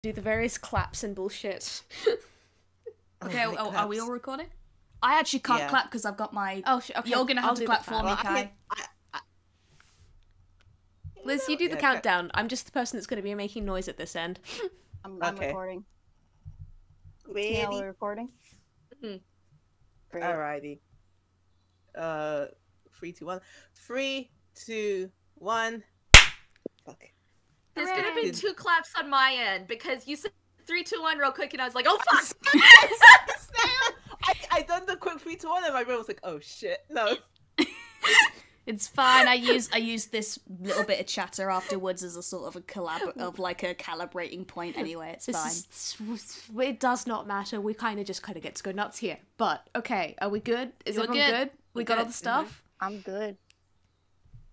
do the various claps and bullshit. Okay, are we all recording? I actually can't clap because I've got my... Oh, okay. You're gonna have to clap for me, Kai. Liz, you do the countdown. I'm just the person that's going to be making noise at this end. I'm recording. Snail, we're recording? Great. Alrighty. 3, 2, 1. 3, 2, 1. Fuck. There's gonna be 2 claps on my end because you said 3, 2, 1 real quick and I was like, oh fuck! I done the quick 3, 2, 1 and my brain was like, oh shit, no. It's fine. I use this little bit of chatter afterwards as a sort of a calibrating point. Anyway, it's fine. It does not matter. We kind of get to go nuts here. But okay, are we good? Is everyone good? We got all the stuff. I'm good.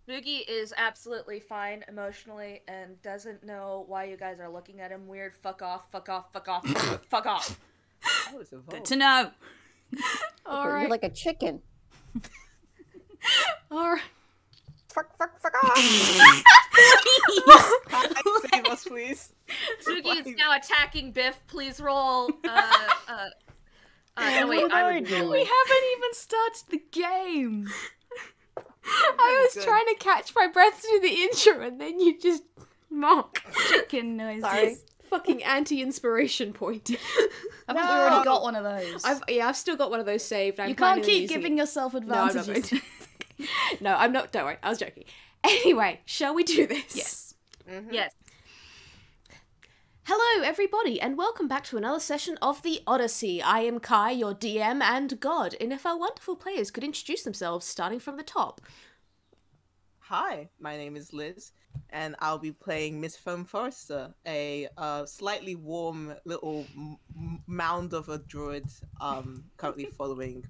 Tsugi is absolutely fine emotionally and doesn't know why you guys are looking at him weird. Fuck off. Fuck off. Fuck off. Fuck off. Good to know. All right. You're like a chicken. Or fuck off. Save us, please. Tsugi is now attacking Biff. Please roll. No, wait, we haven't even started the game. I was trying to catch my breath through the intro, and then you just mock. Chicken noises. Sorry. Fucking anti-inspiration point. I think we already got one of those. I've still got one of those saved. You can't keep giving yourself advantages. No, I'm not. Don't worry, I was joking. Anyway, shall we do this? Yes. Yes. Hello, everybody, and welcome back to another session of the Oddyssey. I am Kai, your DM and God, and if our wonderful players could introduce themselves, starting from the top. Hi, my name is Liz, and I'll be playing Miss Foam Forrester, a slightly warm little mound of a druid, currently following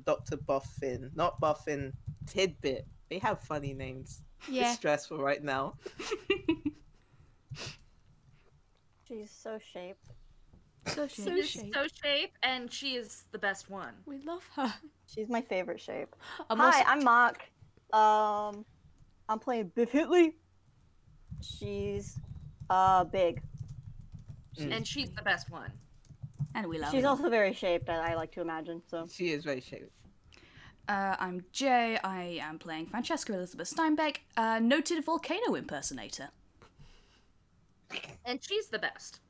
Dr. Buffin, not Buffin, Tidbit. They have funny names. Yeah. It's stressful right now. She's so shaped. So shape, and she is the best one. We love her. She's my favorite shape. Hi, I'm Mock. I'm playing Biff Hitley. She's big. And she's the best one. And we love her. She's also very shaped, I like to imagine. So She is very shaped. I'm Jay. I am playing Francesca Elizabeth Steinbeck, a noted volcano impersonator. And she's the best.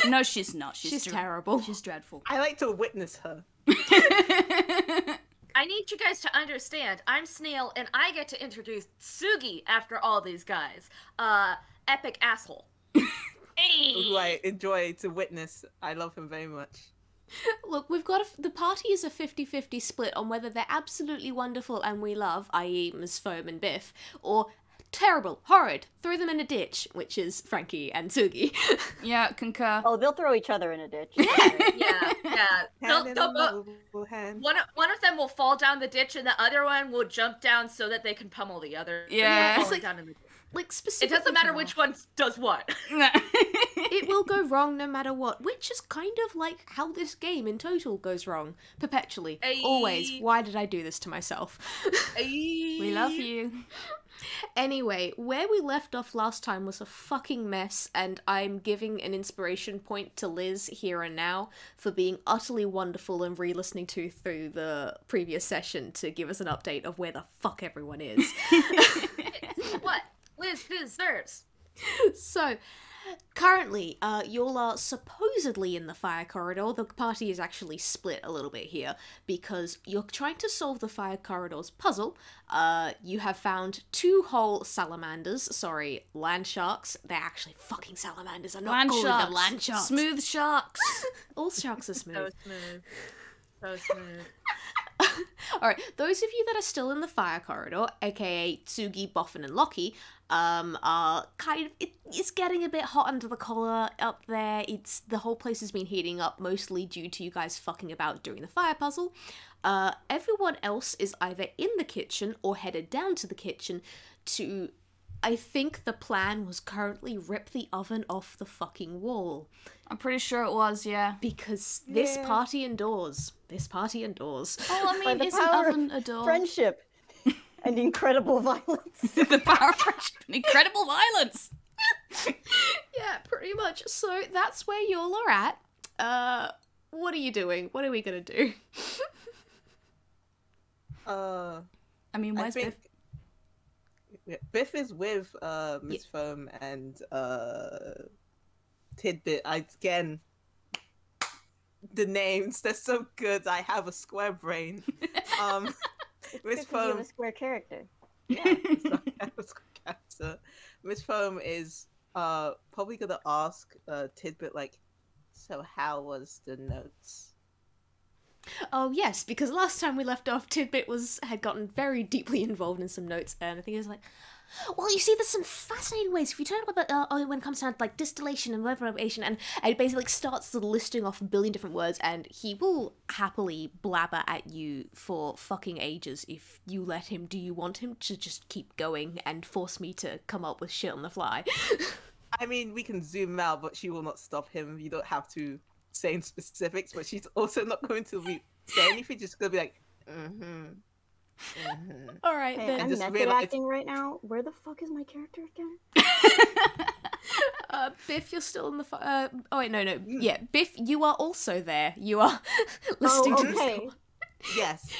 No, she's not. She's terrible. She's dreadful. I like to witness her. I need you guys to understand, I'm Snail, and I get to introduce Tsugi after all these guys. Epic asshole. Who I enjoy to witness. I love him very much. Look, we've got the party is a 50-50 split on whether they're absolutely wonderful and we love, i.e. Ms. Foam and Biff, or terrible, horrid, throw them in a ditch, which is Frankie and Tsugi. Yeah, concur. oh, they'll throw each other in a ditch. Yeah. Hand One of them will fall down the ditch, and the other one will jump down so that they can pummel the other. Yeah. Falling down in the ditch. Like, It specifically, doesn't matter which one does what. it will go wrong no matter what, which is kind of like how this game in total goes wrong. Perpetually. Always. Why did I do this to myself? We love you. Anyway, where we left off last time was a fucking mess, and I'm giving an inspiration point to Liz here and now for being utterly wonderful and re-listening through the previous session to give us an update of where the fuck everyone is. What Liz deserves. So, currently, y'all are supposedly in the fire corridor. The party is actually split a little bit here because you're trying to solve the fire corridor's puzzle. You have found 2 whole salamanders. Sorry, land sharks. They're actually fucking salamanders. I'm not calling them land sharks. Smooth sharks. All sharks are smooth. So smooth. So smooth. Alright, those of you that are still in the fire corridor, aka Tsugi, Boffin, and Lockie, are kind of, it's getting a bit hot under the collar up there. The whole place has been heating up, mostly due to you guys fucking about doing the fire puzzle. Everyone else is either in the kitchen or headed down to the kitchen to, I think the plan was currently rip the oven off the fucking wall. I'm pretty sure it was, yeah. Because this party indoors. Oh, I By mean, the isn't power oven of a door? friendship and incredible violence. The power of friendship and incredible violence. Yeah, pretty much. So that's where y'all are at. What are you doing? What are we gonna do? I mean, where's Biff? Biff is with Miss Foam and Tidbit. Again, the names, they're so good. I have a square brain. Miss You have Foam. a square character. Yeah, I have a square character. Miss Foam is probably gonna ask Tidbit like, so how was the notes? Oh yes, because last time we left off, Tidbit had gotten very deeply involved in some notes, and I think he was like, well, you see, there's some fascinating ways. If you turn up about when it comes down to like distillation and evaporation, and it basically like, starts listing off a billion different words, and he will happily blabber at you for fucking ages if you let him. Do you want him to just keep going and force me to come up with shit on the fly? I mean, we can zoom out, but she will not stop him. You don't have to say in specifics, but she's also not going to say anything. Just gonna be like, All right, Hey, then. I'm just method realized- acting right now. Where the fuck is my character again? Biff, you're still in the. Oh wait, no. Yeah, Biff, you are also there. You are listening to this okay. call. yes.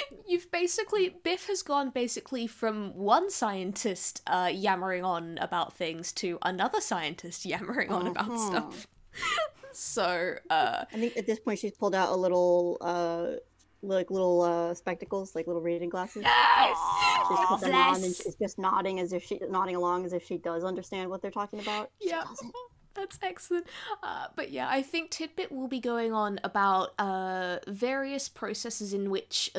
Biff has gone basically from one scientist yammering on about things to another scientist yammering on about stuff. So, I think at this point she's pulled out a little, little spectacles, like little reading glasses. yes! She's put them on and Bless. she's just nodding along as if she does understand what they're talking about. She Yeah. doesn't. That's excellent. But yeah, I think Tidbit will be going on about various processes in which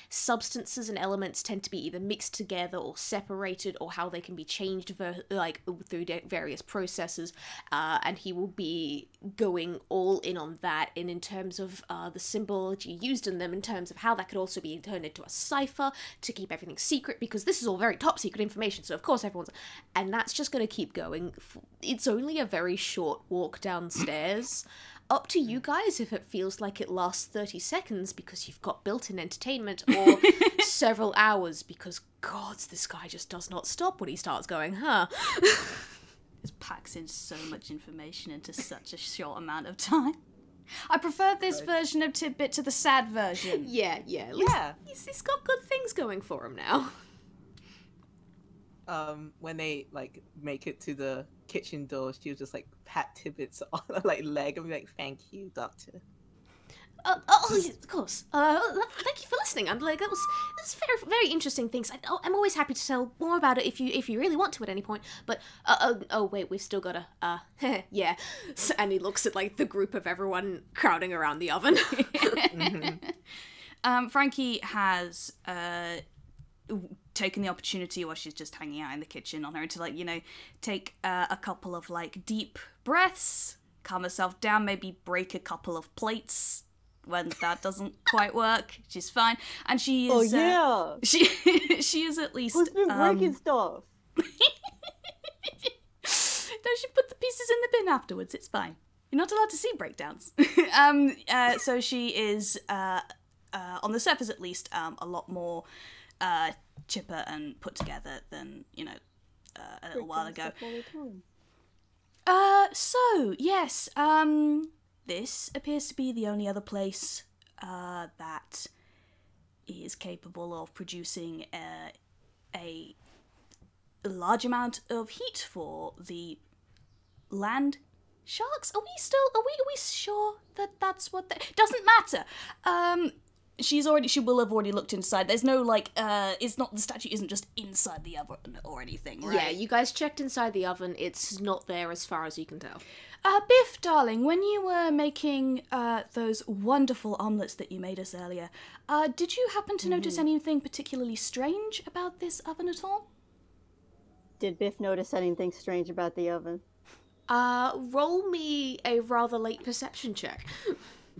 substances and elements tend to be either mixed together or separated, or how they can be changed through various processes, and he will be going all in on that, and in terms of the symbology used in them, in terms of how that could also be turned into a cipher to keep everything secret, because this is all very top secret information, so of course everyone's, and that's just going to keep going. It's only a very short walk downstairs. Up to you guys if it feels like it lasts 30 seconds because you've got built-in entertainment, or several hours because, gods, this guy just does not stop when he starts going, huh? Just packs in so much information into such a short amount of time. I prefer this version of Tidbit to the sad version. Yeah. At least Yeah. he's got good things going for him now. When they like make it to the kitchen door, she'll just like pat Tibbet's on her like leg and be like, "Thank you, doctor." Yes, of course. Thank you for listening. I'm like, that's very, very interesting things. I'm always happy to tell more about it if you really want to at any point. But wait, we've still got yeah. And he looks at like the group of everyone crowding around the oven. Frankie has taken the opportunity while she's just hanging out in the kitchen on her to take a couple of deep breaths, calm herself down, maybe break a couple of plates when that doesn't quite work. She's fine, and she is. Oh yeah. She is at least. Who's been breaking stuff? Don't you put the pieces in the bin afterwards? It's fine. You're not allowed to see breakdowns. So she is, on the surface at least, a lot more chipper and put together than a little while ago. So yes, this appears to be the only other place that is capable of producing a large amount of heat for the land sharks. Are we sure that that's what doesn't matter. She will have already looked inside. There's no it's not, the statue isn't just inside the oven or anything, right? Yeah, you guys checked inside the oven. It's not there as far as you can tell. Biff, darling, when you were making those wonderful omelets that you made us earlier, did you happen to notice anything particularly strange about this oven at all? Did Biff notice anything strange about the oven? Roll me a rather late perception check.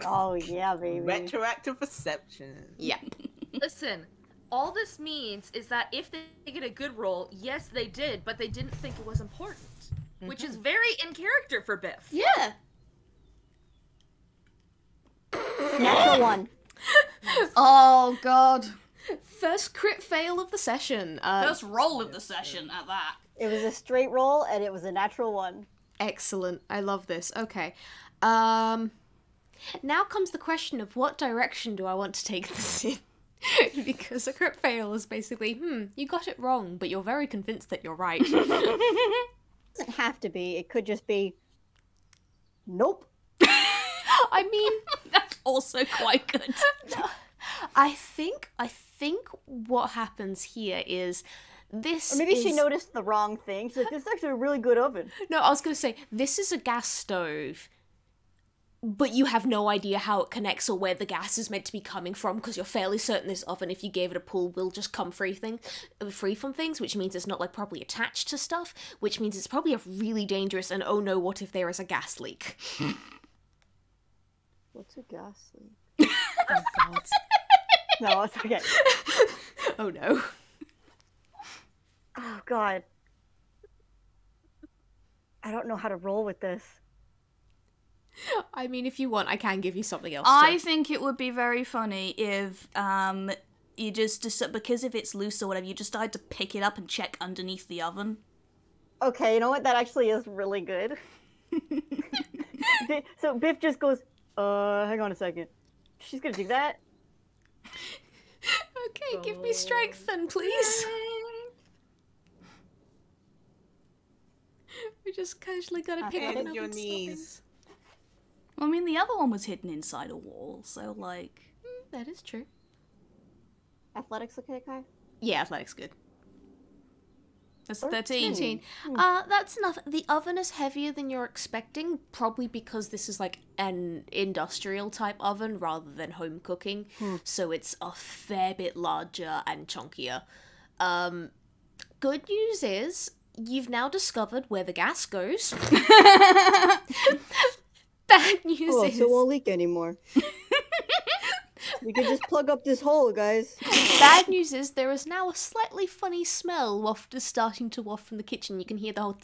Oh yeah, baby. Retroactive perception. Yeah. Listen, all this means is that if they get a good roll, yes, they did, but they didn't think it was important. Which is very in character for Biff. Yeah. Natural one. Oh, God. First crit fail of the session. First roll of the session at that. It was a straight roll, and it was a natural one. Excellent. I love this. Okay. Now comes the question of what direction do I want to take this in? Because a crit fail is basically, you got it wrong, but you're very convinced that you're right. It doesn't have to be. It could just be, nope. I mean, That's also quite good. I think what happens here is this. Or maybe is... she noticed the wrong thing. She's like, this is actually a really good oven. No, I was going to say, this is a gas stove, but you have no idea how it connects or where the gas is meant to be coming from, because you're fairly certain this oven, if you gave it a pull, will just come free from things, which means it's not like properly attached to stuff, which means it's probably a really dangerous, and oh no, what if there is a gas leak? What's a gas leak? Oh, God. No, it's okay. Oh no. Oh, God. I don't know how to roll with this. I mean, if you want, I can give you something else. I think it would be very funny if you just because if it's loose or whatever, you just decide to pick it up and check underneath the oven. Okay, you know what? That actually is really good. So Biff just goes, hang on a second. She's gonna do that? Okay, give me strength then, please. We just casually gotta pick Okay. one Bend up your and stop knees. I mean, the other one was hidden inside a wall, so like. him. That is true. Athletics okay, Kai? Yeah, athletics good. That's 13. 13. That's enough. The oven is heavier than you're expecting, probably because this is like an industrial type oven rather than home cooking. So it's a fair bit larger and chunkier. Good news is you've now discovered where the gas goes. Bad news Oh, is so it won't leak anymore. We can just plug up this hole, guys. bad news is there is now a slightly funny smell starting to waft from the kitchen. You can hear the whole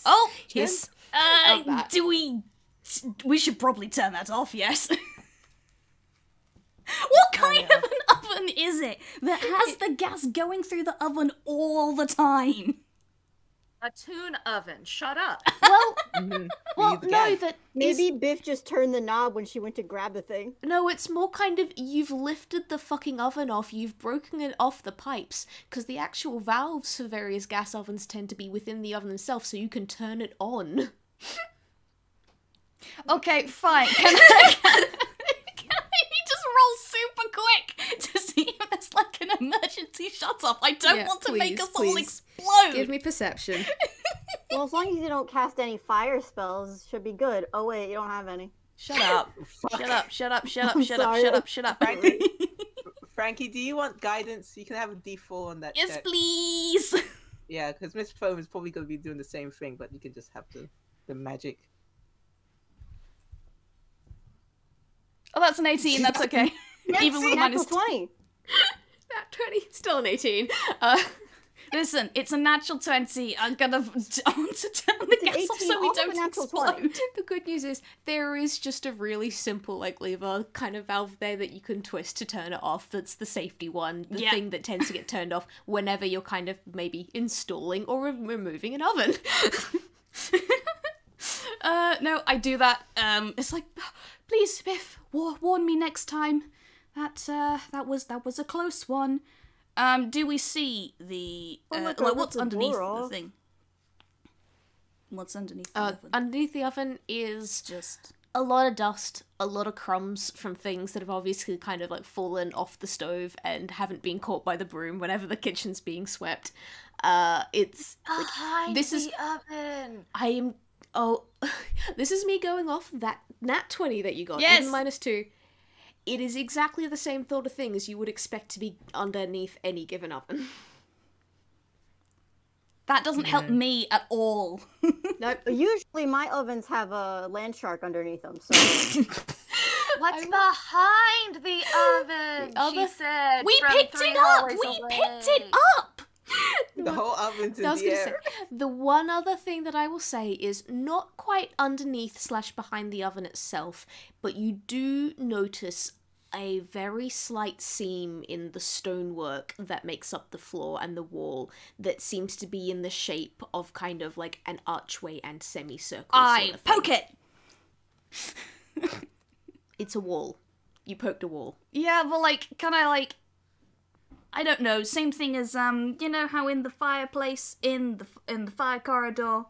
Oh! hiss. of that. Do we should probably turn that off, yes. What kind of an oven is it that has the gas going through the oven all the time? A tune oven. Shut up. Well, Well, no, that Maybe Biff just turned the knob when she went to grab the thing. No, it's more kind of you've lifted the fucking oven off, you've broken it off the pipes, because the actual valves for various gas ovens tend to be within the oven itself, so you can turn it on. Okay, fine. Can I just roll super quick to see if there's like an emergency shut off? I don't Yeah, want to make please, us all please. explode. Give me perception. Well, as long as you don't cast any fire spells, should be good. Oh wait, you don't have any. Shut up. Fuck. Shut up, shut up, shut up, I'm shut up, sorry. shut up, shut up. Frankie, do you want guidance? You can have a D4 on that Yes, check. please. Yeah, because Miss Foam is probably going to be doing the same thing, but you can just have the magic. Oh, that's an 18, that's okay. Even with Natural minus 20. That 20, still an 18. Listen, it's a natural 20. I'm gonna I want to turn the It's an gas off 18 so we off of a don't natural explode. 20. The good news is there is just a really simple like lever kind of valve there that you can twist to turn it off. That's the safety one, the Yeah. thing that tends to get turned off whenever you're kind of maybe installing or removing an oven. No, I do that. It's like, please, Biff, warn me next time. That was a close one. Do we see the Oh my God, like rip what's the underneath door the off. thing? What's underneath the oven? Underneath the oven is Just a lot of dust, a lot of crumbs from things that have obviously kind of like fallen off the stove and haven't been caught by the broom whenever the kitchen's being swept. It's like, Behind this is- the oven. I am. Oh, this is me going off that nat 20 that you got. Yes! Even -2. It is exactly the same sort of thing as you would expect to be underneath any given oven. that doesn't help me at all. Nope. Usually my ovens have a land shark underneath them, so What's behind the oven? other- She said. We from picked 3 it up. hallways We away. picked it up. The whole oven's in I was the gonna air. say, the one other thing that I will say is not quite underneath / behind the oven itself, but you do notice a very slight seam in the stonework that makes up the floor and the wall that seems to be in the shape of kind of like an archway and semicircle. I poke it! It's a wall. You poked a wall. Yeah, but like, can I like... I don't know, same thing as, you know how in the fireplace, in the fire corridor...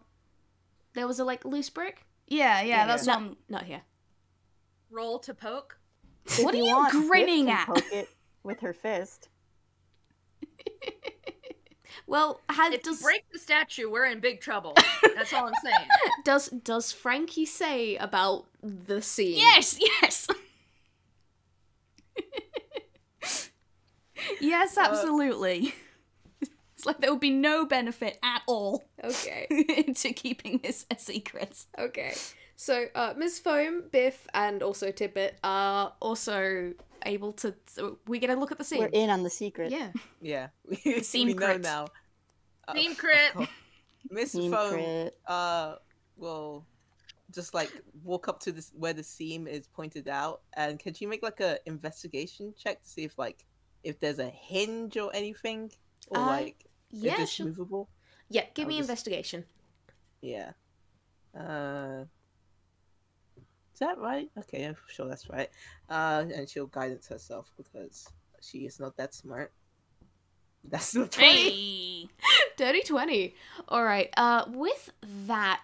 There was a, like, loose brick? Yeah, that's No, one. not here. Roll to poke. What are If you want, Biff grinning can at? Poke it with her fist. Well, If you break the statue, we're in big trouble. That's all I'm saying. does Frankie say about the scene? Yes! Yes, absolutely. It's like there would be no benefit at all Okay. to keeping this a secret. Okay. So, Ms. Foam, Biff, and also Tidbit are also able to... So we get a look at the scene. We're in on the secret. Yeah. Yeah, Scene we know crit. now. Scene crit. Miss Scene Foam crit. will just like walk up to this where the seam is pointed out, and can she make like a investigation check to see if there's a hinge or anything, or Yeah, is this sure. movable? Yeah, give me I'll just- investigation. Yeah. Is that right? Okay, I'm sure that's right. And she'll guidance herself because she is not that smart. That's the 20. Hey! Dirty 20. Alright, with that,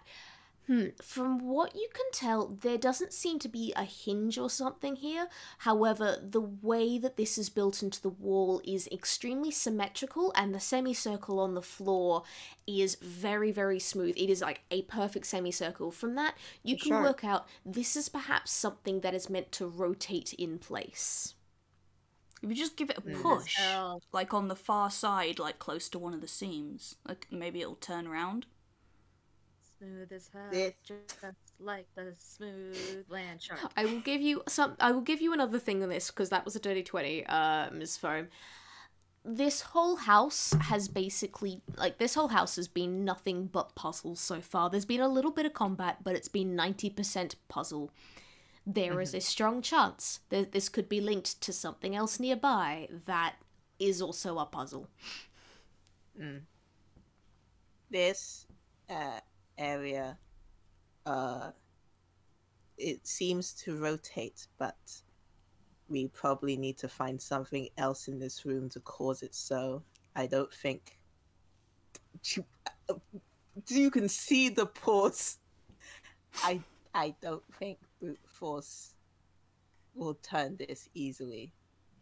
from what you can tell, there doesn't seem to be a hinge or something here. However, the way that this is built into the wall is extremely symmetrical, and the semicircle on the floor is very, very smooth. It is like a perfect semicircle. From that, you can Sure. work out this is perhaps something that is meant to rotate in place. If you just give it a Mm. push, Oh. like on the far side, like close to one of the seams, like maybe it'll turn around. Smooth as hell, This- just like the smooth land shark. I will give you another thing on this because that was a dirty 20, Ms. Foam. This whole house has been nothing but puzzles so far. There's been a little bit of combat, but it's been 90% puzzle. There is a strong chance that this could be linked to something else nearby that is also a puzzle. This area, it seems to rotate, but we probably need to find something else in this room to cause it so. I don't think you can see the pause. I don't think brute force will turn this easily.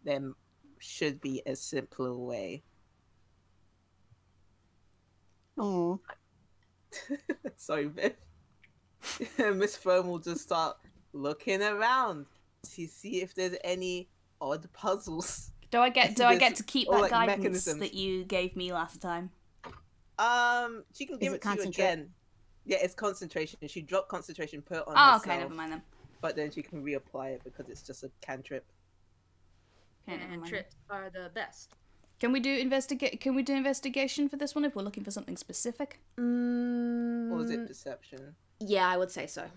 There should be a simpler way. Oh, Sorry, Biff. Miss Foam will just start looking around to see if there's any odd puzzles. Do I get to keep Or, that like, guidance mechanisms. that you gave me last time? She can give it it to you concentrate? again. Yeah, it's concentration. She dropped concentration, put it on Oh, herself, okay, never mind then. but then she can reapply it because it's just a cantrip. Okay, never And mind. trips are the best. Can we do investigation for this one if we're looking for something specific? Or was it perception? Yeah, I would say so.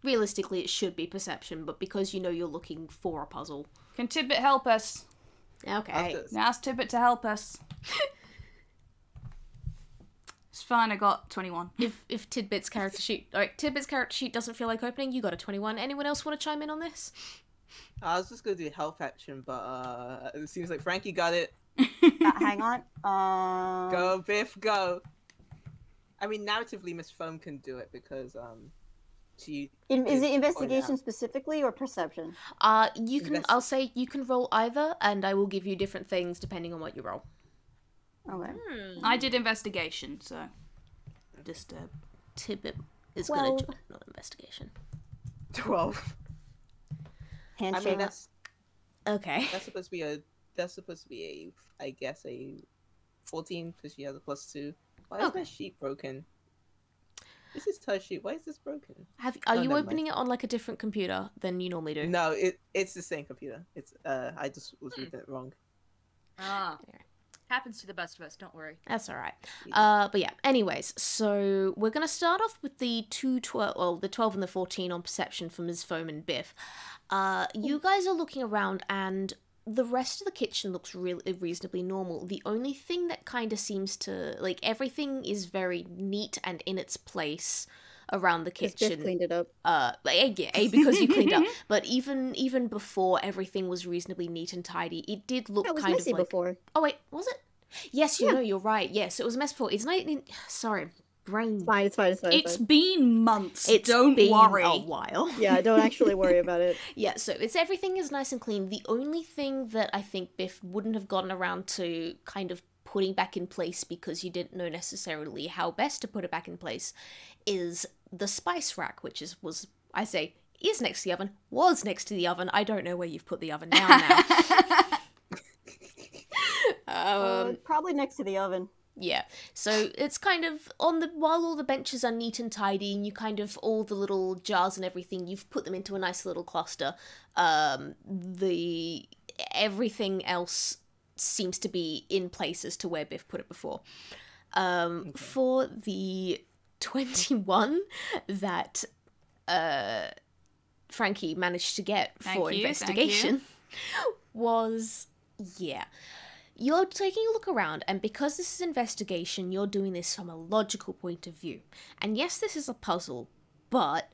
Realistically, it should be perception, but because you know you're looking for a puzzle. Can Tidbit help us? Okay. After- Now ask Tidbit to help us. It's fine, I got 21. If Tidbit's character sheet, Tidbit's character sheet doesn't feel like opening, you got a 21. Anyone else want to chime in on this? I was just gonna do health action, but it seems like Frankie got it. hang on. Go, Biff, go. I mean, narratively, Miss Foam can do it because she. Is it pointed investigation out. specifically or perception? You can. I'll say you can roll either, and I will give you different things depending on what you roll. Okay. I did investigation, so just Tidbit is Well- gonna do not investigation. 12. I Handshake. mean, that's Okay. supposed to be a. That's supposed to be I guess a 14 because she has a +2. Why is Okay. my sheet broken? This is her sheet. Why is this broken? Are Oh, you never mind. opening it on like a different computer than you normally do? No, it's the same computer. It's I just was reading it wrong. Ah. Happens to the best of us, don't worry. That's all right. But yeah, anyways, so we're going to start off with the the 12 and the 14 on perception from Ms. Foam and Biff. You guys are looking around and the rest of the kitchen looks really reasonably normal. The only thing that kind of seems to, like, everything is very neat and in its place around the kitchen. Biff cleaned it up. Because you cleaned up. But even before everything was reasonably neat and tidy, it did look It was kind messy of like... before. Oh wait, was it? Yes, you know, you're right. Yes, it was a mess before. It's not... Sorry, brain... It's fine. It's been months. It's Don't been worry. a while. Yeah, don't actually worry about it. Yeah, so everything is nice and clean. The only thing that I think Biff wouldn't have gotten around to kind of putting back in place because you didn't know necessarily how best to put it back in place is the spice rack, which is next to the oven, was next to the oven. I don't know where you've put the oven down now. Probably next to the oven. Yeah, so it's kind of while all the benches are neat and tidy and you kind of, all the little jars and everything, you've put them into a nice little cluster. Everything else seems to be in place as to where Biff put it before. Okay. For the 21 that Frankie managed to get for investigation was, you're taking a look around, and because this is investigation, you're doing this from a logical point of view. And yes, this is a puzzle, but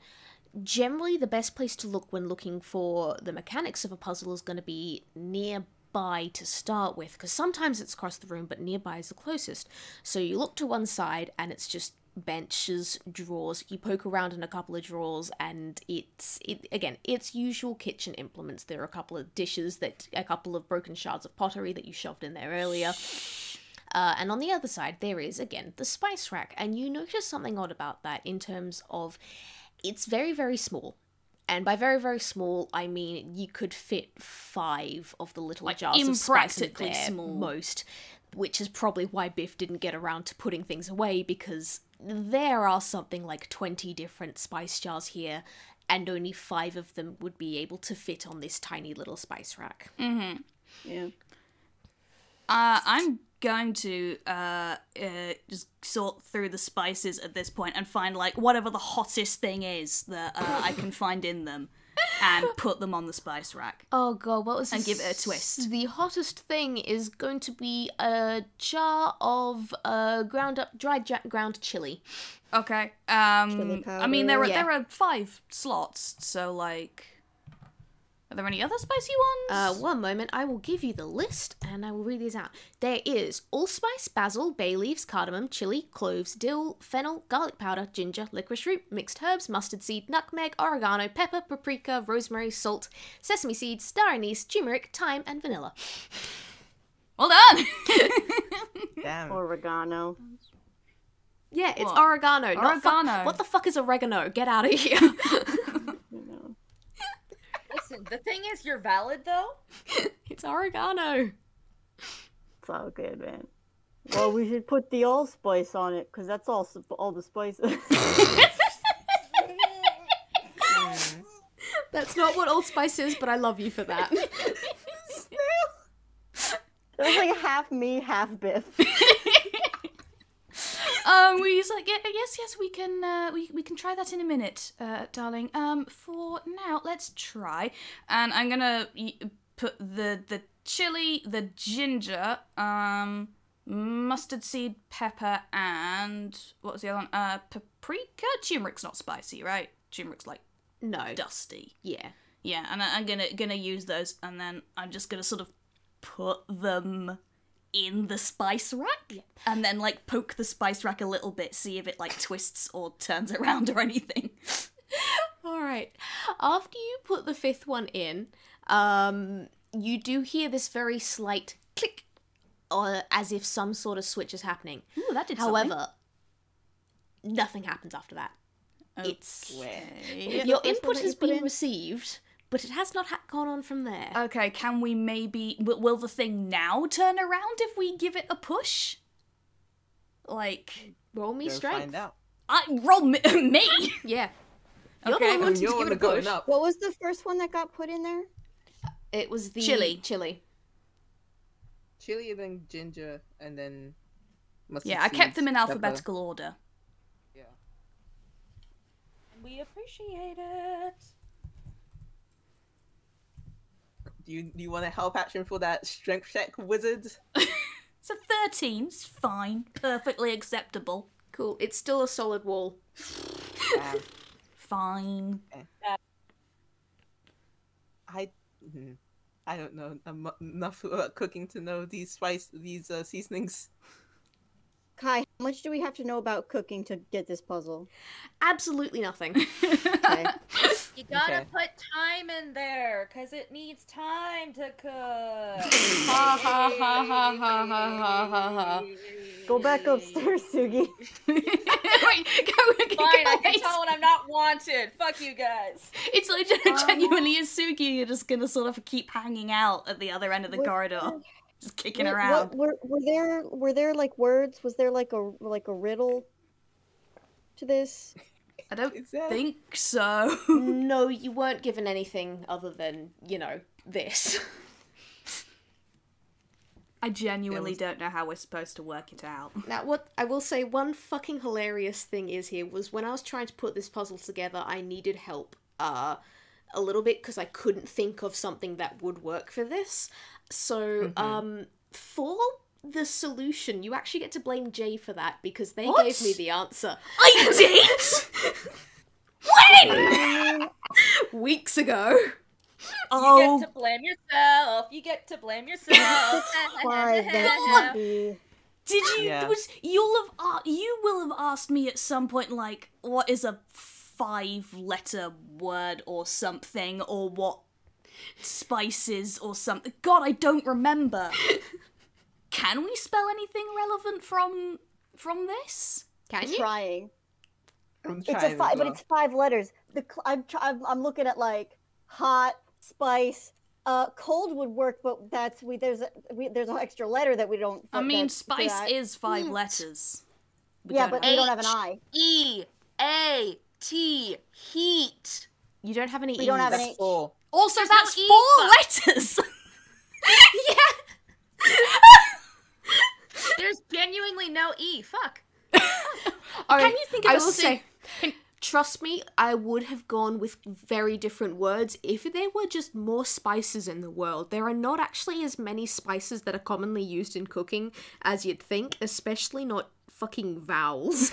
generally the best place to look when looking for the mechanics of a puzzle is going to be nearby to start with, because sometimes it's across the room, but nearby is the closest. So you look to one side, and it's just benches, drawers. You poke around in a couple of drawers and it's usual kitchen implements. There are a couple of dishes, a couple of broken shards of pottery that you shoved in there earlier. And on the other side there is again the spice rack, and you notice something odd about that in terms of it's very, very small. And by very, very small, I mean you could fit 5 of the little jars of spice in there, small. Most, which is probably why Biff didn't get around to putting things away, because there are something like 20 different spice jars here, and only 5 of them would be able to fit on this tiny little spice rack. Mm-hmm. Yeah. I'm going to just sort through the spices at this point and find, like, whatever the hottest thing is that I can find in them. And put them on the spice rack. Oh god, what was and give it a twist. The hottest thing is going to be a jar of dried ground chili. Okay. Chili I mean, there powder. are 5 slots, so, like, are there any other spicy ones? One moment, I will give you the list and I will read these out. There is allspice, basil, bay leaves, cardamom, chili, cloves, dill, fennel, garlic powder, ginger, licorice root, mixed herbs, mustard seed, nutmeg, oregano, pepper, paprika, rosemary, salt, sesame seeds, star anise, turmeric, thyme, and vanilla. Well done! Damn. Oregano. Yeah, it's What? oregano. Oregano. What the fuck is oregano? Get out of here. Listen, the thing is, you're valid, though. It's oregano. It's all good, man. Well, we should put the allspice on it, because that's all the spices. That's not what allspice is, but I love you for that. That's like half me, half Biff. We like, yes, we can try that in a minute, darling. For now, let's try. And I'm gonna put the chili, the ginger, mustard seed, pepper, and what was the other one? Paprika. Turmeric's not spicy, right? Turmeric's like dusty. Yeah. Yeah, and I'm gonna use those, and then I'm just gonna sort of put them in the spice rack, and then like poke the spice rack a little bit, see if it like twists or turns around or anything. All right. After you put the 5th one in, you do hear this very slight click, or as if some sort of switch is happening. Ooh, that did However, nothing happens after that. something. It's Okay. your The first one input that has you put been in? received, but it has not gone on from there. Okay, can we maybe... Will the thing now turn around if we give it a push? Like... Roll me Go strength. find out. Roll me? Yeah. You're Okay. the one wanting You're to give the it a going push. up. What was the first one that got put in there? It was the Chili. Chili. chili, and then ginger, and then mustard Yeah, I kept them in seeds, pepper. alphabetical order. Yeah. We appreciate it. Do you want to help action for that strength check, wizard? So 13's fine, perfectly acceptable. Cool. It's still a solid wall. Yeah. Fine. I don't know enough about cooking to know these seasonings. Kai, how much do we have to know about cooking to get this puzzle? Absolutely nothing. Okay. You gotta Okay. put time in there, cause it needs time to cook. Ha ha ha ha ha ha ha ha. Go back upstairs, Tsugi. Wait, go, Fine, I can guys. tell when I'm not wanted. Fuck you guys. It's like genuinely Asugi, you're just gonna sort of keep hanging out at the other end of the What- corridor, just kicking Wait, around. were there like words? Was there like a riddle to this? I don't Is that- think so. No, you weren't given anything other than, this. I genuinely don't know how we're supposed to work it out. Now, what I will say, one fucking hilarious thing is here was when I was trying to put this puzzle together, I needed help a little bit because I couldn't think of something that would work for this. So, for the solution, you actually get to blame Jay for that because they What? gave me the answer I did? When? weeks ago. You Oh, get to blame yourself. You get to blame yourself. Five, that should be. did you? Yeah. You will have asked me at some point, like, what is a 5-letter word or something, or what spices or something. God, I don't remember. Can we spell anything relevant from this? Can I'm you? trying. I'm It's trying a five, as but well. it's 5 letters. I'm looking at like hot, spice. Cold would work, but there's an extra letter that we don't. I mean, that's for spice that. is 5 letters. We Yeah, don't but have- we don't have an I. E-A-T, heat. You don't have any We don't have E's. any- That's 4. Also, There's that's no E, 4 fuck. letters. There's genuinely no E. Fuck. Can you think of I a will sig- say, trust me, I would have gone with very different words if there were just more spices in the world. There are not actually as many spices that are commonly used in cooking as you'd think, especially not fucking vowels.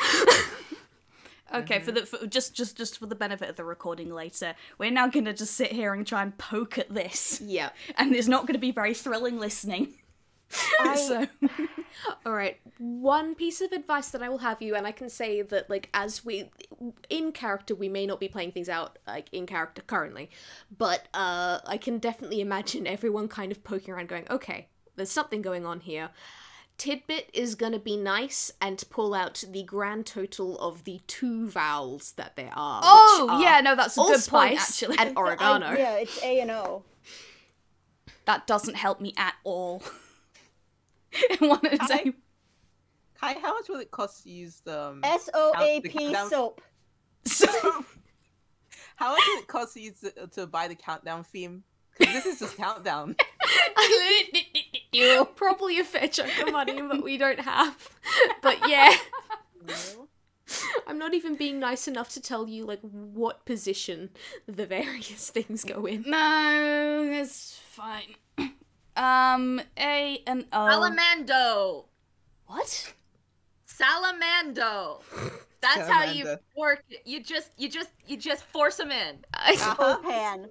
Okay, just for the benefit of the recording later, we're now gonna just sit here and try and poke at this, Yeah. and it's not gonna be very thrilling listening. So, All right. One piece of advice that I will have you, and I can say that, like, as we in character, we may not be playing things out like in character currently, but I can definitely imagine everyone kind of poking around, going, "Okay, there's something going on here." Tidbit is gonna be nice and pull out the grand total of the 2 vowels that there are. which are yeah, no, that's a good point, allspice actually. and oregano. Yeah, it's A and O. That doesn't help me at all. I wanted to say, Kai, how much will it cost to use the SOAP countdown- soap. How much will it cost to use to buy the countdown theme? Because this is just countdown. Probably a fair chunk of money, but we don't have. But yeah. I'm not even being nice enough to tell you, like, what position the various things go in. no, it's fine. A and O. Salamando. What? Salamando. That's how you Salamander. work it. You just force them in. Opan.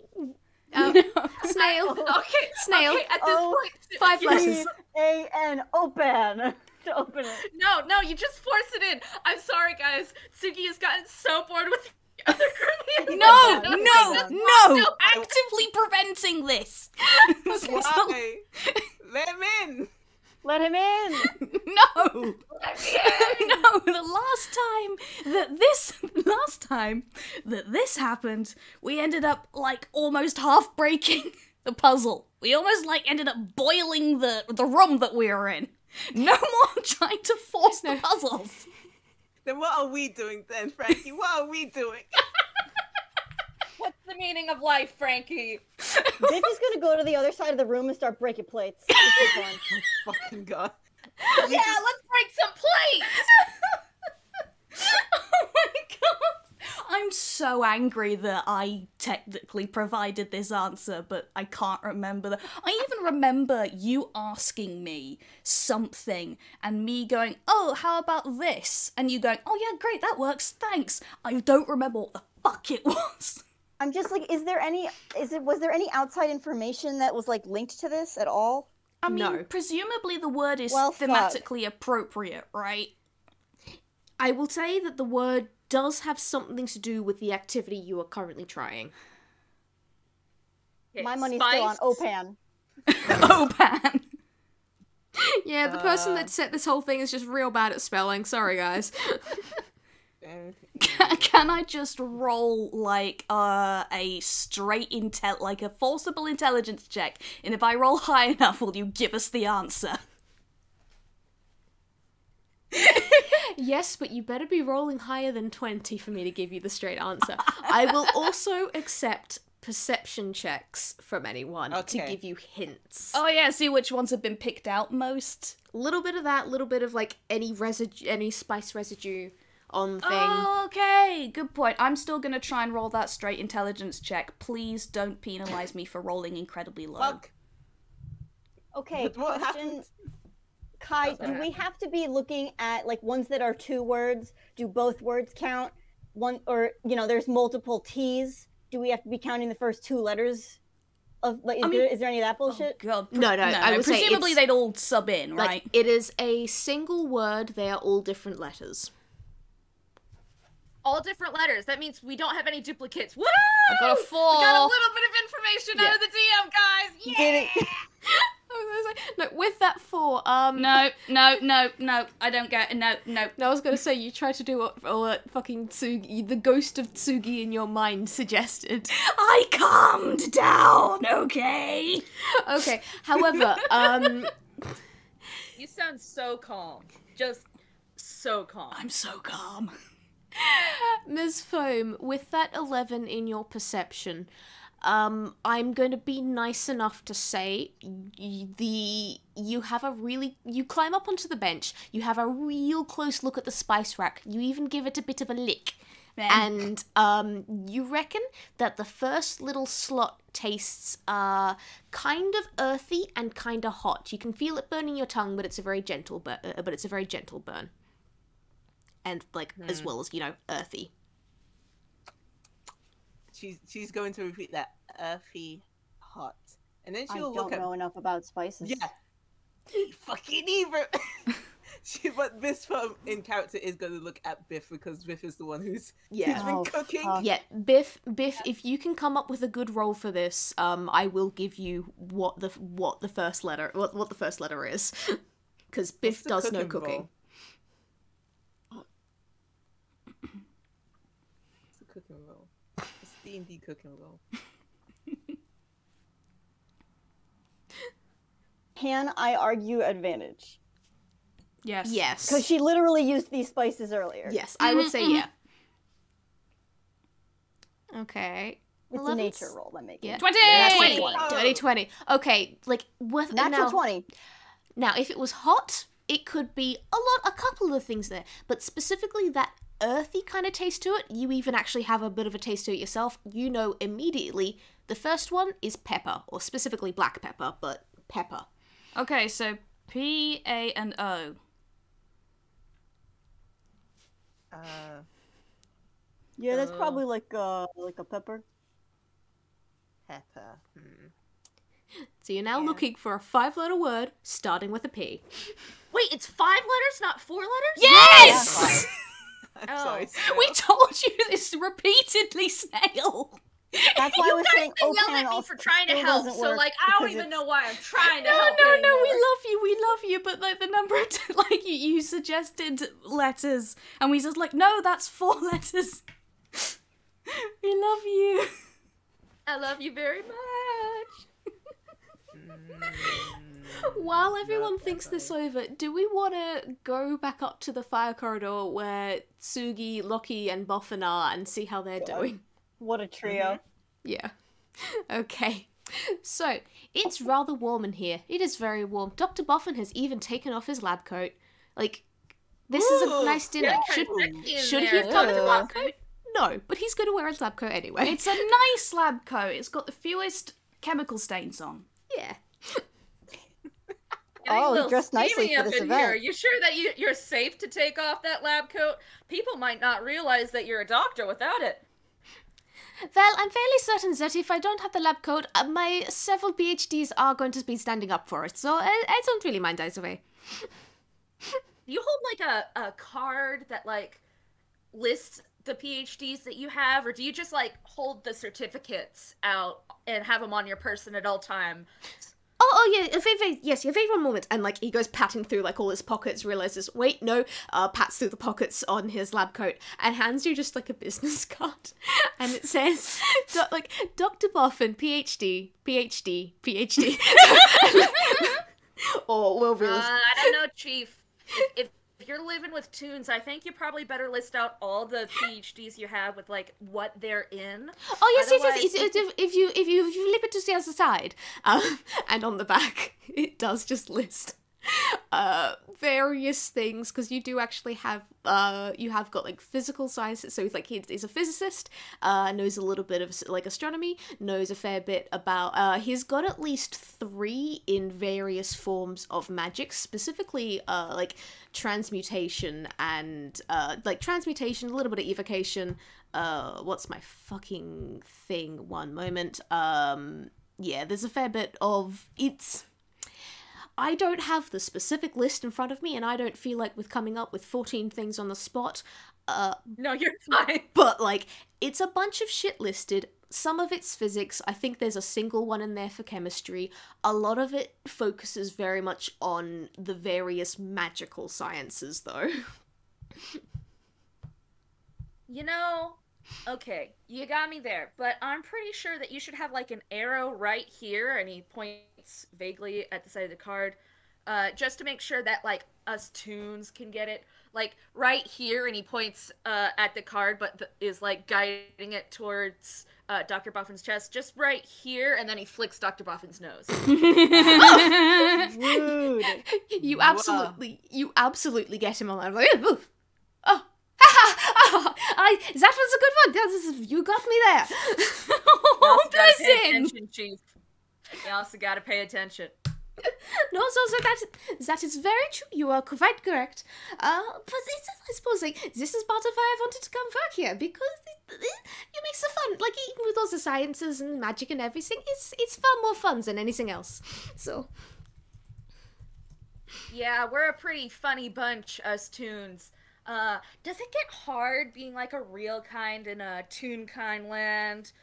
Snail. Okay. Snail. Okay, at this Oh, point, 5 you- letters. A-N, open. To open it. No, you just force it in. I'm sorry, guys. Tsugi has gotten so bored with the other group. No! Actively preventing this. Why? Let him in. Let him in. No! No, the last time that this happened, we ended up like almost half breaking the puzzle. We almost like ended up boiling the room that we were in. No more trying to force the puzzles. Then what are we doing then, Frankie? What are we doing? What's the meaning of life, Frankie? Biff is gonna go to the other side of the room and start breaking plates. This is fun. Oh, fucking god. Yeah, let's break some plates! Oh my god! I'm so angry that I technically provided this answer, but I can't remember that. I even remember you asking me something and me going, oh, how about this? And you going, oh yeah, great, that works, thanks. I don't remember what the fuck it was. I'm just like, was there any outside information that was like linked to this at all? I mean, No. presumably the word is Well, fuck. thematically appropriate, right? I will say that the word does have something to do with the activity you are currently trying. Okay, My money's still on spice. Opan. Opan. Yeah, the person that set this whole thing is just real bad at spelling. Sorry, guys. Can I just roll like a straight like a forcible intelligence check? And if I roll high enough, will you give us the answer? Yes, but you better be rolling higher than 20 for me to give you the straight answer. I will also accept perception checks from anyone to Okay. give you hints. Oh yeah, see which ones have been picked out most. A little bit of that, little bit of like any spice residue on the thing. Oh, okay, good point. I'm still gonna try and roll that straight intelligence check. Please don't penalize me for rolling incredibly low. Fuck. Okay, What question. happened? Kai, What's do that? we have to be looking at like ones that are 2 words? Do both words count? One, or there's multiple T's. Do we have to be counting the first 2 letters? Of like, is there any of that bullshit? God, No, I would say presumably it's- they'd all sub in, Like, right? it is a single word, they are all different letters. All different letters. That means we don't have any duplicates. Woo! I got a 4. We got a little bit of information out of the DM, guys. Yeah. Did it? No, with that 4, No, I don't get it. No. I was gonna say, you tried to do what fucking Tsugi, the ghost of Tsugi in your mind suggested. I calmed down, okay? Okay, however, You sound so calm. Just so calm. I'm so calm. Ms. Foam, with that 11 in your perception, I'm going to be nice enough to say you climb up onto the bench, you have a real close look at the spice rack, you even give it a bit of a lick, and you reckon that the first little slot tastes kind of earthy and kind of hot. You can feel it burning your tongue, but it's a very gentle burn. And as well as, earthy. She's going to repeat that earthy hot. And then I she'll don't look at know enough about spices. Yeah. Fucking evil. But Biff in character is going to look at Biff because Biff is the one who's been Oh, cooking. fuck. Yeah, Biff, if you can come up with a good roll for this, I will give you what the first letter is, because Biff the does know cooking cooking. roll? It's a cooking roll. It's D&D cooking roll. Can I argue advantage? Yes. Yes. Because she literally used these spices earlier. Yes, I would say yeah. Okay. It's 11's a nature roll that makes Yeah. it. 20! Dirty Oh. 20. 20. Okay, with Natural now, 20. Now, if it was hot, it could be a couple of things there, but specifically that earthy kind of taste to it, you even actually have a bit of a taste to it yourself. You know immediately the first one is pepper, or specifically black pepper, but pepper. Okay, so P, A, and O. Yeah, that's probably like a pepper. Pepper. So you're now looking for a 5-letter word starting with a P. Wait, it's 5 letters, not 4 letters? Yes! I'm Oh. sorry. Snail. We told you this repeatedly, Snail. That's why I You was guys saying been yelling Opan at me also for trying to still help, doesn't so work I don't because even it's- know why I'm trying to No, help we anymore. love you, but the number of you suggested letters, and we just no, that's 4 letters. We love you. I love you very much. While everyone thinks this over, do we want to go back up to the fire corridor where Tsugi, Loki, and Boffin are and see how they're doing? What a trio. Yeah. Okay. So, it's rather warm in here. It is very warm. Dr. Boffin has even taken off his lab coat. Like, this is a nice dinner. Should he have done the lab coat? No, but he's going to wear his lab coat anyway. It's a nice lab coat. It's got the fewest chemical stains on. Yeah. Oh, dressed nicely for this Here. event. You sure that you're safe to take off that lab coat? People might not realize that you're a doctor without it. Well, I'm fairly certain that if I don't have the lab coat, my several PhDs are going to be standing up for it, so I don't really mind either way. Do you hold, like, a card that, like, lists the PhDs that you have, or do you just, like, hold the certificates out and have them on your person at all times? Oh yeah, yes, yeah, wait one moment. And, like, he goes patting through, like, all his pockets, realizes, wait, no, pats through the pockets on his lab coat, and hands you just, like, a business card. And it says, like, Dr. Boffin, PhD. Or will realize... I don't know, Chief. If you're living with Toons, I think you probably better list out all the PhDs you have with, like, what they're in. Oh yes, Otherwise... yes. If you flip it to the other side, and on the back it does just list various things, because you do actually have you have got like physical sciences. So like he's a physicist, knows a little bit of like astronomy, knows a fair bit about. He's got at least 3 in various forms of magic, specifically like transmutation and like transmutation, a little bit of evocation. What's my fucking thing? One moment. Yeah, there's a fair bit of it's. I don't have the specific list in front of me, and I don't feel like with coming up with 14 things on the spot. No, you're fine. But, like, it's a bunch of shit listed. Some of it's physics. I think there's a single one in there for chemistry. A lot of it focuses very much on the various magical sciences, though. You know, okay, you got me there, but I'm pretty sure that you should have, like, an arrow right here, and he points vaguely at the side of the card, just to make sure that, like, us Toons can get it. Like, right here, and he points at the card, but is, like, guiding it towards Dr. Boffin's chest, just right here, and then he flicks Dr. Boffin's nose. Rude. You absolutely get him alive. Like, oh. That was a good one. You got me there. Oh, bless him. Attention, Chief. You also gotta pay attention. No, so that is very true. You are quite correct. But it's, I suppose, like, this is part of why I wanted to come back here, because it makes it fun. Like, even with all the sciences and magic and everything, it's far more fun than anything else. So. Yeah, we're a pretty funny bunch, us Toons. Does it get hard being, like, a real kind in a Toon kind land?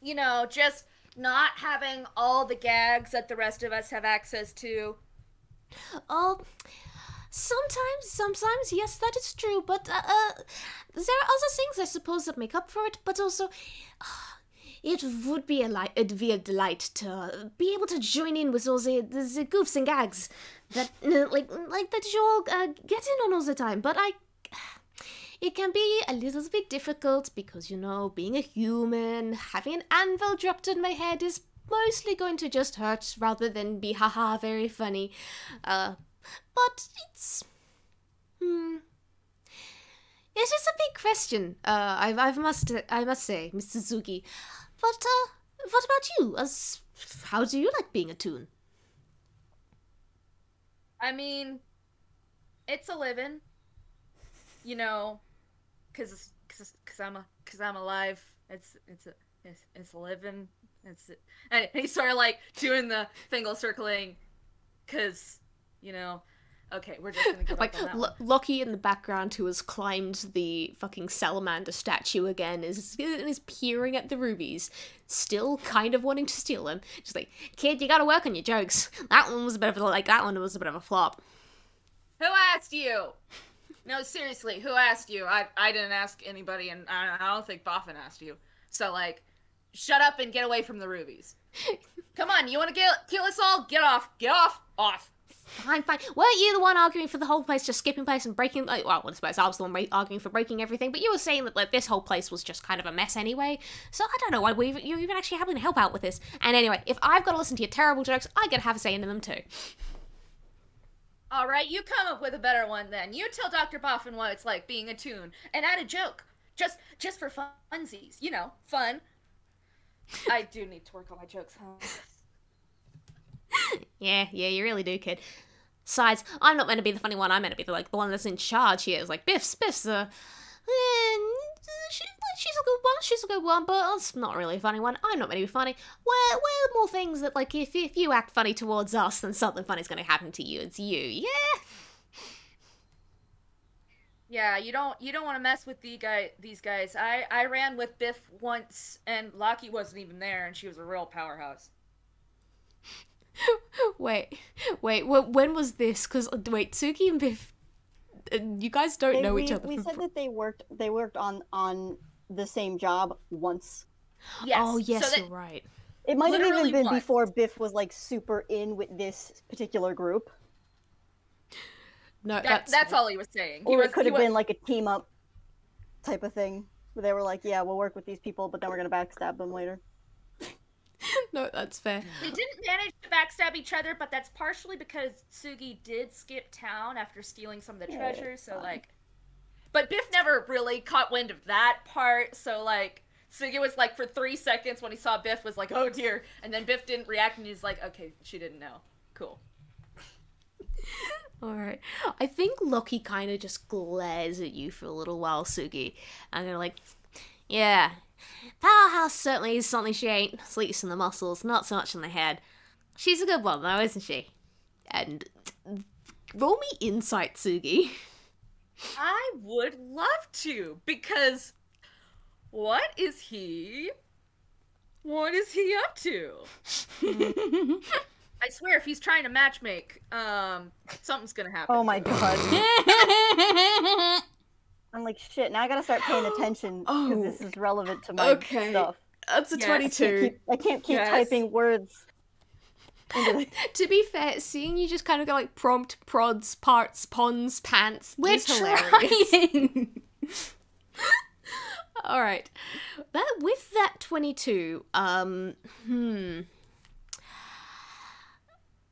You know, just not having all the gags that the rest of us have access to. Oh, sometimes, yes, that is true, but, there are other things, I suppose, that make up for it, but also, it would be it'd be a delight to be able to join in with all the goofs and gags that, like that you all, get in on all the time, but it can be a little bit difficult because, you know, being a human, having an anvil dropped on my head is mostly going to just hurt rather than be haha very funny. But it's... It is a big question, I must say, Mr. Tsugi. But, what about you? How do you like being a Toon? I mean, it's a living. You know, cause I'm alive. It's a living. And he's sort of like doing the finger circling, cause, you know. Okay, we're just gonna give like, up on that one. Lockie in the background, who has climbed the fucking salamander statue again, is peering at the rubies, still kind of wanting to steal them. Just like, kid, you gotta work on your jokes. That one was a bit of a flop. Who asked you? No, seriously, who asked you? I didn't ask anybody, and I don't think Boffin asked you. So, like, shut up and get away from the rubies. Come on, you want to kill us all? Get off. Fine. Weren't you the one arguing for the whole place just skipping place and breaking... Well, I suppose I was the one arguing for breaking everything, but you were saying that, like, this whole place was just kind of a mess anyway, so I don't know why you're even actually having to help out with this. And anyway, if I've got to listen to your terrible jokes, I get to have a say in them too. Alright, you come up with a better one then. You tell Dr. Boffin what it's like being a toon, and add a joke. Just for funsies. You know, fun. I do need to work on my jokes, huh? Yeah, you really do, kid. Besides, I'm not meant to be the funny one. I'm meant to be the one that's in charge here. It's like, Biff's, she's a good one. She's a good one, but it's not really a funny one. I'm not meant to be funny. We're more things that, like, if you act funny towards us, then something funny's going to happen to you. It's you, yeah? Yeah, you don't want to mess with these guys. I ran with Biff once, and Lockie wasn't even there, and she was a real powerhouse. Wait, when was this? Because, wait, Tsugi and Biff, you guys don't know each other. We said that they worked on the same job once. Yes. Oh, yes, so you're right. It might have even been once. before Biff was, like, super in with this particular group. No, that's all he was saying. Or it could have been, like, a team-up type of thing, where they were like, yeah, we'll work with these people, but then we're going to backstab them later. No, that's fair. They didn't manage to backstab each other, but that's partially because Tsugi did skip town after stealing some of the treasures, so, like... But Biff never really caught wind of that part, so, like, Tsugi was, like, for 3 seconds when he saw Biff was like, oh dear, and then Biff didn't react, and he's like, okay, she didn't know. Cool. Alright. I think Loki kind of just glares at you for a little while, Tsugi, and they're like, yeah... Powerhouse certainly is something she ain't. Sleeps in the muscles, not so much in the head. She's a good one, though, isn't she? And roll me insight, Tsugi. I would love to, because what is he up to? I swear, if he's trying to matchmake, something's gonna happen. Oh my god. I'm like, shit, now I gotta start paying attention, because this is relevant to my stuff. That's a 22. I can't keep typing words. To be fair, seeing you just kind of go like prompt, prods, parts, pons, pants, We're is hilarious. trying. Alright. With that 22,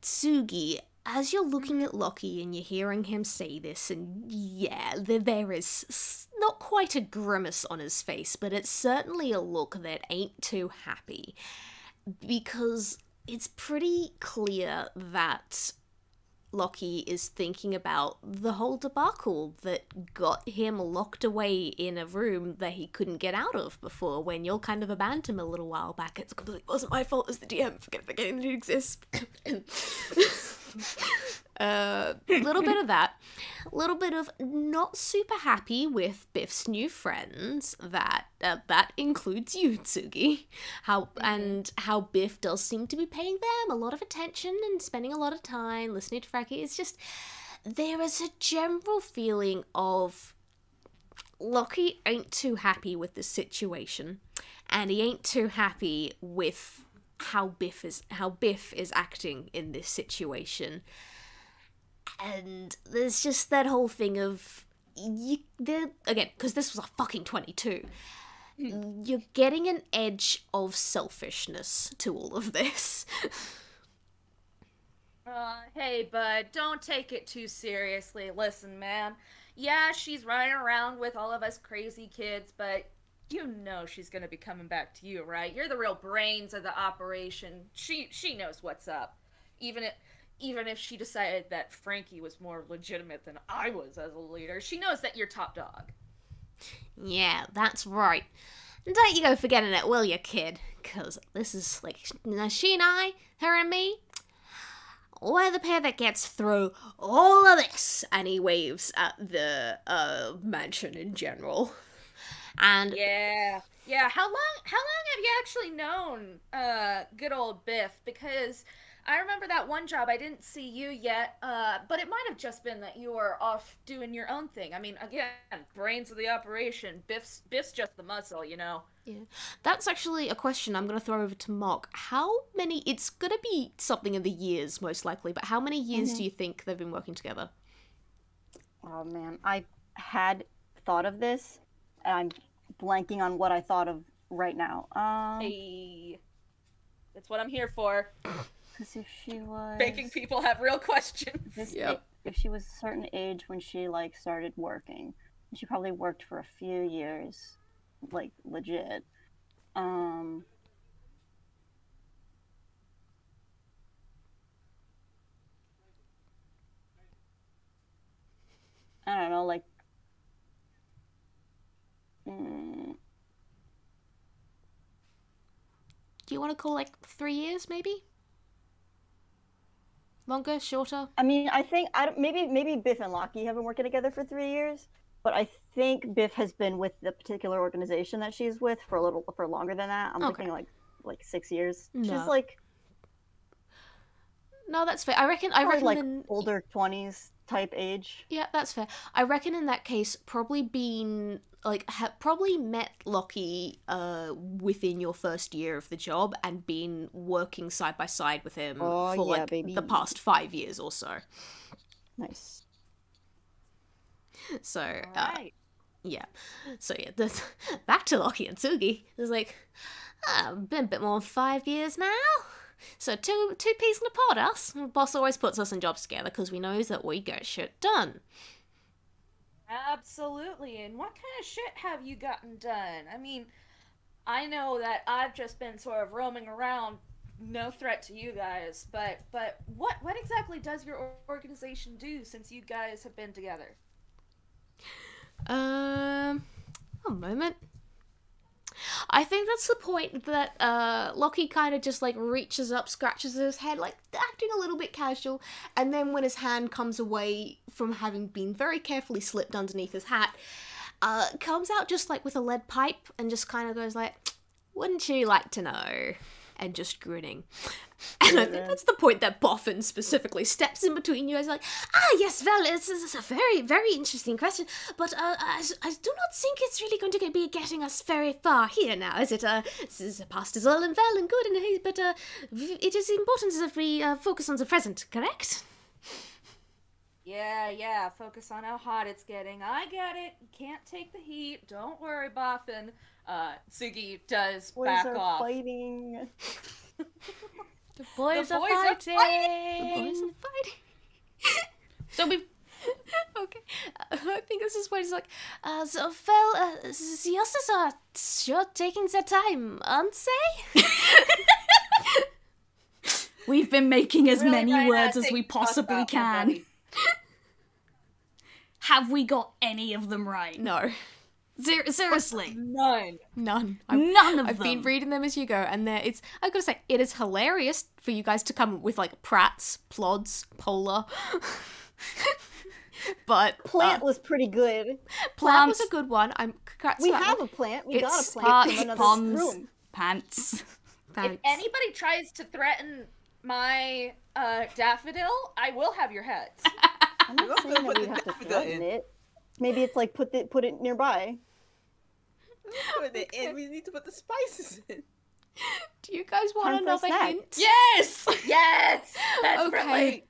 Tsugi, as you're looking at Loki and you're hearing him say this, and yeah, there is not quite a grimace on his face, but it's certainly a look that ain't too happy. Because it's pretty clear that Loki is thinking about the whole debacle that got him locked away in a room that he couldn't get out of before, when you all kind of abandoned him a little while back. It completely wasn't my fault as the DM for forgetting that he exists. Little bit of that. A little bit of not super happy with Biff's new friends. That includes you, Tsugi. How Biff does seem to be paying them a lot of attention and spending a lot of time listening to Frankie. It's just, there is a general feeling of Loki ain't too happy with the situation, and he ain't too happy with how Biff is acting in this situation. And there's just that whole thing of, again, because this was a fucking 22, you're getting an edge of selfishness to all of this. Hey, bud, don't take it too seriously. Listen, man. Yeah, she's running around with all of us crazy kids, but you know she's gonna be coming back to you, right? You're the real brains of the operation. She knows what's up. Even if she decided that Frankie was more legitimate than I was as a leader, she knows that you're top dog. Yeah, that's right. Don't you go forgetting it, will you, kid? Because this is, like, she and I, her and me, we're the pair that gets through all of this. And he waves at the mansion in general. And yeah. How long have you actually known good old Biff? Because I remember that one job. I didn't see you yet, but it might have just been that you were off doing your own thing. I mean, again, brains of the operation. Biff's just the muscle, you know. Yeah, that's actually a question I'm going to throw over to Mock. How many? It's going to be something in the years, most likely. But how many years do you think they've been working together? Oh man, I had thought of this, and I'm blanking on what I thought of right now. Hey, that's what I'm here for. Because if she was Making people have real questions. if she was a certain age when she like started working, she probably worked for a few years, like legit. I don't know, like, Do you want to call like 3 years, maybe? Longer, shorter? I mean, I think maybe Biff and Lockie have been working together for 3 years, but I think Biff has been with the particular organization that she's with for longer than that. I'm thinking like 6 years. No. She's like, no, that's fair. I reckon like in older 20s type age. Yeah, that's fair. I reckon in that case, probably been like probably met Lockie within your first year of the job and been working side by side with him for like the past 5 years or so. Nice. So Right. yeah. So yeah, back to Lockie and Tsugi. It's like been a bit more than 5 years now. So two peas in a pod, us. Boss always puts us in jobs together because we knows that we get shit done. Absolutely. And what kind of shit have you gotten done? I mean, I know that I've just been sort of roaming around, no threat to you guys, but what exactly does your organization do since you guys have been together? A moment. I think that's the point that Lockie kind of just like reaches up, scratches his head, like acting a little bit casual, and then when his hand comes away from having been very carefully slipped underneath his hat, comes out just like with a lead pipe and just kind of goes like, "Wouldn't you like to know?" And just grinning. And I think that's the point that Boffin specifically steps in between you guys, like, yes, well, it's a very, very interesting question, but I do not think it's really going to be getting us very far here now, is it? This is past is all and well and good, but it is important that we focus on the present, correct? Yeah, focus on how hot it's getting. I get it. You can't take the heat. Don't worry, Boffin. Tsugi does back off. Fighting. The boys are fighting! The boys are fighting! So we've... Okay. I think this is where it's like, so, well, the Yosses are sure taking their time, aren't they? We've been making as Really many trying words not as to we think about possibly my can. buddy. Have we got any of them right? No. Seriously. None. None. None of I've them. been reading them as you go, and it's, I've got to say, it is hilarious for you guys to come up with, like, Pratts, Plods, Polar. But... Plant was pretty good. Plant was a good one. Congrats We to that have one. a plant. We got It's a plant from Hearts, another ponds, room. pants. If anybody tries to threaten my daffodil, I will have your heads. I'm not saying that we have to threaten it. Maybe it's like put it nearby. Put it in. We need to put the spices in. Do you guys want Time for a another snack. hint? Yes! Yes! Desperately! Okay.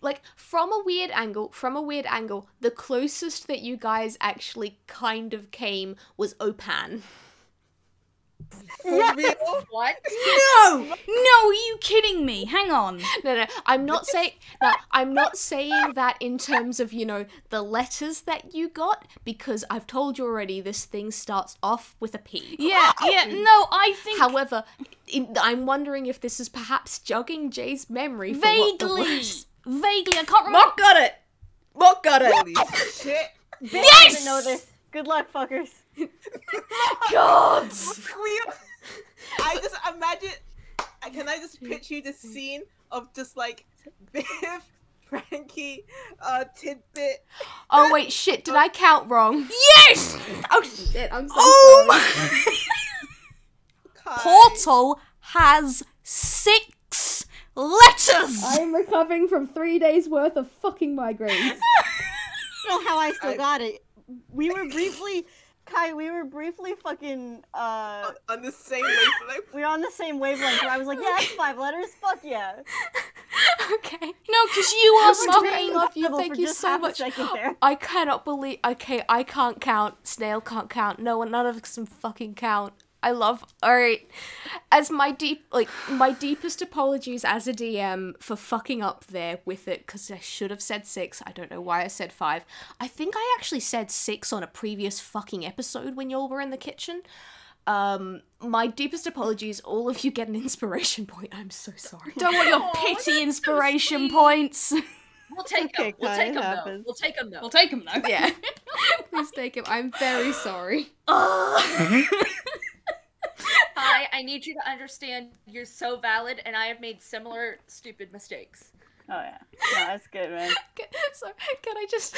Like, from a weird angle, the closest that you guys actually kind of came was Opan. For real? What? No! No, are you kidding me? Hang on. No, I'm not saying that in terms of, you know, the letters that you got, because I've told you already this thing starts off with a P. Yeah, no, I think... However, I'm wondering if this is perhaps jogging Jay's memory for what the words... Vaguely, I can't remember. Mock got it! Mock got it! Holy shit. Bill doesn't know this. Good luck, fuckers. God! I just imagine. Can I just picture the scene of just like Biff, Frankie, Tidbit? Oh wait, shit! Did I count wrong? Yes! Oh shit! I'm so Oh sorry. my... Portal has 6 letters! I'm recovering from 3 days worth of fucking migraines. I don't know how I still got it. We were briefly, Kai, fucking, on the same wavelength. we were on the same wavelength where I was like, yeah, that's 5 letters, fuck yeah. Okay. No, because you asked Mom, me. I love you. Level Thank for you just so half a much. second there. I cannot believe. Okay, I can't count. Snail can't count. No one, none of us can fucking count. I love. All right, as my deepest apologies as a DM for fucking up there with it, because I should have said 6. I don't know why I said 5. I think I actually said 6 on a previous fucking episode when y'all were in the kitchen. My deepest apologies. All of you get an inspiration point. I'm so sorry. Don't want your pity inspiration points. We'll take Okay, them. We'll Kai, take it them though. happens. We'll take them though. We'll take them though. Yeah. Please take him. I'm very sorry. I need you to understand you're so valid, and I have made similar stupid mistakes. Oh yeah, no, that's good, man. So, can I just...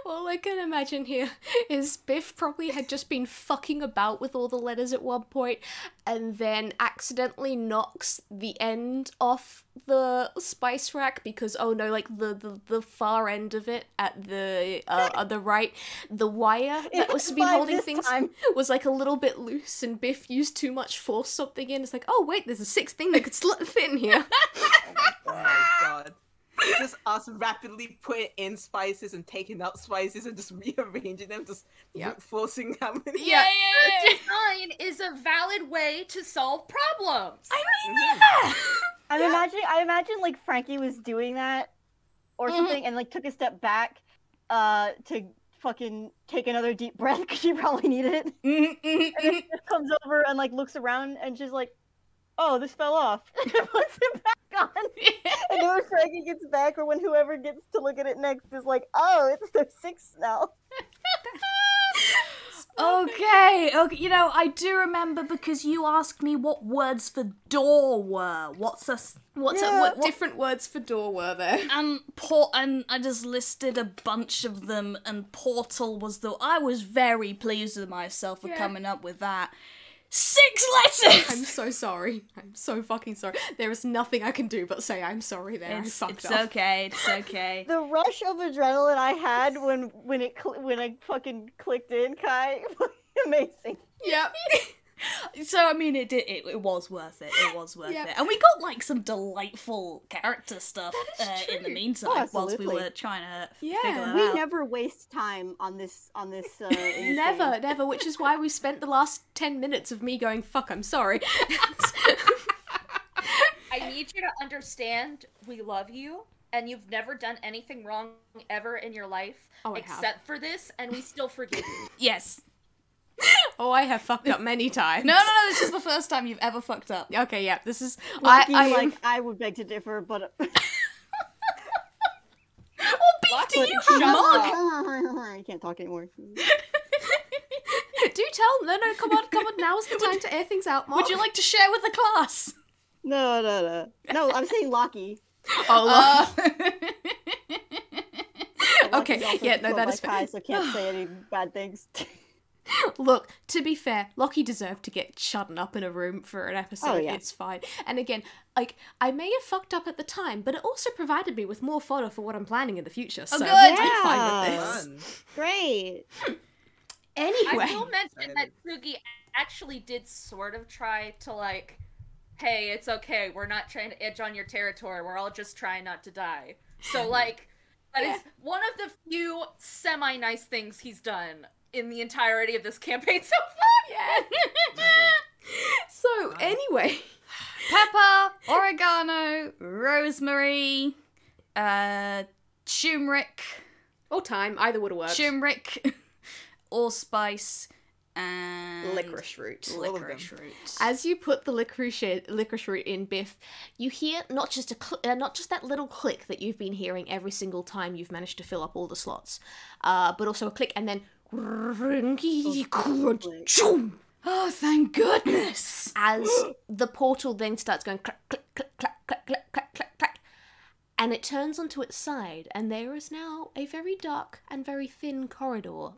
All I can imagine here is Biff probably had just been fucking about with all the letters at one point, and then accidentally knocks the end off the spice rack because, oh no, like, the far end of it at the, on the right, the wire that was been holding things was, like, a little bit loose, and Biff used too much force something in. It's like, oh wait, there's a 6th thing that could fit in here. Oh my god. Just us rapidly putting in spices and taking out spices and just rearranging them, just forcing how many. Yeah. Design is a valid way to solve problems. I mean, yeah. I imagine like Frankie was doing that or something and like took a step back to fucking take another deep breath because she probably needed it. And then she just comes over and like looks around and she's like, oh, this fell off. And puts it back on. And then when Frankie gets back or when whoever gets to look at it next is like, oh, it's the 6 now. Okay, you know, I do remember because you asked me what words for door were. What different words for door were there? And I just listed a bunch of them, and portal was I was very pleased with myself for coming up with that. 6 letters! I'm so sorry. I'm so fucking sorry. There is nothing I can do but say I'm sorry there. I fucked up. It's okay. The rush of adrenaline I had when I fucking clicked in, Kai, was amazing. Yep. So I mean, it was worth it. It was worth it, and we got like some delightful character stuff in the meantime whilst we were trying to figure that out. We never waste time on this. Never. Which is why we spent the last 10 minutes of me going, "Fuck, I'm sorry." I need you to understand we love you, and you've never done anything wrong ever in your life except for this, and we still forgive you. Yes. Oh, I have fucked up many times. No, this is the first time you've ever fucked up. Okay, yeah, this is... I would beg to differ, but... What beef do you have, Mark? I can't talk anymore. Do tell... No, come on, now's the time to air things out, Mark. Would you like to share with the class? No. No, I'm saying Lockie. Oh, Lockie. Lockie's Okay, also yeah, no, that is fair. fair. So can't say any bad things. Look, to be fair, Lockie deserved to get shut up in a room for an episode. Oh, yeah. It's fine. And again, like, I may have fucked up at the time, but it also provided me with more fodder for what I'm planning in the future. So good. I'm fine with this. Fun. Great. Anyway. I will mention that Tsugi actually did sort of try to, like, hey, it's okay, we're not trying to edge on your territory, we're all just trying not to die. So, like, that is one of the few semi-nice things he's done in the entirety of this campaign so far. Yeah. So, anyway. Pepper, oregano, rosemary, turmeric. Or thyme, either would have worked. Turmeric, allspice, and Licorice root. Licorice root. As you put the licorice root in, Biff, you hear not just that little click that you've been hearing every single time you've managed to fill up all the slots, but also a click and then Oh, thank goodness! As the portal then starts going clack, clack, clack, clack, clack, clack, clack, clack, clack, and it turns onto its side, and there is now a very dark and very thin corridor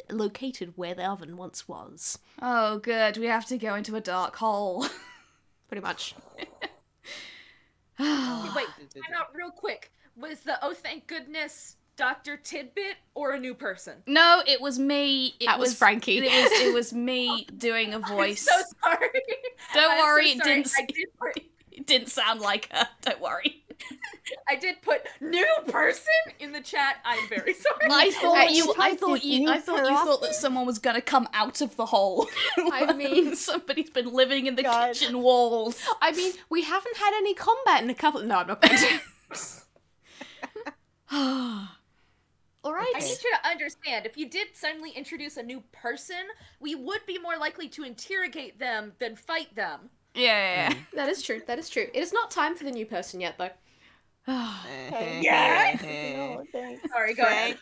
located where the oven once was. Oh, good. We have to go into a dark hole. Pretty much. Wait, time out real quick. Was the oh thank goodness Dr. Tidbit or a new person? No, it was me. That was Frankie. It was me doing a voice. I'm so sorry. Don't worry, so sorry. it didn't sound like her. Don't worry. I did put new person in the chat. I'm very sorry. I thought you new thought that someone was gonna come out of the hole. I mean, somebody's been living in the God. kitchen walls. I mean, we haven't had any combat in a couple. No, I'm not going to. All right. I need you to understand, if you did suddenly introduce a new person, we would be more likely to interrogate them than fight them. Yeah. That is true. That is true. It is not time for the new person yet, though. Yeah. No, thanks. Sorry, go ahead.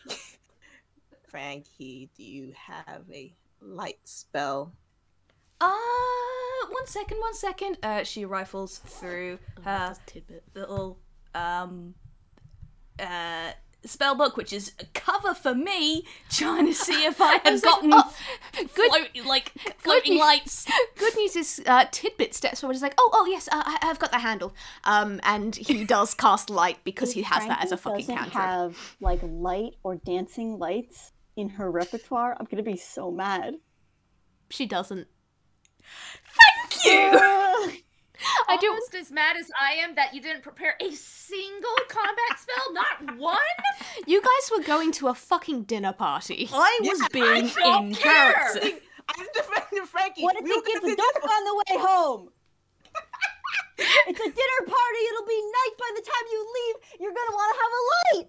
Frankie, do you have a light spell? 1 second. She rifles through her little spell book, which is a cover for me, trying to see if I had gotten floating lights. Good news is Tidbit steps forward. He's like, oh yes, I've got the handle. And he does cast light because he has that as a fucking doesn't cantrip. have like light or dancing lights in her repertoire. I'm gonna be so mad. She doesn't. Thank you. I do. Almost as mad as I am that you didn't prepare a single combat spell, not one. You guys were going to a fucking dinner party. I was being in care. character. I'm defending Frankie. What if We it were gets gonna do dark this on the way home? It's a dinner party. It'll be night by the time you leave. You're gonna want to have a light.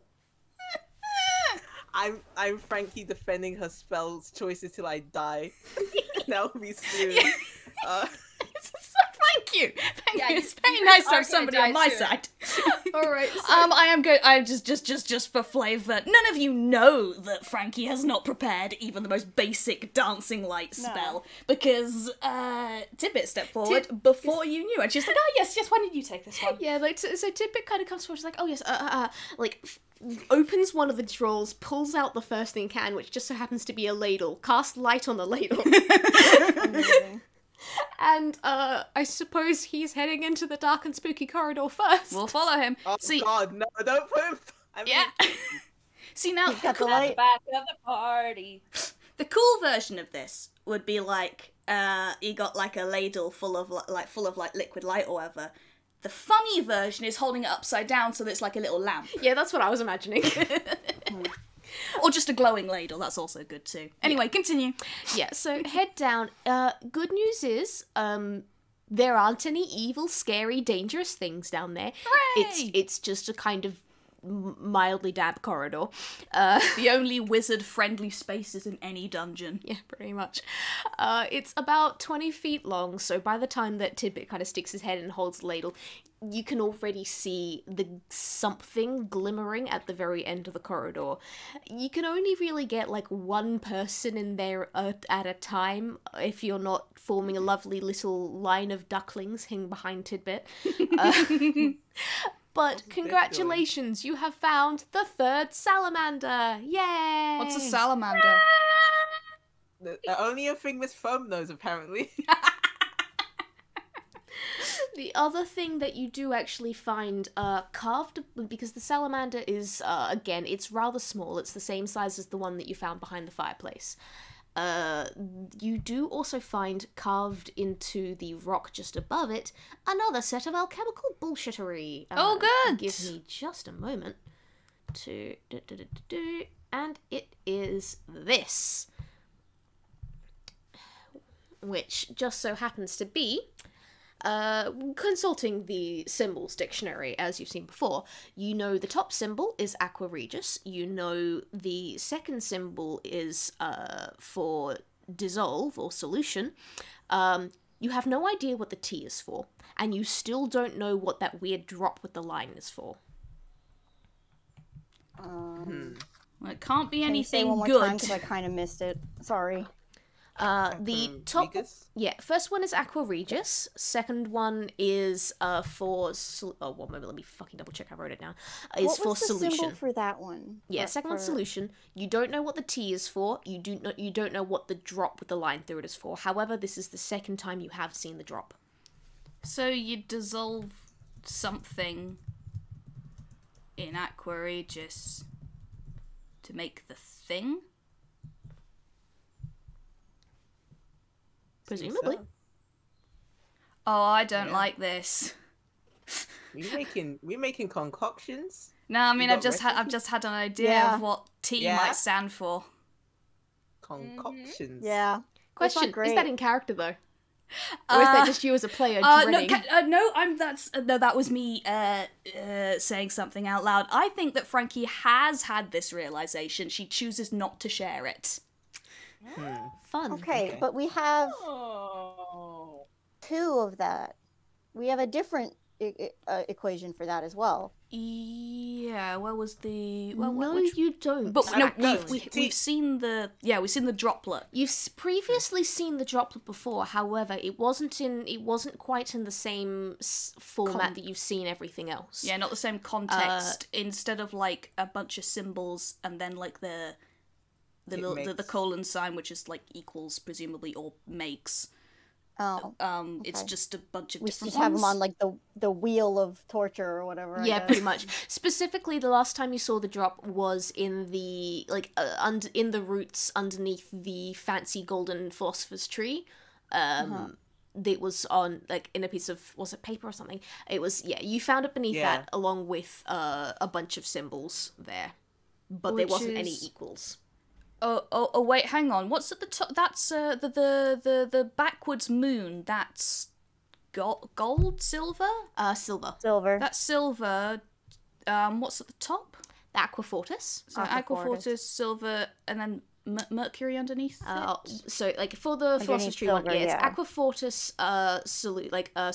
I'm Frankie defending her spells choices till I die. That would be soon. Thank you. Yeah, It's very nice to are have somebody gonna on my die soon. side. All right. I am good. I just for flavour. None of you know that Frankie has not prepared even the most basic dancing light spell because Tidbit stepped forward before you knew, and she's like, "Oh yes, why did you take this one?" Yeah, like so Tidbit kind of comes forward. She's like, oh yes, opens one of the drawers, pulls out the first thing it can, which just so happens to be a ladle. Cast light on the ladle. Amazing. And I suppose he's heading into the dark and spooky corridor first. We'll follow him. Oh See, God, no! Don't put him. I mean, yeah. See now, He's got the At light. the back of the party. the cool version of this would be like you got like a ladle full of liquid light or whatever. The funny version is holding it upside down so that it's like a little lamp. Yeah, that's what I was imagining. Or just a glowing ladle, that's also good too. Anyway, continue. Yeah, so head down. Good news is, there aren't any evil, scary, dangerous things down there. Hooray! It's just a kind of mildly damp corridor. The only wizard-friendly spaces in any dungeon. Yeah, pretty much. It's about 20 feet long, so by the time that Tidbit kind of sticks his head and holds the ladle, you can already see the something glimmering at the very end of the corridor. You can only really get like one person in there at a time if you're not forming a lovely little line of ducklings hanging behind Tidbit. But congratulations, you have found the third salamander! Yay! What's a salamander? only a thing Miss Foam knows, apparently. The other thing that you do actually find carved, because the salamander is, again, it's rather small. It's the same size as the one that you found behind the fireplace. You do also find carved into the rock just above it another set of alchemical bullshittery. Oh, good! Give me just a moment to... And it is this. Which just so happens to be... consulting the symbols dictionary, as you've seen before, you know the top symbol is Aqua Regis, you know the second symbol is for dissolve or solution, you have no idea what the T is for, and you still don't know what that weird drop with the line is for. Well, it can't be Can you say anything one more good. time because I kind of missed it. Sorry. The top, Regis? yeah, first one is Aqua Regis. Second one is for oh, one moment, let me fucking double check. I wrote it down. Is What for was the solution. symbol for that one? Yeah, For- second one's for- solution. You don't know what the T is for. You don't know what the drop with the line through it is for. However, this is the second time you have seen the drop. So you dissolve something in Aqua Aegis to make the thing? Presumably. So, Oh, I don't Yeah. like this. we're making concoctions. No, I mean You I've got just had an idea Yeah. of what T Yeah. might stand for. Concoctions. Yeah. Question: not great. Is that in character though, or is that just you as a player dreading? That was me saying something out loud. I think that Frankie has had this realization. She chooses not to share it. Fun. Okay, but we have 2 of that. We have a different equation for that as well. Yeah, where was the? No, which- you don't. But no, Actually, we've seen the droplet. You've previously seen the droplet before. However, it wasn't quite in the same format that you've seen everything else. Yeah, not the same context. Instead of like a bunch of symbols and then like the colon sign, which is like equals presumably or makes. Oh. It's okay. just a bunch of We different just have them ones. on like the wheel of torture or whatever. I Yeah, guess. pretty much. Specifically, the last time you saw the drop was in the in the roots underneath the fancy golden philosopher's tree. It was on like in a piece of paper or something. It was you found it beneath Yeah. that along with a bunch of symbols there, but there Which wasn't any is- equals. Oh, wait, hang on. What's at the top? That's the backwards moon. That's gold, silver. Silver. Silver. That's silver. What's at the top? The Aquafortis. So Aquafortis. Aquafortis, silver, and then Mercury underneath it. So like for the philosopher's tree one, silver, it's yeah. Aquafortis,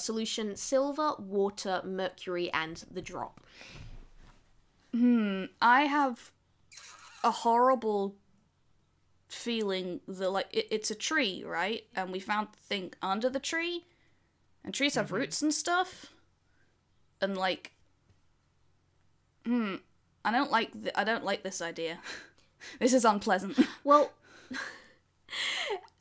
solution, silver, water, mercury, and the drop. I have a horrible feeling that like it's a tree, right? And we found the thing under the tree, and trees have roots and stuff. And like, I don't like this idea. This is unpleasant. Well,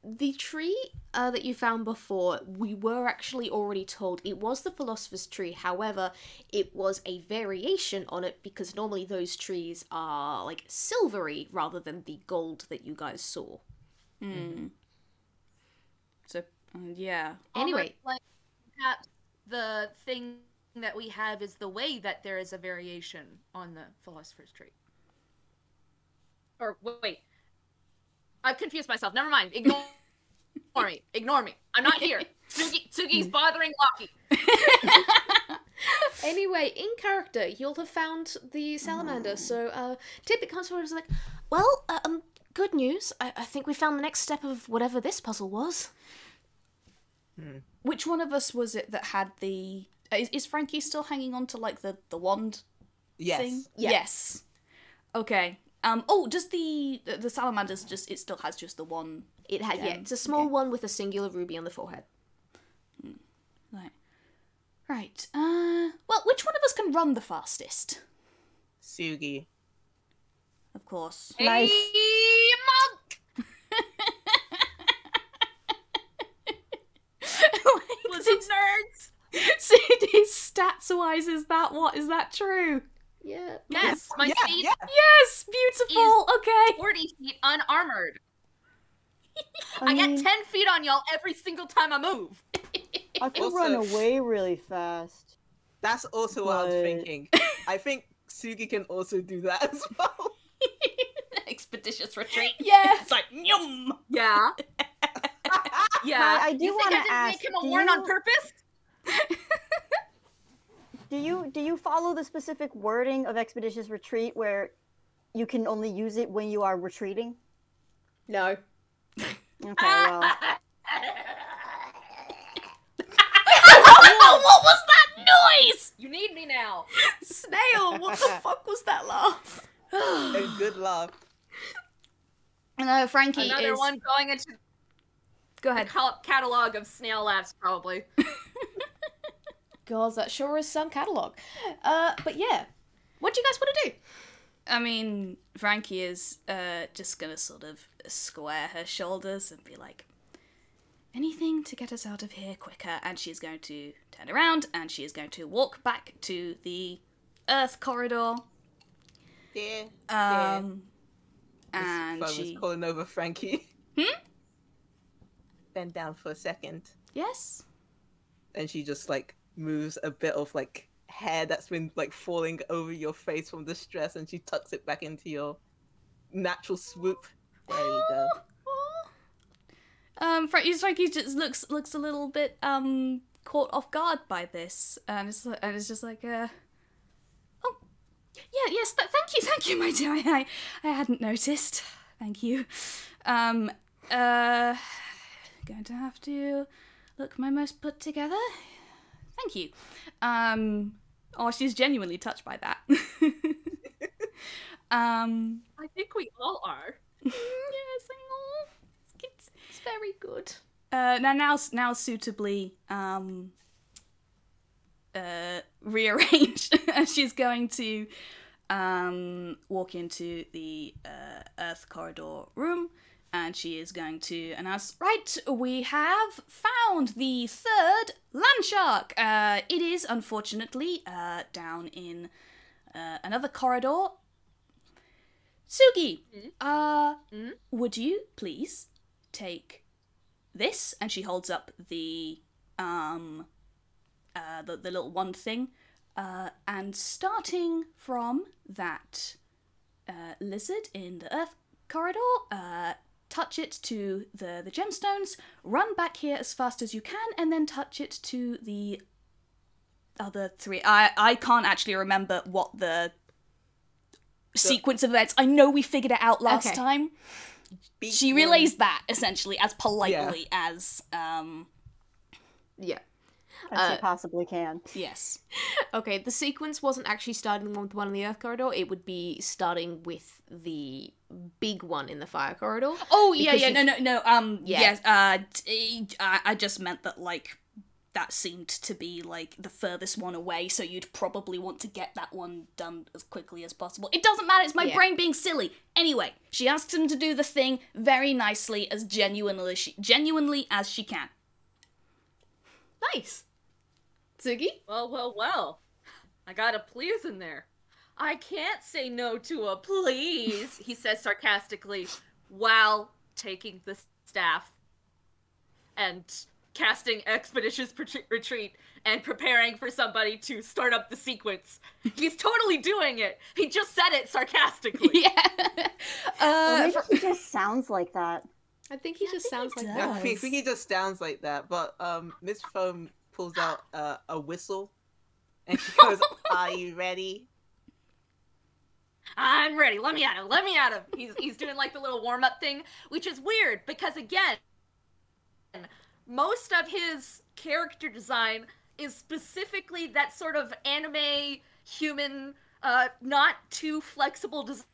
the tree that you found before, we were actually already told it was the philosopher's tree. However, it was a variation on it because normally those trees are like silvery rather than the gold that you guys saw. So yeah. Anyway, Almost like perhaps the thing that we have is the way that there is a variation on the philosopher's tree. Or wait, I've confused myself. Never mind. Ignore me. Ignore me. I'm not here. Tsugi's bothering Loki. Anyway, in character, you'll have found the salamander. So, Tip that comes forward is like, well, good news. I think we found the next step of whatever this puzzle was. Which one of us was it that had the? Is Frankie still hanging on to like the wand Yes. thing? Yeah. Yes. Okay. Oh, does the salamander's just? It still has just the one. It had, it's a small one with a singular ruby on the forehead. Right. Well, which one of us can run the fastest? Tsugi. Of course. Nice. Hey, monk! Listen, nerds! See, stats-wise, is that true? Yeah. Yes, my Yeah, speed yeah. Yes, beautiful. Okay. 40 feet unarmored. I I mean, get 10 feet on y'all every single time I move. I could Also- run away really fast. That's also what I was But- thinking. I think Tsugi can also do that as well. Expeditious retreat. Yeah. It's like, yum! Yeah. Yeah. I do You think wanna I didn't ask, make him a do warn on you- purpose? Do you follow the specific wording of expeditious retreat where you can only use it when you are retreating? No. Okay, well, What was that noise? You need me now. Snail, what the fuck was that laugh? A good laugh. No, Frankie Another is... one going into Go the ahead. catalog of snail laughs, probably. God, that sure is some catalogue. But yeah. What do you guys want to do? I mean, Frankie is just gonna sort of square her shoulders and be like, anything anything to get us out of here quicker. And she's going to turn around and she is going to walk back to the Earth corridor. Yeah. And Phone she... is calling over Frankie. Bend down for a second. Yes? And she just like moves a bit of like hair that's been like falling over your face from the stress, and she tucks it back into your natural swoop. There you go. Frankie just looks a little bit caught off guard by this, and it's just like oh yeah, yes, thank you, my dear. I hadn't noticed. Thank you. Going to have to look my most put together. Thank you. Oh, she's genuinely touched by that. I think we all are. Yes, I know. It's very good. Now suitably rearranged. She's going to walk into the Earth corridor room, and she is going to announce, right, we have found the third land shark. It is, unfortunately, down in another corridor. Tsugi, would you please take this? And she holds up the little one thing, and starting from that lizard in the Earth corridor, touch it to the gemstones, run back here as fast as you can, and then touch it to the other three. I can't actually remember what the sequence of events. I know we figured it out last time. She relays that, essentially, as politely as... Yeah. As she possibly can. Yes. Okay, the sequence wasn't actually starting with the one in the Earth corridor. It would be starting with the big one in the Fire corridor. Oh, yeah, no. Yeah. Yes, I just meant that, like, that seemed to be, like, the furthest one away, so you'd probably want to get that one done as quickly as possible. It doesn't matter, it's my brain being silly. Anyway, she asks him to do the thing very nicely, as genuinely as she can. Nice. Tsugi? Well. I got a please in there. I can't say no to a please, he says sarcastically, while taking the staff and casting Expeditious Retreat and preparing for somebody to start up the sequence. He's totally doing it. He just said it sarcastically. Yeah. Or maybe he just sounds like that. I think he just sounds like does. that. I think he just sounds like that, but Miss Foam pulls out a whistle, and she goes, "Are you ready?" I'm ready. Let me at him. He's doing like the little warm-up thing, which is weird because again, most of his character design is specifically that sort of anime human, not too flexible design.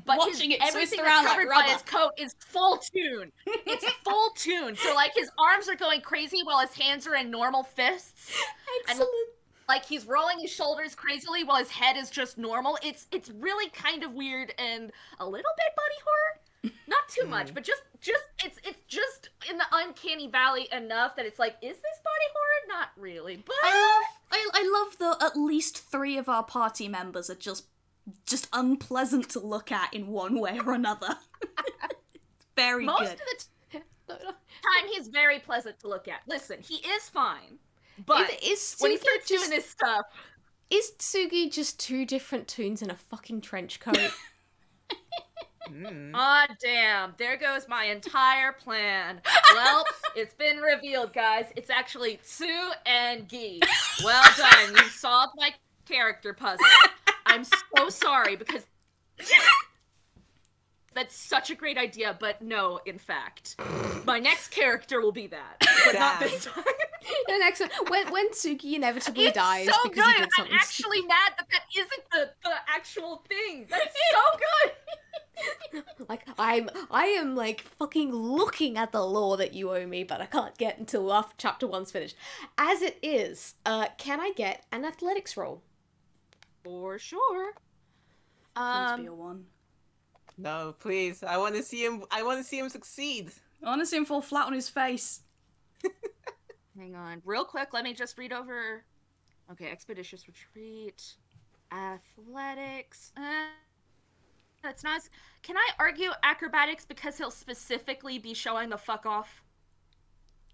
But everything that's covered by his coat is full tune. It's full tune. So like his arms are going crazy while his hands are in normal fists. Excellent. And, like he's rolling his shoulders crazily while his head is just normal. It's really kind of weird and a little bit body horror. Not too much, but just it's just in the uncanny valley enough that it's like, is this body horror? Not really. But I love that at least 3 of our party members are just unpleasant to look at in one way or another. Very most good. of the time he's very pleasant to look at. Listen, he is fine. But when he starts doing this stuff... Is Tsugi just 2 different toons in a fucking trench coat? Aw, damn. There goes my entire plan. Well, it's been revealed, guys. It's actually Tsu and Gi. Well done. You solved my character puzzle. I'm so sorry, because... That's such a great idea, but no, in fact. My next character will be that, but not this time. The next one, when Tsugi inevitably dies so because he good. did something I'm actually mad that isn't the actual thing. That's so good. Like, I am like fucking looking at the lore that you owe me, but I can't get until after chapter 1's finished. As it is, can I get an athletics roll? For sure. Please be a 1. No, please. I want to see him. I want to see him succeed. I want to see him fall flat on his face. Hang on. Real quick, let me just read over. Okay, Expeditious Retreat. Athletics. It's not. Can I argue acrobatics because he'll specifically be showing the fuck off?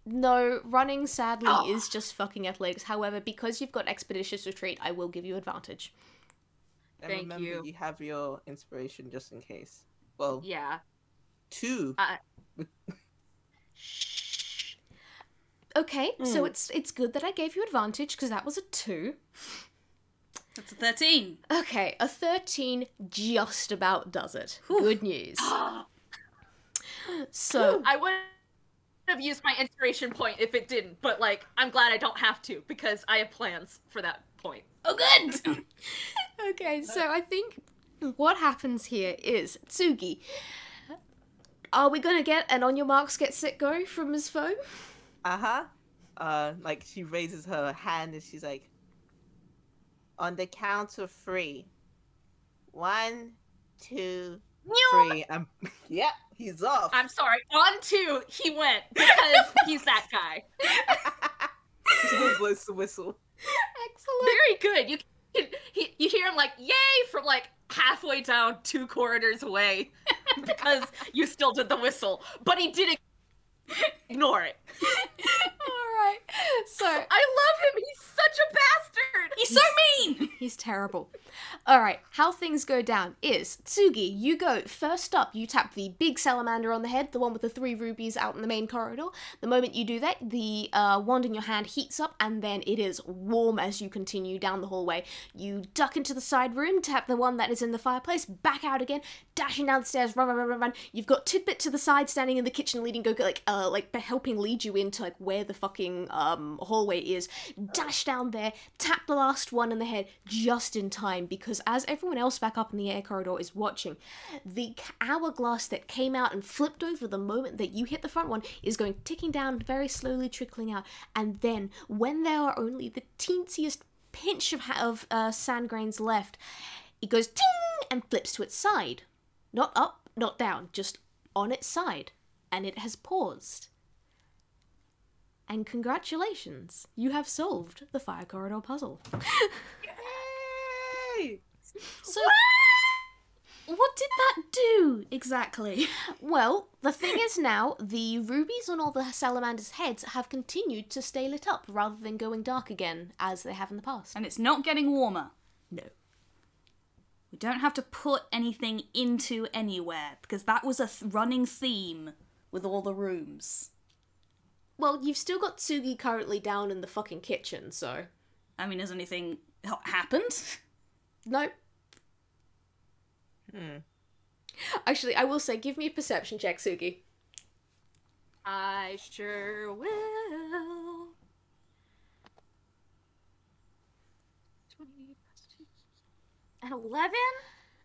No, running sadly is just fucking athletics. However, because you've got Expeditious Retreat, I will give you advantage. And Thank remember, you. You have your inspiration just in case. Well, Yeah. 2. Shh. Okay, so it's good that I gave you advantage because that was a 2. That's a 13. Okay, a 13 just about does it. Good news. So I would have used my inspiration point if it didn't, but like I'm glad I don't have to because I have plans for that point. Oh, good! okay, so I think what happens here is Tsugi. Are we gonna get an on your marks, get set, go from Ms. Foam? Like she raises her hand and she's like, on the count of 3. 1, 2, 3. Yep, he's off. I'm sorry. On 2, he went because he's that guy. He blows the whistle. Excellent. Very good. You hear him like yay from like halfway down 2 corridors away because you still did the whistle, but he didn't ignore it. Alright, so I love him. He's such a bastard. He's so mean! he's terrible. Alright, how things go down is, Tsugi, you go first up, you tap the big salamander on the head, the one with the 3 rubies out in the main corridor. The moment you do that, the wand in your hand heats up, and then it is warm as you continue down the hallway. You duck into the side room, tap the one that is in the fireplace, back out again, dashing down the stairs, run. You've got Tidbit to the side, standing in the kitchen, leading helping lead you into like where the fucking hallway is. Dash down there, tap the last one in the head just in time, because as everyone else back up in the air corridor is watching, the hourglass that came out and flipped over the moment that you hit the front one is going ticking down, very slowly trickling out, and then when there are only the teensiest pinch of sand grains left, it goes ting and flips to its side. Not up, not down, just on its side. And it has paused. And congratulations, you have solved the fire corridor puzzle. Yay! So, What did that do, exactly? well, the thing is now, the rubies on all the salamanders' heads have continued to stay lit up rather than going dark again, as they have in the past. And it's not getting warmer. No. We don't have to put anything into anywhere, because that was a running theme with all the rooms. Well, you've still got Tsugi currently down in the fucking kitchen, so... I mean, has anything happened? Nope. Actually, I will say, give me a perception check, Tsugi. I sure will. 20 plus 2. An 11?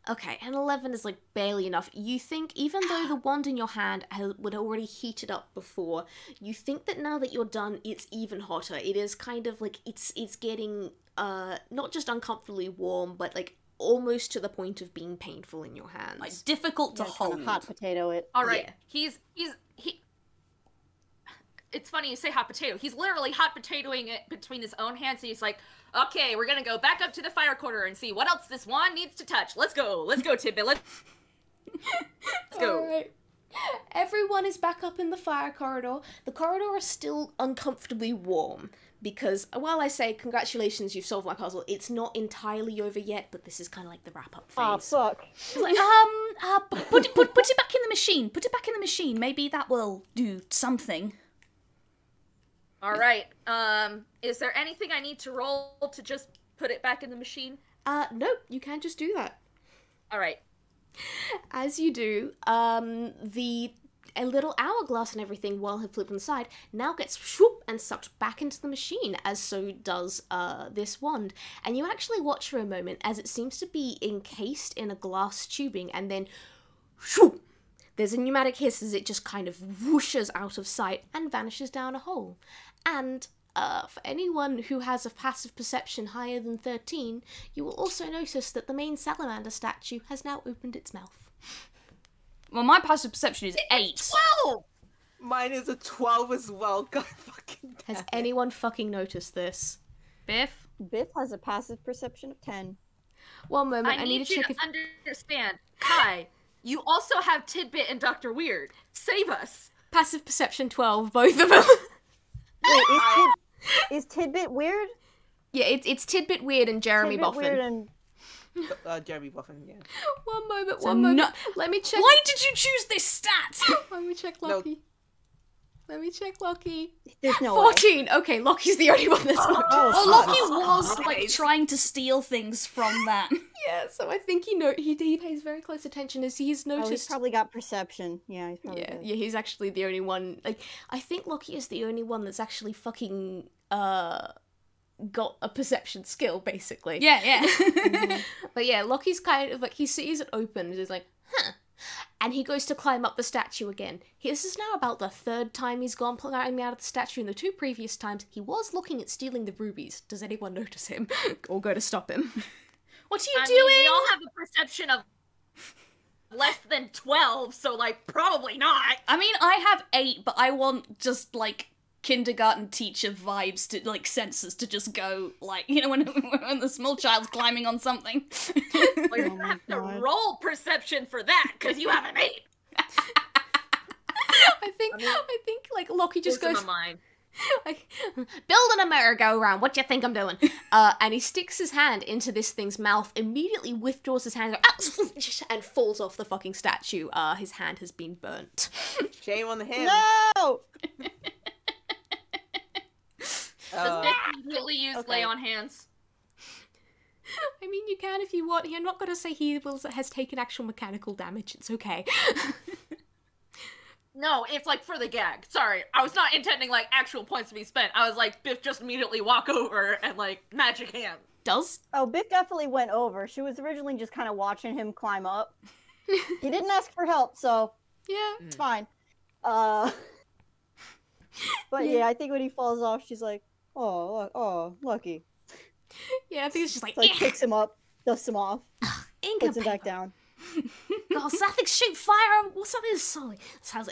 Okay, and 11 is like barely enough. You think, even though the wand in your hand would already heated up before, you think that now that you're done, it's even hotter. It is kind of like, it's getting, not just uncomfortably warm, but like almost to the point of being painful in your hands. Like, difficult to hold. Hot potato it. All right. Yeah. He. It's funny you say hot potato. He's literally hot potatoing it between his own hands. And he's like, okay, we're gonna go back up to the fire corridor and see what else this wand needs to touch. Let's go, Tidbit. Let's go. Alright. Everyone is back up in the fire corridor. The corridor is still uncomfortably warm because, while I say congratulations, you've solved my puzzle, it's not entirely over yet, but this is kind of like the wrap-up phase. Oh, fuck. It's like, put it back in the machine. Put it back in the machine. Maybe that will do something. All right. Is there anything I need to roll to just put it back in the machine? Nope, you can just do that. All right. As you do, a little hourglass and everything, while had flipped on the side, now gets whoop and sucked back into the machine, as so does this wand. And you actually watch for a moment as it seems to be encased in a glass tubing, and then whoop, there's a pneumatic hiss as it just kind of whooshes out of sight and vanishes down a hole. And for anyone who has a passive perception higher than 13, you will also notice that the main salamander statue has now opened its mouth. Well, my passive perception is 8. 12! Mine is a 12 as well. God fucking Has anyone fucking noticed this? Biff? Biff has a passive perception of 10. One moment, I I need need to you check to if... understand. Kai, you also have Tidbit and Dr. Weird. Save us. Passive perception 12, both of them. Wait, is Tidbit weird? Yeah, it's Tidbit Weird and Jeremy Tidbit Boffin. weird and Jeremy Boffin, yeah. One moment, So one moment. no- Let me check. Why did you choose this stat? Let me check Lockie. Let me check Lockie. there's no way. 14! Okay, Lockie's the only one that's not. Oh, Lockie was like Nice. trying to steal things from that. Yeah, so I think he pays very close attention as he's Oh, noticed. he's probably got perception. Yeah, he's probably Yeah, good. yeah, he's actually the only one. Like, I think Lockie is the only one that's actually fucking got a perception skill, basically. Yeah, yeah. But yeah, Lockie's kind of like, he sees it open and is like, huh. And he goes to climb up the statue again. This is now about the third time he's gone climbing out of the statue. In the 2 previous times, he was looking at stealing the rubies. Does anyone notice him? Or go to stop him? What are you I doing? mean, we all have a perception of less than 12, so, like, probably not. I mean, I have 8, but I want just like kindergarten teacher vibes to like sensors to just go like, you know, when the small child's climbing on something. Well, you're gonna have to roll perception for that, because you have an 8. I think like Lockie just Goes goes in my mind. like, building a merry-go-round, what do you think I'm doing? And he sticks his hand into this thing's mouth, immediately withdraws his hand, and falls off the fucking statue. His hand has been burnt. Shame on him. No! Does Nick immediately use okay. lay on hands? I mean, you can if you want. You're not going to say he has taken actual mechanical damage. It's okay. No, it's like for the gag. Sorry, I was not intending like actual points to be spent. I was like, Biff just immediately walk over and like magic hand. Does? Oh, Biff definitely went over. She was originally just kind of watching him climb up. He didn't ask for help, so Yeah. it's fine. But yeah, I think when he falls off, she's like, oh, lucky. Yeah, I think it's just like, Like picks him up, dusts him off, ink puts and him back paper. down. God, something shoot fire. What's something is solid?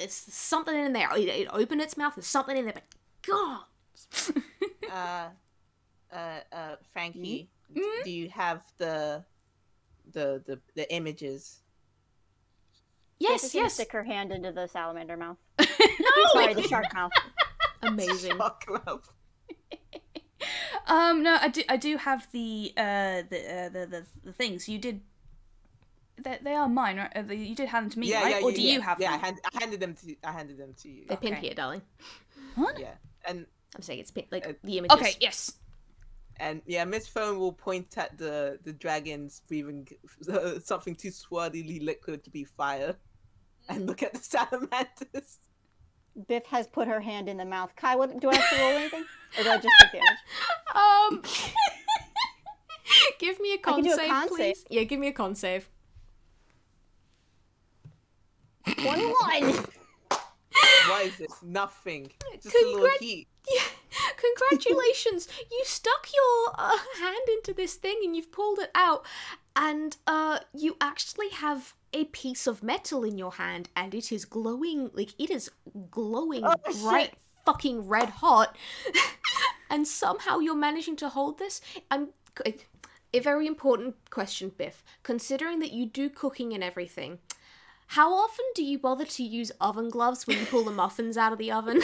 It's something in there. It opened its mouth. There's something in there, but God. Frankie, do you have the images? Yes, She yes. stick her hand into the salamander mouth. No. Sorry, the shark mouth. Amazing. Shark mouth. No, I do have the things you did. They are mine, right? You did hand them to me, right? Or do you have them? I handed them to you. They're pinned Okay. here, darling. What? Yeah, and I'm saying it's pinned, like the images. Okay, yes. yeah, Miss Phone will point at the dragons breathing something too swirlily liquid to be fire, and look at the salamanders. Biff has put her hand in the mouth. Kai, what do I have to roll anything? Or do I just take damage? Give me a I can con do a save, con please. save. Yeah, give me a con save. 21! What is this? Nothing. Just a little heat. Yeah. Congratulations! You stuck your hand into this thing and you've pulled it out, and you actually have a piece of metal in your hand, and it is glowing. Like, it is glowing bright, shit. fucking red hot. And somehow you're managing to hold this. A very important question, Biff. Considering that you do cooking and everything, how often do you bother to use oven gloves when you pull the muffins out of the oven?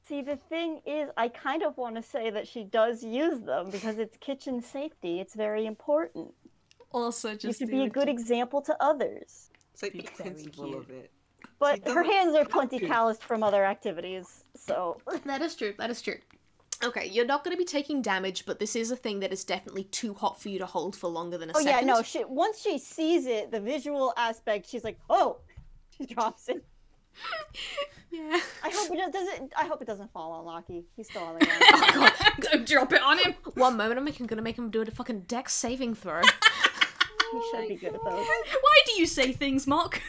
See, the thing is, I kind of want to say that she does use them because it's kitchen safety. It's very important. Also, You just should be a good example to others. It's like the Very principle cute. of it. But She her doesn't hands are have plenty to. calloused from other activities, so... That is true, that is true. Okay, you're not going to be taking damage, but this is a thing that is definitely too hot for you to hold for longer than a Oh second. yeah, no, once she sees it, the visual aspect, she's like, oh! She drops it. Yeah. I hope it doesn't fall on Lockie. He's still on the ground. Oh god. don't drop it on him. One moment, I'm gonna make him do a fucking dex saving throw. He should be good at those. Why do you say things, Mark?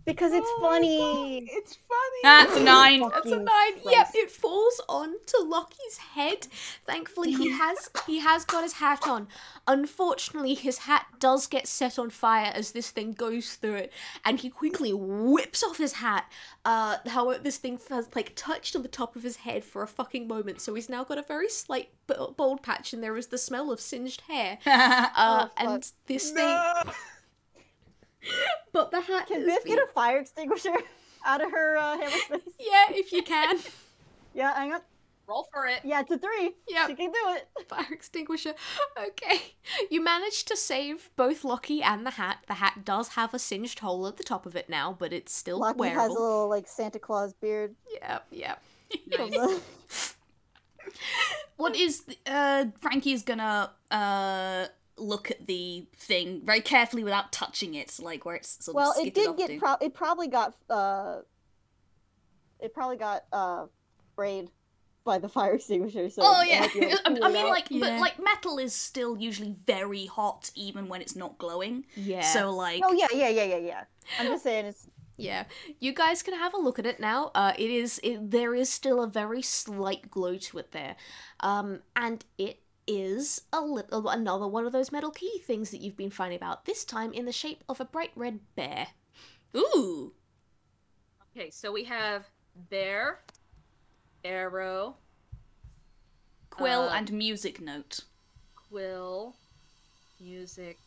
Because it's funny. It's funny. That's a 9. That's a Fucking 9. Yep, Christ. it falls onto Lockie's head. Thankfully, he has got his hat on. Unfortunately, his hat does get set on fire as this thing goes through it, and he quickly whips off his hat. However, this thing has like touched on the top of his head for a fucking moment, so he's now got a very slight bald patch, and there is the smell of singed hair. And this thing. But the hat Can has Biff been... get a fire extinguisher out of her hammer space? Yeah, if you can. Yeah, hang on. Roll for it. Yeah, it's a 3. Yep. She can do it. Fire extinguisher. Okay. You managed to save both Lockie and the hat. The hat does have a singed hole at the top of it now, but it's still Lucky wearable. has a little, like, Santa Claus beard. Yep. From the... What is Frankie's gonna look at the thing very carefully without touching it, like where it's sort Well, of it skidded did off get to. it probably got sprayed by the fire extinguisher. So Oh it yeah, might be able to I cool it mean, out. like, but Yeah. like metal is still usually very hot even when it's not glowing. Yeah. So like, Oh yeah. I'm just saying it's Yeah. You guys can have a look at it now. There is still a very slight glow to it there. And it is another one of those metal key things that you've been finding about, this time in the shape of a bright red bear. ooh, Okay, so we have bear, arrow, quill Uh, and music note. quill, music,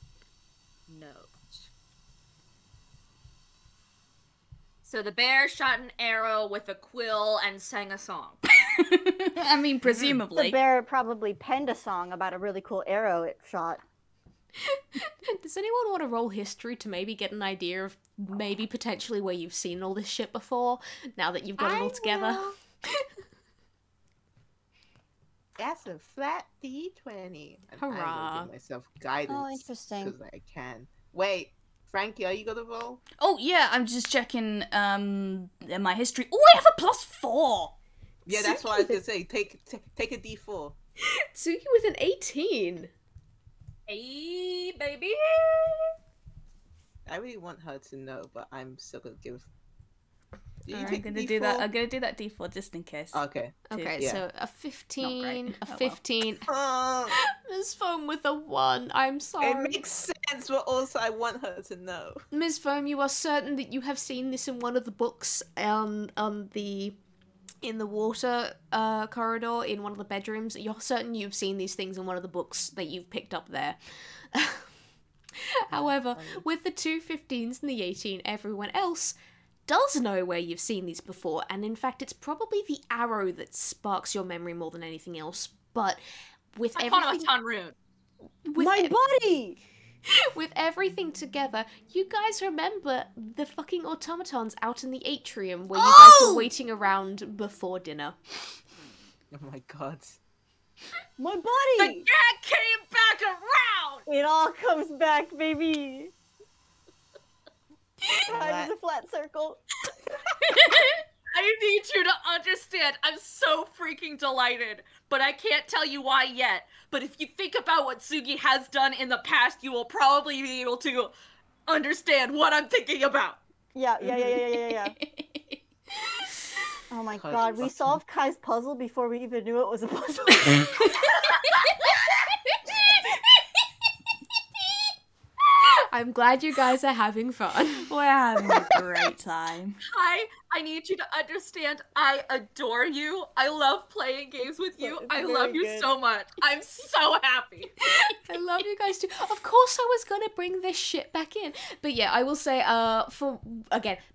note. So the bear shot an arrow with a quill and sang a song. I mean, presumably. the bear probably penned a song about a really cool arrow it shot. Does anyone want to roll history to maybe get an idea of maybe potentially where you've seen all this shit before, now that you've got it all together? will. That's a flat D20. And I'm Hurrah. gonna give myself guidance. Oh, interesting. Because I can. Wait, Frankie, are you gonna roll? Oh yeah, I'm just checking my history. Oh, I have a +4. Yeah, that's what I was gonna say. Take a D4. Tsugi with an 18. Hey, baby! I really want her to know, but I'm still gonna give. Did you I'm take gonna D4? do that. I'm gonna do that D4 just in case. Okay. Okay, Yeah. so a 15, great. a Oh, well. 15. Oh, Ms. Foam with a 1. I'm sorry. it makes sense, but also I want her to know. Ms. Foam, you are certain that you have seen this in one of the books in the water corridor in one of the bedrooms. You're certain you've seen these things in one of the books that you've picked up there. However, with the 2 15s and the 18, everyone else does know where you've seen these before, and in fact it's probably the arrow that sparks your memory more than anything else. But with everything... Automaton rune. with My ev- buddy! With everything together, you guys remember the fucking automatons out in the atrium where you guys were waiting around before dinner. Oh my god. My The buddy! cat came back around! It all comes back, baby! Time is What? a flat circle. I need you to understand, I'm so freaking delighted, but I can't tell you why yet. But if you think about what Tsugi has done in the past, you will probably be able to understand what I'm thinking about. Yeah. Oh my Kai's god, we fucking- solved Kai's puzzle before we even knew it was a puzzle. I'm glad you guys are having fun. We're having a great time. Hi, I need you to understand, I adore you. I love playing games with you. It's I very love you good. so much. I'm so happy. I love you guys too. Of course I was gonna bring this shit back in. But yeah, I will say,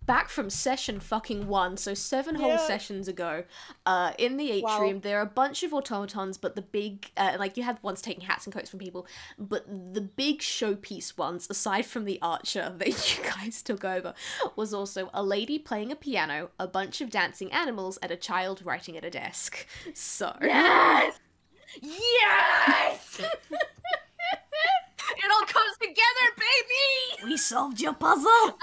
back from session fucking 1, so 7 whole Yeah. sessions ago, in the atrium, there are a bunch of automatons, but the big, you had ones taking hats and coats from people, but the big showpiece ones, aside from the archer that you guys took over, was also a lady playing a piano, a bunch of dancing animals, and a child writing at a desk. So... Yes! Yes! It all comes together, baby! We solved your puzzle.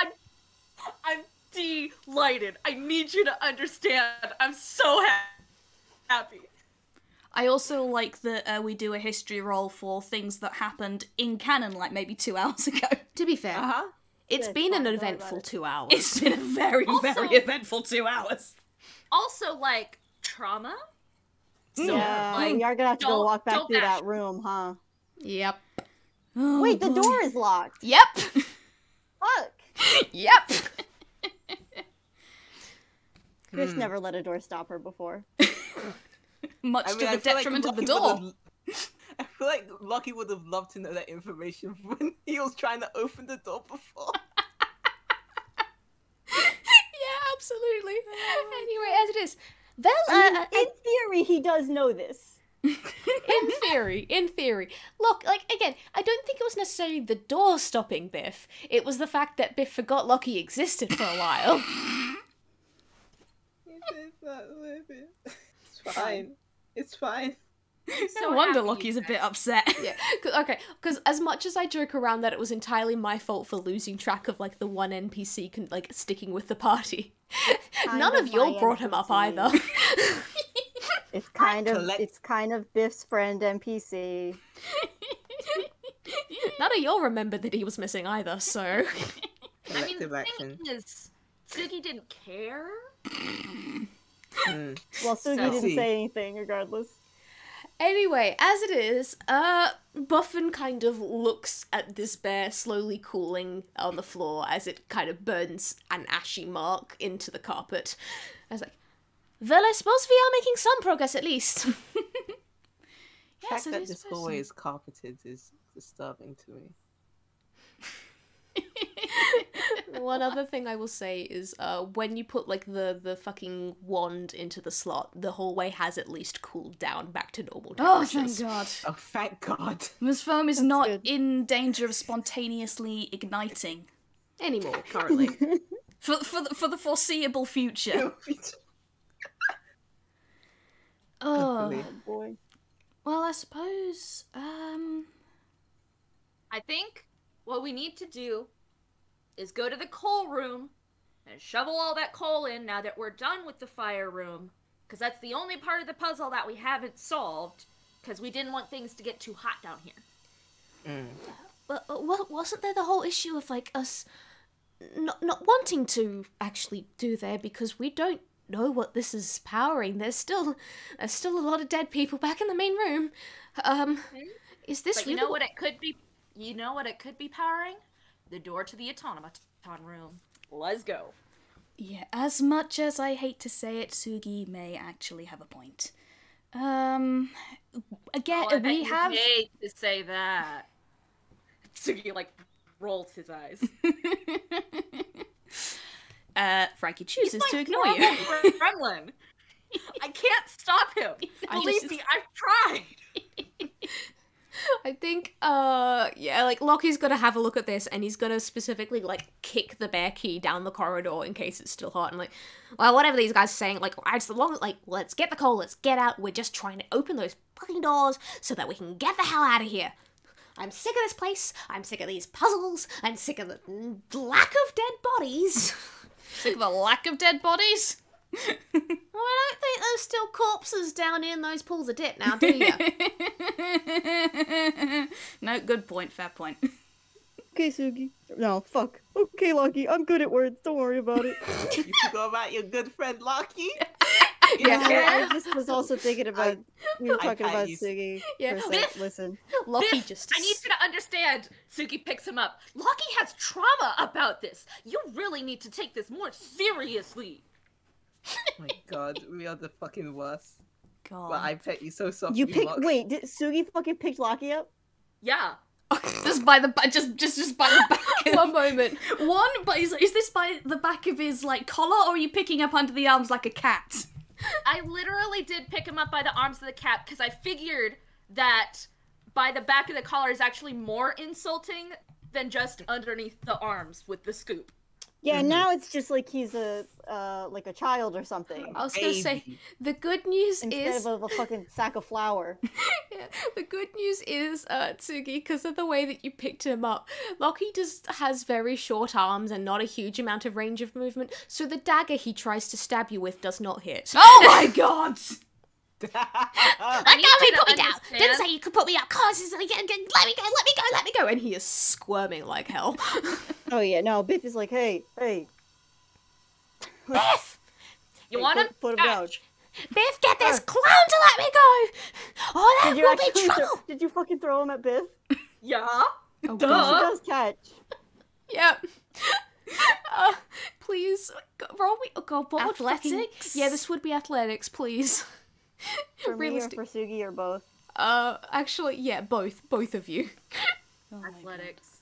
I'm delighted. I need you to understand. I'm so happy. I also like that we do a history roll for things that happened in canon, like maybe 2 hours ago. To be fair, Uh-huh. It's Good, been an fine, don't worry eventful about it. 2 hours. It's been a very, very eventful 2 hours. Also, like, trauma. So, Yeah, like, we are gonna have to go don't- walk back don't through bash that room, huh? Yep. Oh, Wait, the boy. door is locked. Yep. Fuck. Yep. Biff's never let a door stop her before. Much I mean, to I the feel like detriment of the Lucky door. would've- I feel like Lucky would have loved to know that information when he was trying to open the door before. Yeah, absolutely. Anyway, as it is. Well, I mean, in theory, he does know this. in theory. Look, like, again, I don't think it was necessarily the door stopping Biff. It was the fact that Biff forgot Lockie existed for a while. It's fine. It's fine. No wonder Lockie's a bit upset. Yeah, because as much as I joke around that it was entirely my fault for losing track of, like, the one NPC sticking with the party, none of y'all brought him up either. It's kind of Biff's friend NPC. None of y'all remembered that he was missing either, so... I mean, Collective the action. thing is, Tsugi didn't care. Well, Tsugi So- didn't say anything, regardless. Anyway, as it is, Buffin kind of looks at this bear slowly cooling on the floor as it kind of burns an ashy mark into the carpet. I was like, well, I suppose we are making some progress at least. The Yes, fact it that is this supposed hallway to. is carpeted is disturbing to me. One other thing I will say is, when you put, like, the fucking wand into the slot, the hallway has at least cooled down back to normal Oh, temperatures. thank God. Oh, thank God. This foam is not good. in danger of spontaneously igniting Anymore, currently. for the foreseeable future. Oh, Hopefully. Oh boy. well, I suppose. I think what we need to do is go to the coal room and shovel all that coal in now that we're done with the fire room. Because that's the only part of the puzzle that we haven't solved. Because we didn't want things to get too hot down here. But wasn't there the whole issue of, like, us not wanting to actually do there because we don't know what this is powering? There's still a lot of dead people back in the main room. Is this But really you know what it could be? You know what it could be powering? The door to the automaton room. Let's go. Yeah, as much as I hate to say it, Tsugi may actually have a point. Again, Oh, I bet we you have. hate to say that. Tsugi, like, rolls his eyes. Frankie chooses to ignore you. Gremlin. I can't stop him. Believe me, I've tried. I think, yeah, like, Lockie's gonna have a look at this, and he's gonna specifically, like, kick the bear key down the corridor in case it's still hot, and, like, well, whatever these guys are saying, like, as long as, like, let's get the coal, let's get out, we're just trying to open those fucking doors so that we can get the hell out of here. I'm sick of this place, I'm sick of these puzzles, I'm sick of the lack of dead bodies. Sick of the lack of dead bodies? Well, I don't think there's still corpses down in those pools of dip now, do you? No, good point, fair point. Okay, Tsugi. No, fuck. Okay, Lucky, I'm good at words. Don't worry about it. You forgot about your good friend Lucky? Yeah, I just was also thinking about we were talking about used- Tsugi. Yeah. For a Biff! sec. Listen. Lockie Biff, just... I need you to understand. Tsugi picks him up. Lockie has trauma about this. You really need to take this more seriously. Oh my God, we are the fucking worst. God. But I pet you so softly. You picked. Locke. Wait, did Tsugi fucking pick Lucky up? Yeah. Just by the just by the back. One moment. One, but is this by the back of his like collar, or are you picking up under the arms like a cat? I literally did pick him up by the arms of the cat because I figured that by the back of the collar is actually more insulting than just underneath the arms with the scoop. Yeah, now it's just like he's a like a child or something. I was gonna say, Baby. the good news Instead is... of a fucking sack of flour. Yeah, the good news is, Tsugi, because of the way that you picked him up, Lockie just has very short arms and not a huge amount of range of movement, so the dagger he tries to stab you with does not hit. Oh my God! Let need go, you he to put me down. understand- Didn't say you could put me up. Come on, let me go, let me go. And he is squirming like hell. Oh yeah, no. Biff is like, hey. Biff! You Hey, want him? put him down. Biff, get this clown to let me go! Oh, that Did you will be actually trouble! did you fucking throw him at Biff? Yeah. Oh, Duh. He does catch. Yep. Please, roll me. Oh god, what would fucking... Athletics? Yeah, this would be athletics, please. For me or Realistic- for Tsugi or both? Actually, yeah, both of you. Oh my Athletics.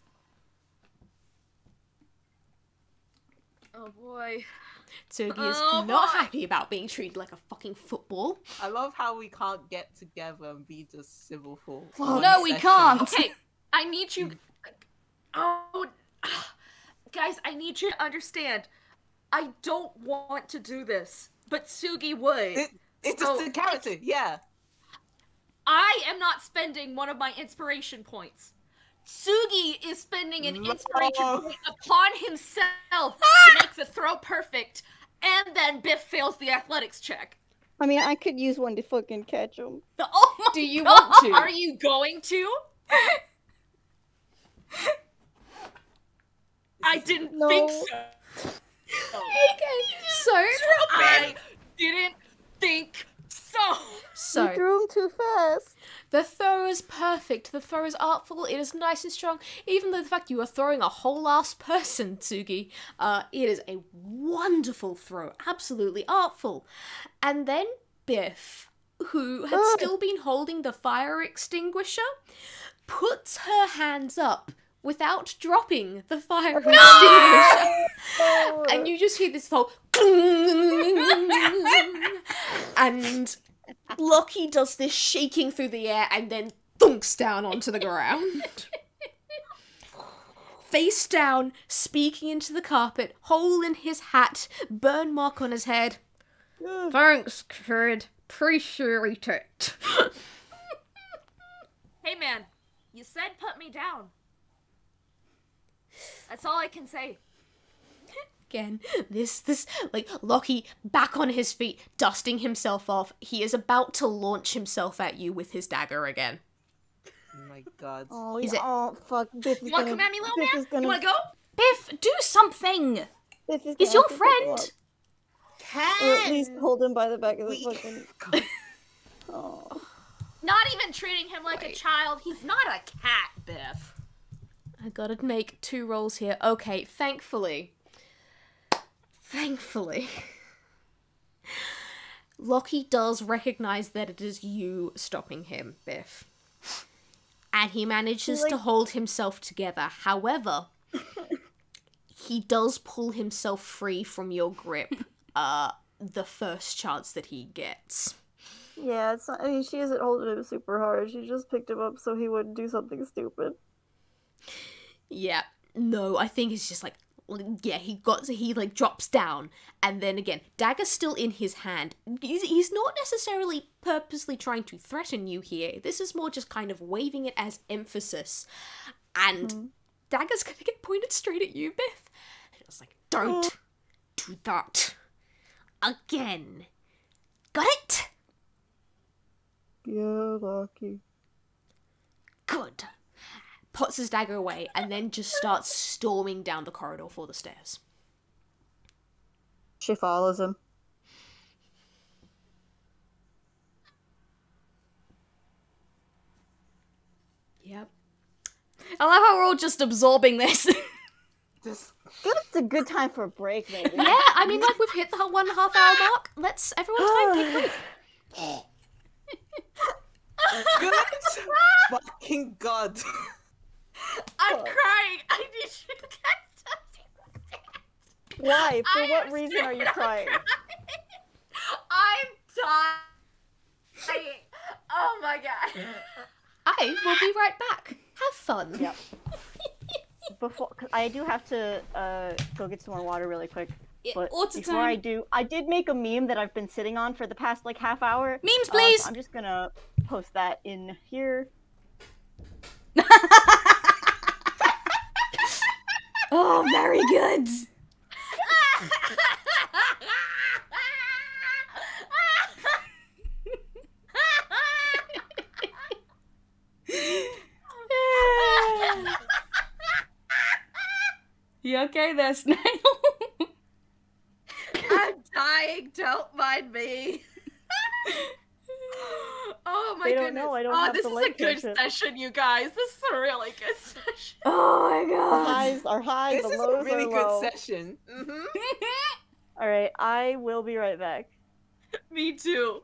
Oh boy. Tsugi is Oh, not boy. happy about being treated like a fucking football. I love how we can't get together and be just civil for. Fuck. one No, we session. can't. Okay, I need you. Oh, guys, I need you to understand. I don't want to do this, but Tsugi would. It's So, just a character, yeah. I am not spending one of my inspiration points. Tsugi is spending an inspiration No. point upon himself to make the throw perfect, and then Biff fails the athletics check. I mean, I could use one to fucking catch him. Oh my Do you God. want to? Are you going to? I didn't No. think so. Okay, so... I didn't think so. You So, threw him too fast. the throw is perfect, the throw is artful, it is nice and strong, even though the fact you are throwing a whole ass person, Tsugi, it is a wonderful throw, absolutely artful. And then Biff, who had still been holding the fire extinguisher, puts her hands up without dropping the fire extinguisher. And you just hear this whole and Lucky does this shaking through the air and then thunks down onto the ground. Face down, speaking into the carpet, hole in his hat, burn mark on his head. Thanks, kid. Appreciate it. Hey man, you said put me down. That's all I can say. Again, this, like, Lockie back on his feet, dusting himself off. He is about to launch himself at you with his dagger again. Oh my god. Oh, Is it- oh fuck. Biff is You wanna gonna, come at me, little Biff man? is gonna, You wanna go? Biff, do something! Biff is He's gonna your have to pick him friend. up. Or at least hold him by the back of the We- fucking... God. Oh. Not even treating him like a Wait. child. He's not a cat, Biff. I gotta make 2 rolls here. Okay, thankfully, Lockie does recognize that it is you stopping him, Biff. And he manages to hold himself together. However, he does pull himself free from your grip the first chance that he gets. Yeah, it's not, I mean, she isn't holding him super hard. She just picked him up so he wouldn't do something stupid. Yeah, no, I think it's just like, yeah, he like drops down, and then again, dagger's still in his hand. He's not necessarily purposely trying to threaten you here. This is more just kind of waving it as emphasis, and dagger's gonna get pointed straight at you, Biff. And it's like, don't do that again. Got it? Yeah, Lucky. Good. Puts his dagger away and then just starts storming down the corridor for the stairs. She follows him. Yep. I love how we're all just absorbing this. Just It's a good time for a break, maybe. Yeah, I mean, like, we've hit the 1.5 hour mark. Let's everyone time take a break. good fucking god. I'm crying. I need you to get something. Why? For I what am reason are you straight up crying? I'm dying. Oh my god. I will be right back. Have fun. Yep. Cause I do have to go get some more water really quick. But water before time. I do, I did make a meme that I've been sitting on for the past like half hour. Memes, So please! I'm just gonna post that in here. Oh, very good. okay there, Snail? I'm dying. Don't mind me. Oh my They don't goodness. know I don't Oh, have this the is a light good cantrip. session, you guys. This is a really good session. Oh my The god. highs are high, This the is lows a really are good low. session. All right, I will be right back. Me too.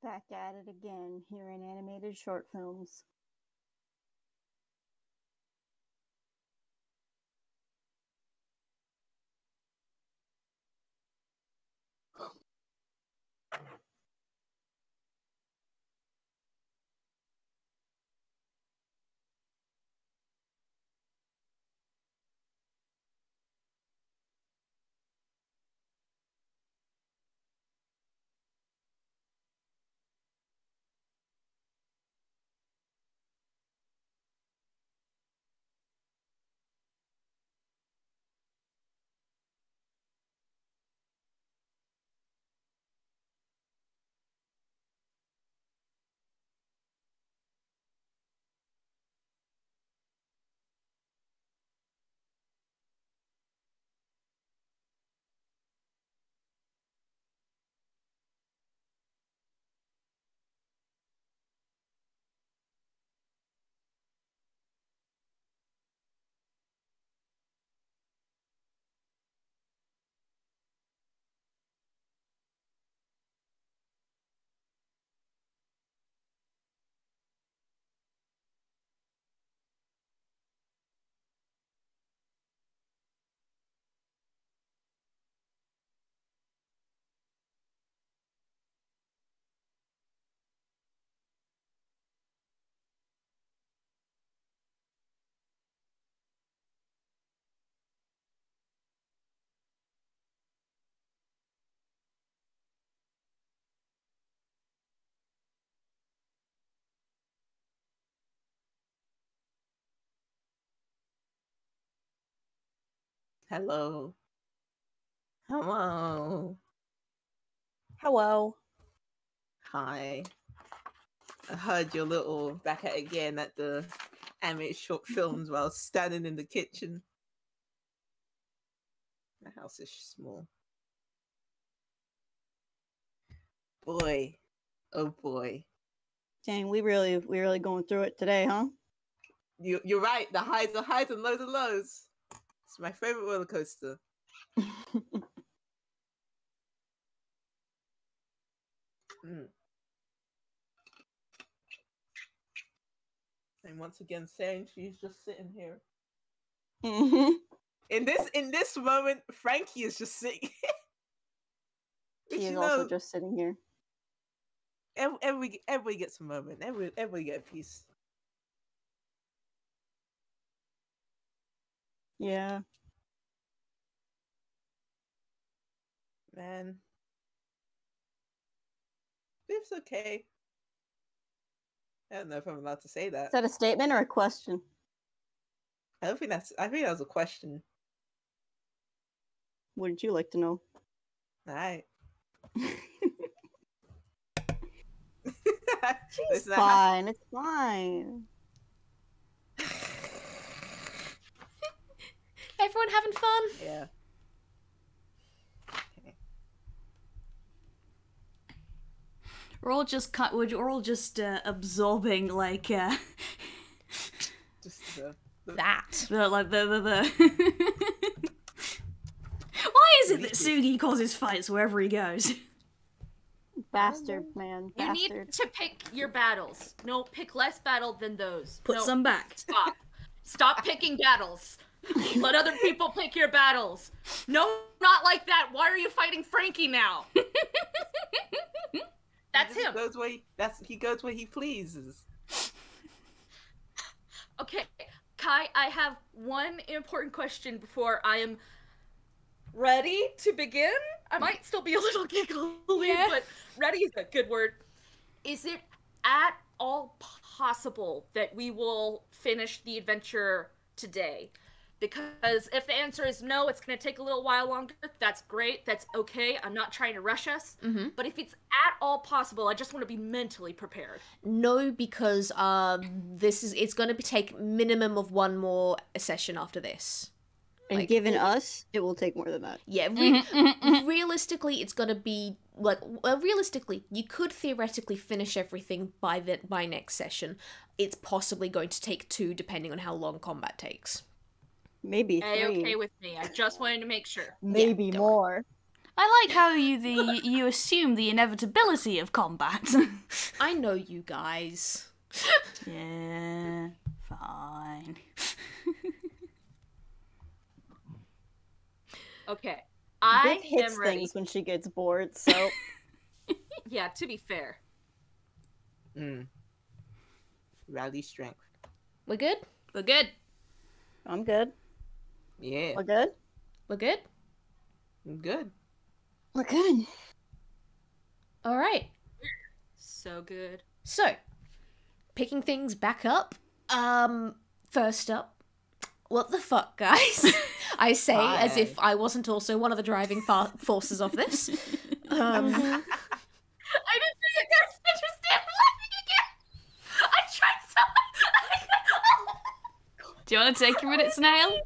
Back at it again here in animated short films. Hello. Hello. Hello. Hi. I heard your little back at it again at the animated short films while standing in the kitchen. The house is small. Boy. Oh boy. Dang, we really going through it today, huh? You're right. The highs are highs and lows are lows. It's my favorite roller coaster. And once again, saying she's just sitting here. Mm-hmm. In this moment, Frankie is just sitting. She is also just sitting here. Everybody gets a moment. Everybody get a piece. Yeah. Man. Biff's okay. I don't know if I'm allowed to say that. Is that a statement or a question? I think that was a question. Wouldn't you like to know? Alright. It's fine. It's fine. Everyone having fun? Yeah. We're all just absorbing like Just That. the Why is it that Tsugi causes fights wherever he goes? Bastard, man. You Bastard. need to pick your battles. No, pick less battle than those. Put No, some back. Stop. Stop picking battles. Let other people pick your battles. No, not like that. Why are you fighting Frankie now? That's him. He goes where he pleases. Okay, Kai, I have one important question before I am ready to begin. I might still be a little giggly, but ready is a good word. Is it at all possible that we will finish the adventure today? Because if the answer is no, it's going to take a little while longer. That's great. That's okay. I'm not trying to rush us. Mm-hmm. But if it's at all possible, I just want to be mentally prepared. No, because it's going to take minimum of one more session after this. And given us, it will take more than that. Yeah, realistically, it's going to be realistically, you could theoretically finish everything by next session. It's possibly going to take 2, depending on how long combat takes. Maybe 3. Okay with me. I just wanted to make sure. Maybe more. I like how you assume the inevitability of combat. I know you guys. Yeah, fine. Okay, I Biff hits am ready. things when she gets bored, so... Yeah, to be fair. Rally strength. We're good? We're good. I'm good. Yeah. We're good? We're good? I'm good. We're good. All right. So good. So, picking things back up. First up, what the fuck, guys? I say as if I wasn't also one of the driving forces of this. I didn't think you guys understand laughing again. I tried so much. Do you want to take a minute, Snail?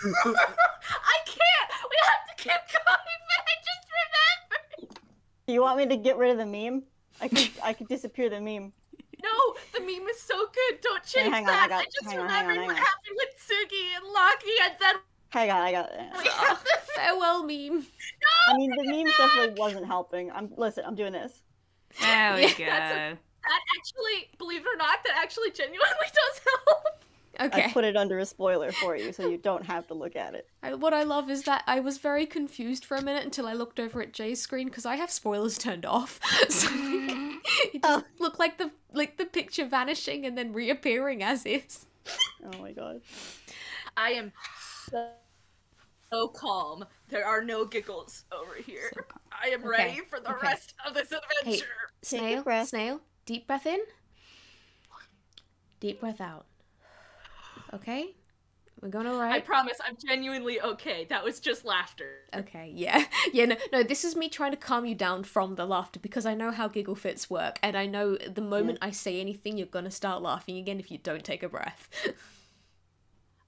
I can't. We have to keep going, but I just remembered. Do you want me to get rid of the meme? I could disappear the meme. No, the meme is so good. Don't change hang on, that. I I just hang on, remembered hang what on. happened with Tsugi and Lucky, and then I got it. we have to... Farewell meme. I mean, the meme definitely wasn't helping. I'm doing this. There we go. That actually, believe it or not, that actually genuinely does help. Okay. I put it under a spoiler for you, so you don't have to look at it. What I love is that I was very confused for a minute until I looked over at Jay's screen because I have spoilers turned off. So it just looked like the picture vanishing and then reappearing as is. Oh my god. I am so calm. There are no giggles over here. I am ready for the rest of this adventure. Hey, breath. Snail, deep breath in. Deep breath out. Okay? We're going I alright? promise I'm genuinely okay. That was just laughter. Okay, yeah. Yeah, no, this is me trying to calm you down from the laughter because I know how giggle fits work, and I know the moment I say anything, you're gonna start laughing again if you don't take a breath.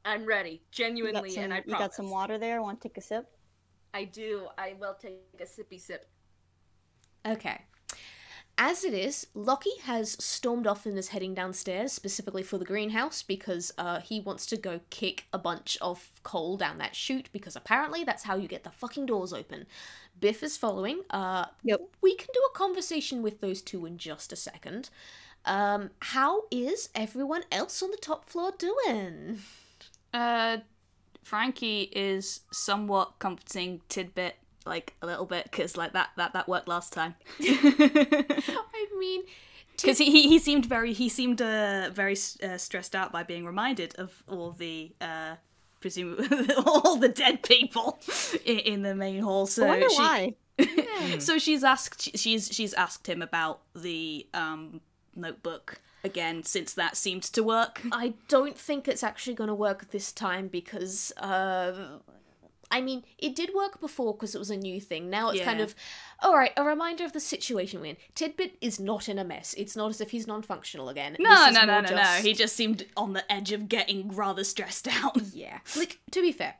I'm ready, genuinely, and I promise. You got some water there? Want to take a sip? I do. I will take a sippy sip. Okay. As it is, Lockie has stormed off and is heading downstairs, specifically for the greenhouse, because he wants to go kick a bunch of coal down that chute, because apparently that's how you get the fucking doors open. Biff is following. Yep. We can do a conversation with those two in just a second. How is everyone else on the top floor doing? Frankie is somewhat comforting Tidbit, like, a little bit, because, like, that worked last time. I mean... Because he seemed very stressed out by being reminded of all the, presumably, all the dead people in the main hall, so... I wonder why. So she's asked him about the, notebook again, since that seemed to work. I don't think it's actually going to work this time because, I mean, it did work before because it was a new thing. Now it's kind of, alright, a reminder of the situation we're in. Tidbit is not in a mess. It's not as if he's non-functional again. No. He just seemed on the edge of getting rather stressed out. Yeah. Like, to be fair,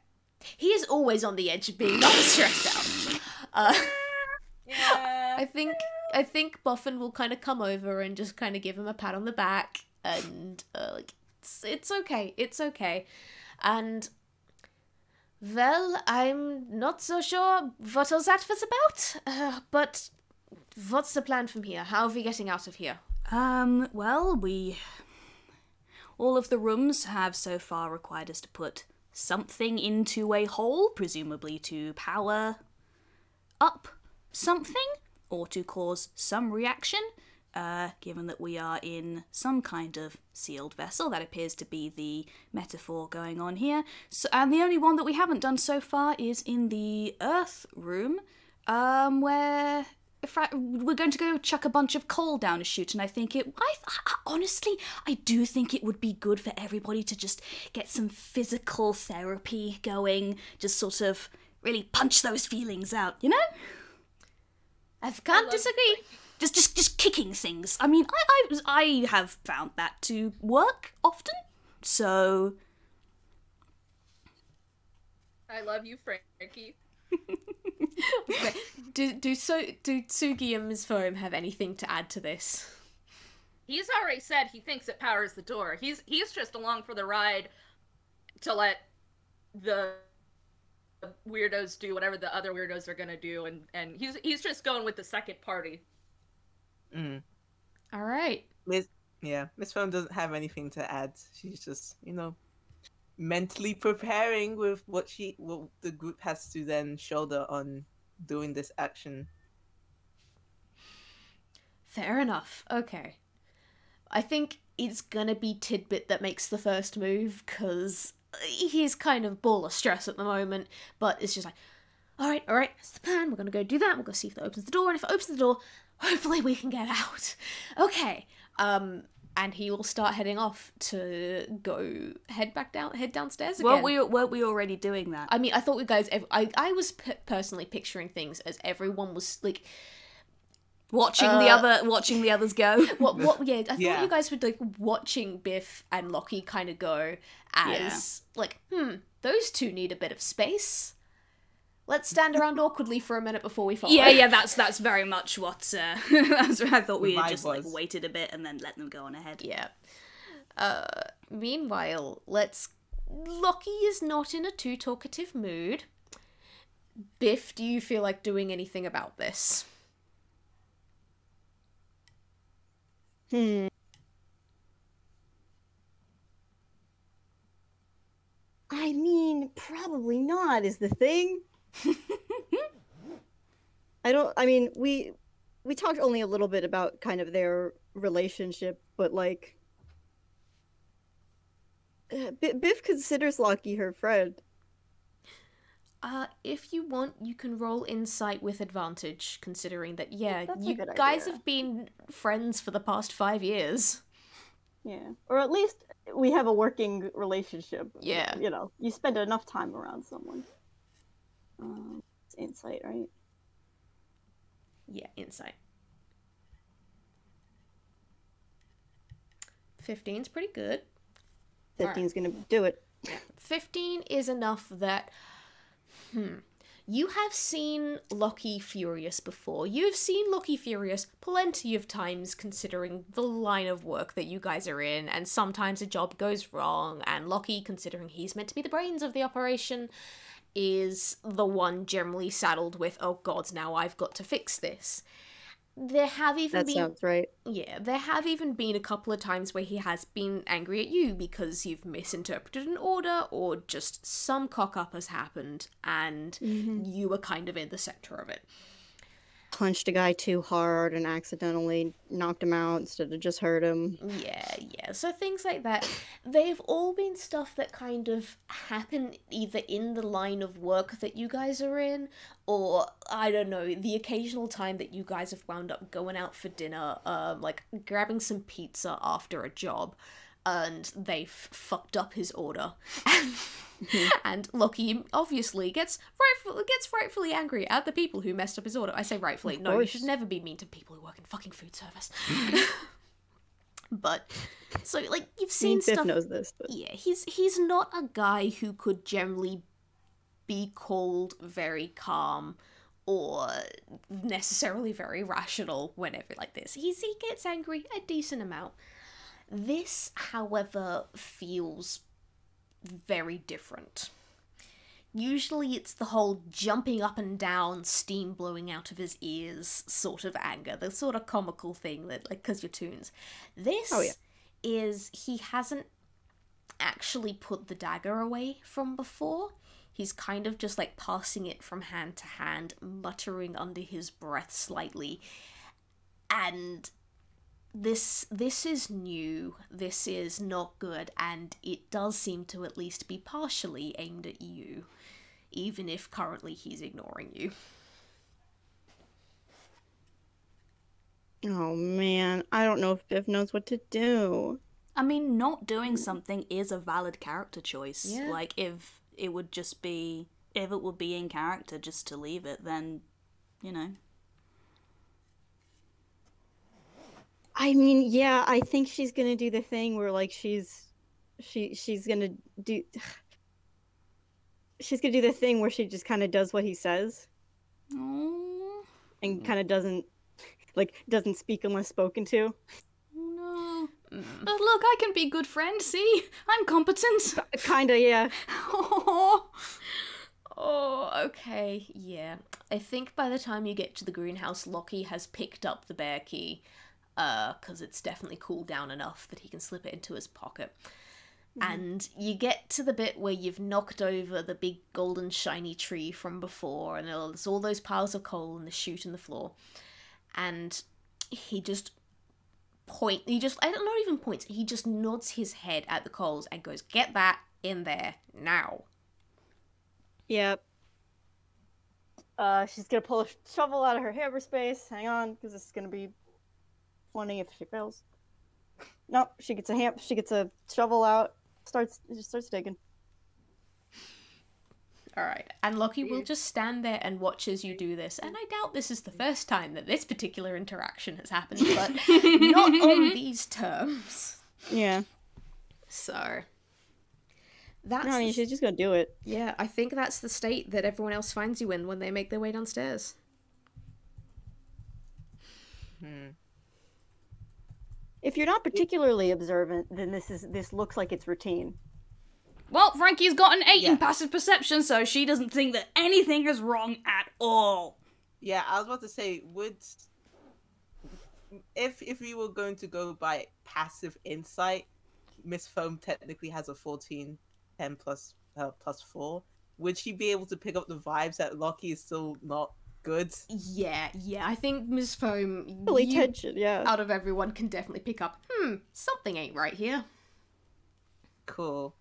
he is always on the edge of being not stressed out. Yeah. I think Boffin will kind of come over and just kind of give him a pat on the back and like it's okay. And well, I'm not so sure what all that was about. But what's the plan from here? How are we getting out of here? Well, all of the rooms have so far required us to put something into a hole, presumably to power up something, or to cause some reaction, given that we are in some kind of sealed vessel. That appears to be the metaphor going on here. So, and the only one that we haven't done so far is in the Earth room, where we're going to go chuck a bunch of coal down a chute, and I think honestly, I do think it would be good for everybody to just get some physical therapy going, just sort of really punch those feelings out, you know? I can't disagree. Just kicking things. I mean, I have found that to work often, so... I love you, Frankie. Do Tsugi and Ms. Foam have anything to add to this? He's already said he thinks it powers the door. He's just along for the ride to let the weirdos do whatever the other weirdos are gonna do, and he's just going with the second party. All right. Miss Foam doesn't have anything to add. She's just, mentally preparing with what the group has to then shoulder on doing this action. Fair enough. Okay. I think it's gonna be Tidbit that makes the first move, because he's kind of ball of stress at the moment, but it's just like, alright, that's the plan, we're gonna go do that, we'll go see if that opens the door, and if it opens the door, hopefully we can get out. Okay. And he will start heading off to go head downstairs again. Weren't we already doing that? I mean, I thought we guys, I was personally picturing things as everyone was like watching the others go. Yeah, I thought you guys were like watching Biff and Lockie kind of go as like, those two need a bit of space. Let's stand around awkwardly for a minute before we follow. Yeah, that's very much what that's what I thought. We had just like waited a bit and then let them go on ahead. Yeah. Meanwhile, Lockie is not in a too talkative mood. Biff, do you feel like doing anything about this? I mean, probably not is the thing. We talked only a little bit about kind of their relationship, but like Biff considers Lockie her friend. If you want, you can roll insight with advantage, considering that, That's you a good guys idea. have been friends for the past 5 years. Yeah, or at least we have a working relationship. Yeah. You know, you spend enough time around someone. It's insight, right? Yeah, insight. 15's pretty good. 15's gonna do it. 15 is enough that... You have seen Loki furious before. You've seen Loki furious plenty of times considering the line of work that you guys are in, and sometimes a job goes wrong, and Loki, considering he's meant to be the brains of the operation, is the one generally saddled with, oh god, now I've got to fix this. There have even been... sounds right. Yeah, there have even been a couple of times where he has been angry at you because you've misinterpreted an order or just some cock-up has happened and you were kind of in the center of it. Punched a guy too hard and accidentally knocked him out instead of just hurt him. Yeah. So things like that. They've all been stuff that kind of happen either in the line of work that you guys are in, or, I don't know, the occasional time that you guys have wound up going out for dinner, like grabbing some pizza after a job, and they've fucked up his order. And Loki obviously gets rightfully angry at the people who messed up his order. I say rightfully. No, you should never be mean to people who work in fucking food service. But so like you've seen Biff stuff. knows this. But... Yeah, he's not a guy who could generally be called very calm or necessarily very rational whenever like this. He gets angry a decent amount. This, however, feels very different. Usually it's the whole jumping up and down, steam blowing out of his ears sort of anger, the sort of comical thing that, like, 'cause you're toons. This is, he hasn't actually put the dagger away from before. He's kind of just, like, passing it from hand to hand, muttering under his breath slightly, and... This is new, this is not good, and it does seem to at least be partially aimed at you, even if currently he's ignoring you. Oh man, I don't know if Biff knows what to do. I mean, not doing something is a valid character choice. Yeah. Like, if it would be in character just to leave it, then, you know. I mean, yeah, I think she's gonna do the thing where, like, she's gonna do the thing where she just kind of does what he says. Oh and kind of doesn't speak unless spoken to. no! But look, I can be good friend. See, I'm competent. Kinda, yeah. Oh, okay, yeah. I think by the time you get to the greenhouse, Loki has picked up the bear key. Because it's definitely cooled down enough that he can slip it into his pocket. And you get to the bit where you've knocked over the big golden shiny tree from before, and there's all those piles of coal and the chute in the floor. And he just not even points, he just nods his head at the coals and goes, "Get that in there, now." Yep. She's gonna pull a shovel out of her cyberspace. Hang on, because this is gonna be funny if she fails. Nope, she gets a shovel out, starts digging. Alright, and Loki will just stand there and watch as you do this, and I doubt this is the first time that this particular interaction has happened, but not on these terms. Yeah. So, that's... No, she's just gonna do it. Yeah, I think that's the state that everyone else finds you in when they make their way downstairs. If you're not particularly observant, then this looks like it's routine. Well, Frankie's got an 8 in passive perception, so she doesn't think that anything is wrong at all. Yeah, I was about to say, if we were going to go by passive insight, Miss Foam technically has a 14, 10 plus 4. Would she be able to pick up the vibes that Loki is still not good? Yeah, I think Ms. Foam, tension, yeah. out of everyone, can definitely pick up, something ain't right here. Cool.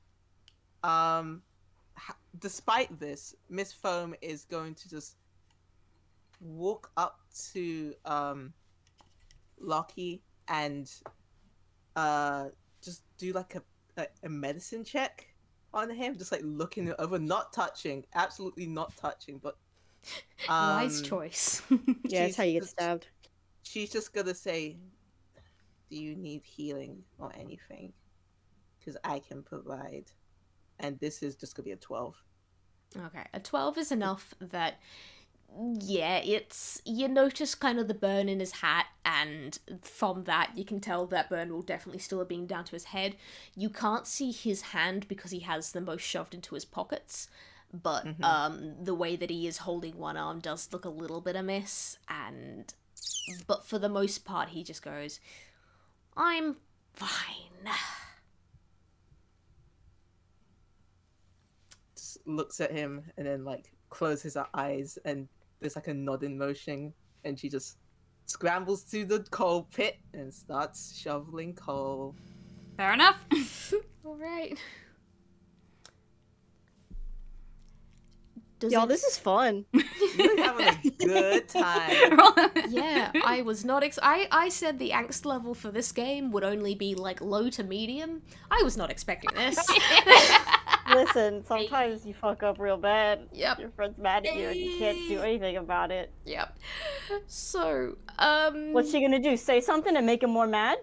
Despite this, Miss Foam is going to just walk up to Loki and just do like a medicine check on him, just like looking it over, not touching, absolutely not touching, but Wise choice. Yeah, that's how you get just- stabbed. She's just gonna say, "Do you need healing or anything? Because I can provide." And this is just gonna be a 12. Okay, a 12 is enough that, yeah, you notice kind of the burn in his hat, and from that you can tell that burn will definitely still have been down to his head. You can't see his hand because he has the most shoved into his pockets, but the way that he is holding one arm does look a little bit amiss, but for the most part he just goes, "I'm fine." Just looks at him and then like closes her eyes, and there's like a nodding motion, and she just scrambles to the coal pit and starts shoveling coal. Fair enough. All right. Y'all, this is fun. You're having a good time. Yeah, I was not I said the angst level for this game would only be like low to medium. I was not expecting this. Listen, sometimes you fuck up real bad. Yep. Your friend's mad at you and you can't do anything about it. Yep. So, What's she gonna do? Say something and make him more mad?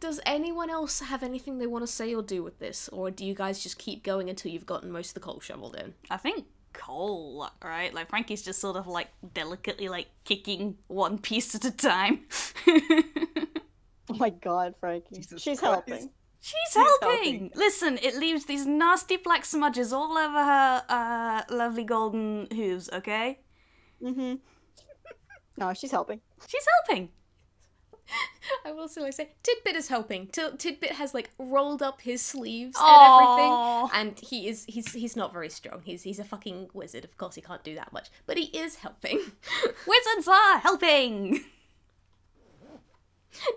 does anyone else have anything they want to say or do with this? Or do you guys just keep going until you've gotten most of the coal shoveled in? I think coal, right? Like Frankie's just sort of like delicately like kicking one piece at a time. Oh my god, Frankie. Jesus She's Christ. helping. She's helping. Listen, it leaves these nasty black smudges all over her lovely golden hooves, okay? Mm-hmm. No, she's helping. She's helping. I will still say, Tidbit is helping. Tidbit has like rolled up his sleeves Aww. and everything, and he's not very strong. He's a fucking wizard. Of course, he can't do that much, but he is helping. Wizards are helping.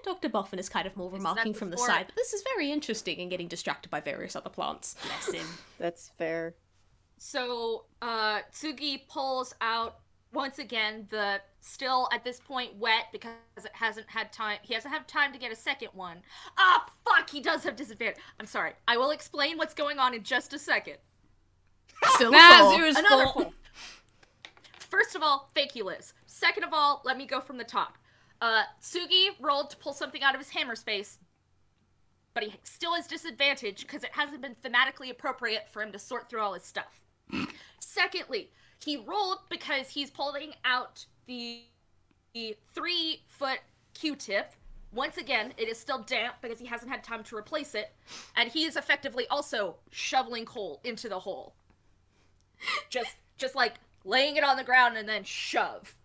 Dr. Boffin is kind of more remarking from the side, but this is very interesting and getting distracted by various other plants. Bless him. That's fair. So, Tsugi pulls out, once again, the still at this point wet because it hasn't had time. He hasn't had time to get a second one. Ah, fuck, he does have disadvantage. I'm sorry. I will explain what's going on in just a second. Still Another pull. First of all, thank you, Liz. Second of all, let me go from the top. Tsugi rolled to pull something out of his hammer space, but he still has disadvantage because it hasn't been thematically appropriate for him to sort through all his stuff. Secondly, he rolled because he's pulling out the 3-foot Q-tip. Once again, it is still damp because he hasn't had time to replace it, and he is effectively also shoveling coal into the hole. Just like laying it on the ground and then shove.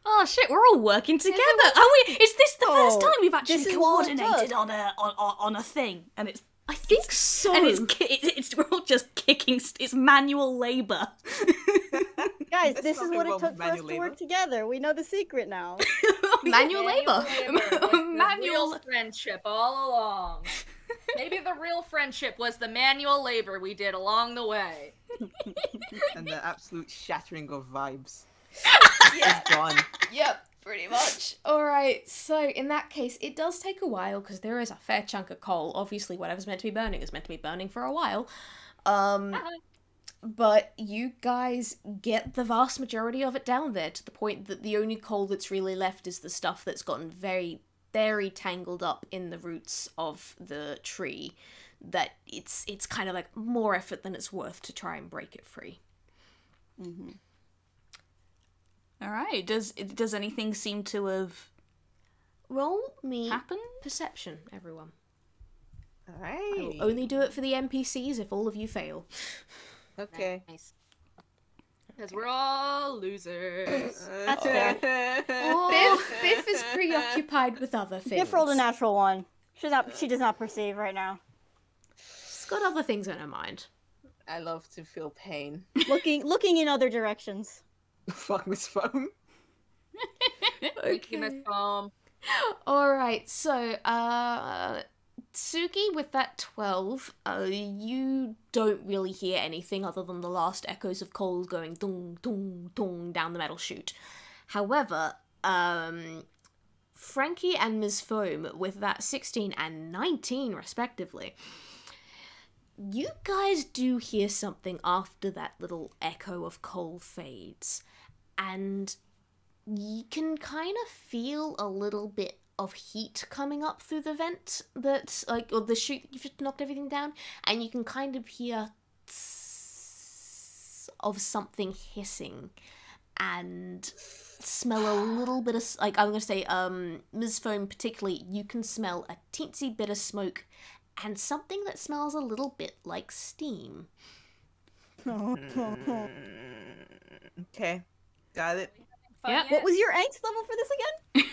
Oh shit, we're all working together. Are we? Is this the first time we've actually this is what it coordinated does. on a thing? And it's I think so. and it's we're all just kicking. It's manual labor. Guys, There's this is nothing what it wrong took with for us manual to labor. work together. We know the secret now. Manual labor. was the Manual- real friendship all along. Maybe the real friendship was the manual labor we did along the way. And the absolute shattering of vibes Yeah. is gone. Yep, pretty much. Alright, so in that case, it does take a while because there is a fair chunk of coal. Obviously, whatever's meant to be burning is meant to be burning for a while. But you guys get the vast majority of it down there to the point that the only coal that's really left is the stuff that's gotten very, very tangled up in the roots of the tree. That it's kind of like more effort than it's worth to try and break it free. Mm-hmm. All right. Does anything seem to have Roll me happened? perception, everyone. I Alright. will only do it for the NPCs if all of you fail. Okay. Nice. Because we're all losers. That's fair. Biff is preoccupied with other things. Biff rolled a natural one. She does not perceive right now. She's got other things on her mind. I love to feel pain. Looking in other directions. Fuck Miss Foam. Thank you, Miss Foam. Alright, so, Tsugi with that 12, you don't really hear anything other than the last echoes of coal going dong, dong, dong down the metal chute. However, Frankie and Ms. Foam with that 16 and 19 respectively. You guys do hear something after that little echo of coal fades, and you can kind of feel a little bit of heat coming up through the vent that's like, or the chute that you've just knocked everything down, and you can kind of hear of something hissing and smell a little bit of, like, I'm gonna say, Ms. Foam particularly, you can smell a teensy bit of smoke and something that smells a little bit like steam. Okay, got it. Yeah. What was your angst level for this again?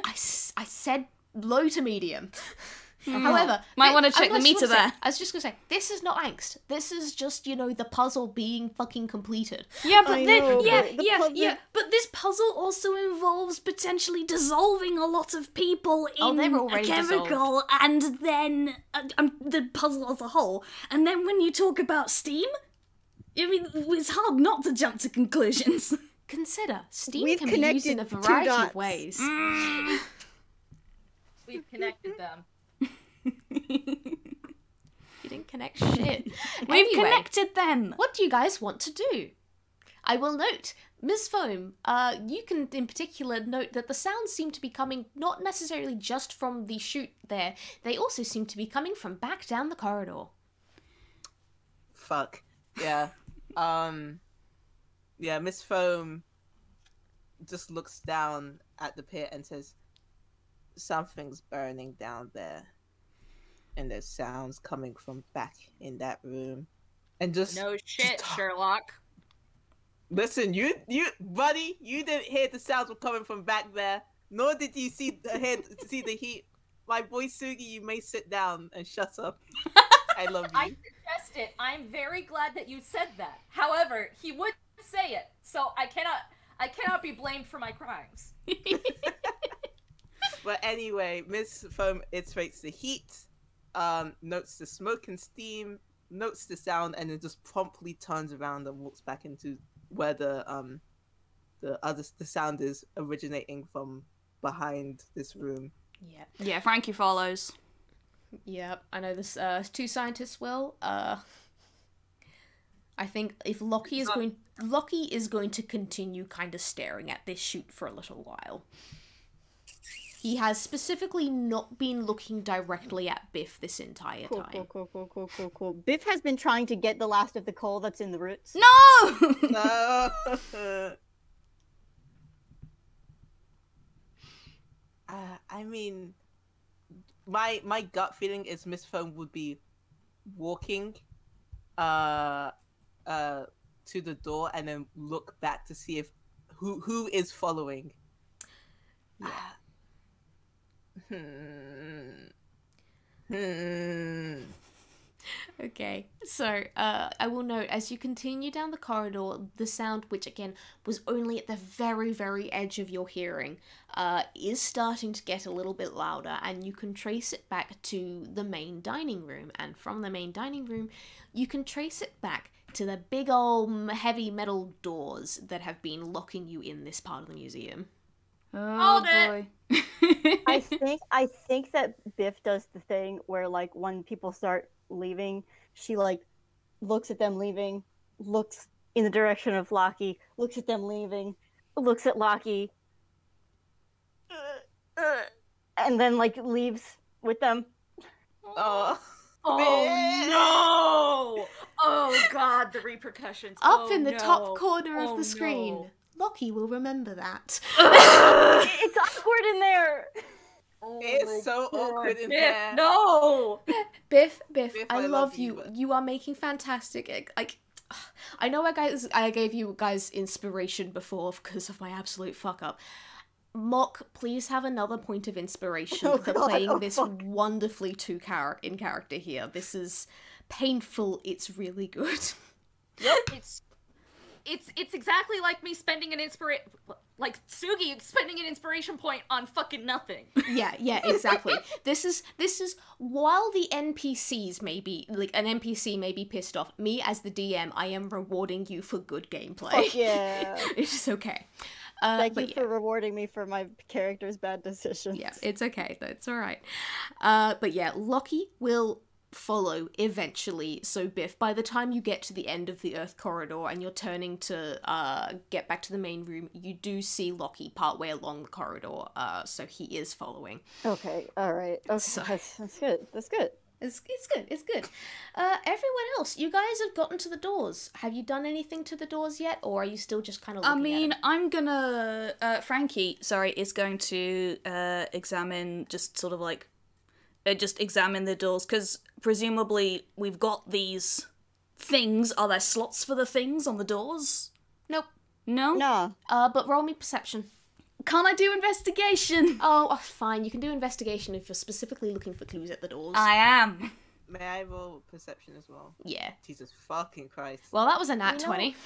I said low to medium. However, might want to I check the was meter just gonna there. say- I was just gonna say, this is not angst. This is just, you know, the puzzle being fucking completed. Yeah, but I then, know, yeah, but the yeah, puzzle- yeah. But this puzzle also involves potentially dissolving a lot of people in they're a already chemical, and then the puzzle as a whole. And then when you talk about steam, I mean, it's hard not to jump to conclusions. Consider, steam We've can be used in a connected two variety of dots. ways. We've connected them. You didn't connect shit. We've Anyway, connected them. what do you guys want to do? I will note, Ms. Foam, you can in particular note that the sounds seem to be coming not necessarily just from the chute there, they also seem to be coming from back down the corridor. Fuck. Yeah. Yeah, Miss Foam just looks down at the pit and says, something's burning down there. And there's sounds coming from back in that room. And just No shit, just- Sherlock. Listen, you buddy, you didn't hear the sounds were coming from back there, nor did you see the heat. My boy Tsugi, you may sit down and shut up. I love you. I suggest it. I'm very glad that you said that. However, he would say it, so I cannot be blamed for my crimes. But anyway, Miss Foam iterates the heat, notes the smoke and steam, notes the sound, and then just promptly turns around and walks back into where the sound is originating from behind this room. Yeah. Yeah, Frankie follows. Yep, I know this, two scientists will. I think if Lockie is going to continue kind of staring at this chute for a little while. He has specifically not been looking directly at Biff this entire time. Cool. Biff has been trying to get the last of the coal that's in the roots. No! No. I mean, my gut feeling is Miss Foam would be walking, to the door and then look back to see if who is following. Yeah. Okay, so I will note, as you continue down the corridor, the sound, which again was only at the very, very edge of your hearing, is starting to get a little bit louder, and you can trace it back to the main dining room. And from the main dining room, you can trace it back to the big old heavy metal doors that have been locking you in this part of the museum. Oh Hold it. boy. I think that Biff does the thing where, like, when people start leaving, she, like, looks at them leaving, looks in the direction of Lockie, looks at them leaving, looks at Lockie, and then, like, leaves with them. Oh, Oh no! Oh god, the repercussions. Up in the top corner of Oh, the screen. no. Lockie will remember that. It's awkward in there. it's so awkward in Biff, there. no! Biff, Biff, I love you, you. but- You are making fantastic. Like, I know I gave you guys inspiration before because of my absolute fuck up. Mock, please have another point of inspiration Oh for God, playing oh this fuck. wonderfully in character here. This is painful. It's really good. It's exactly like me spending like Tsugi spending an inspiration point on fucking nothing. Yeah, exactly. This is while the NPCs may be like an NPC may be pissed off, me as the DM, I am rewarding you for good gameplay. Fuck yeah. It is okay. Thank but you for rewarding me for my character's bad decisions. yeah, it's okay though. It's all right. But yeah, Lockie will follow eventually. So Biff, by the time you get to the end of the Earth corridor and you're turning to get back to the main room, you do see Lockie partway along the corridor. So he is following. Okay. All right. Okay. So- That's good. That's good. It's good. It's good. Everyone else, you guys have gotten to the doors. Have you done anything to the doors yet, or are you still just kind of looking at them? I'm gonna Frankie, sorry, is going to examine examine the doors, because presumably we've got these things. Are there slots for the things on the doors? Nope. No? No. But roll me perception. Can't I do investigation? Oh, fine. You can do investigation if you're specifically looking for clues at the doors. I am. May I roll perception as well? Yeah. Jesus fucking Christ. Well, that was a nat You know- 20.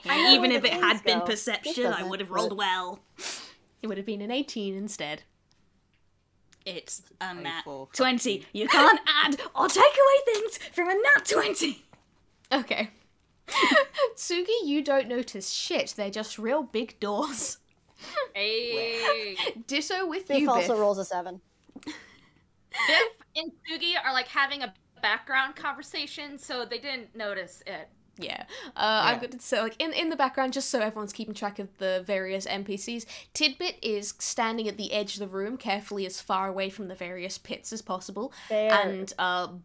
I know Even where if the it had things been go. perception, This I would have doesn't, rolled but- well. It would have been an 18 instead. It's a nat 24, 20. You can't add or take away things from a nat 20. Okay. Tsugi, you don't notice shit. They're just real big doors. Hey. Ditto with Biff you, also Biff. rolls a 7. Biff and Tsugi are like having a background conversation, so they didn't notice it. Yeah. I'm going to say, like, in the background, just so everyone's keeping track of the various NPCs, Tidbit is standing at the edge of the room, carefully as far away from the various pits as possible. There. And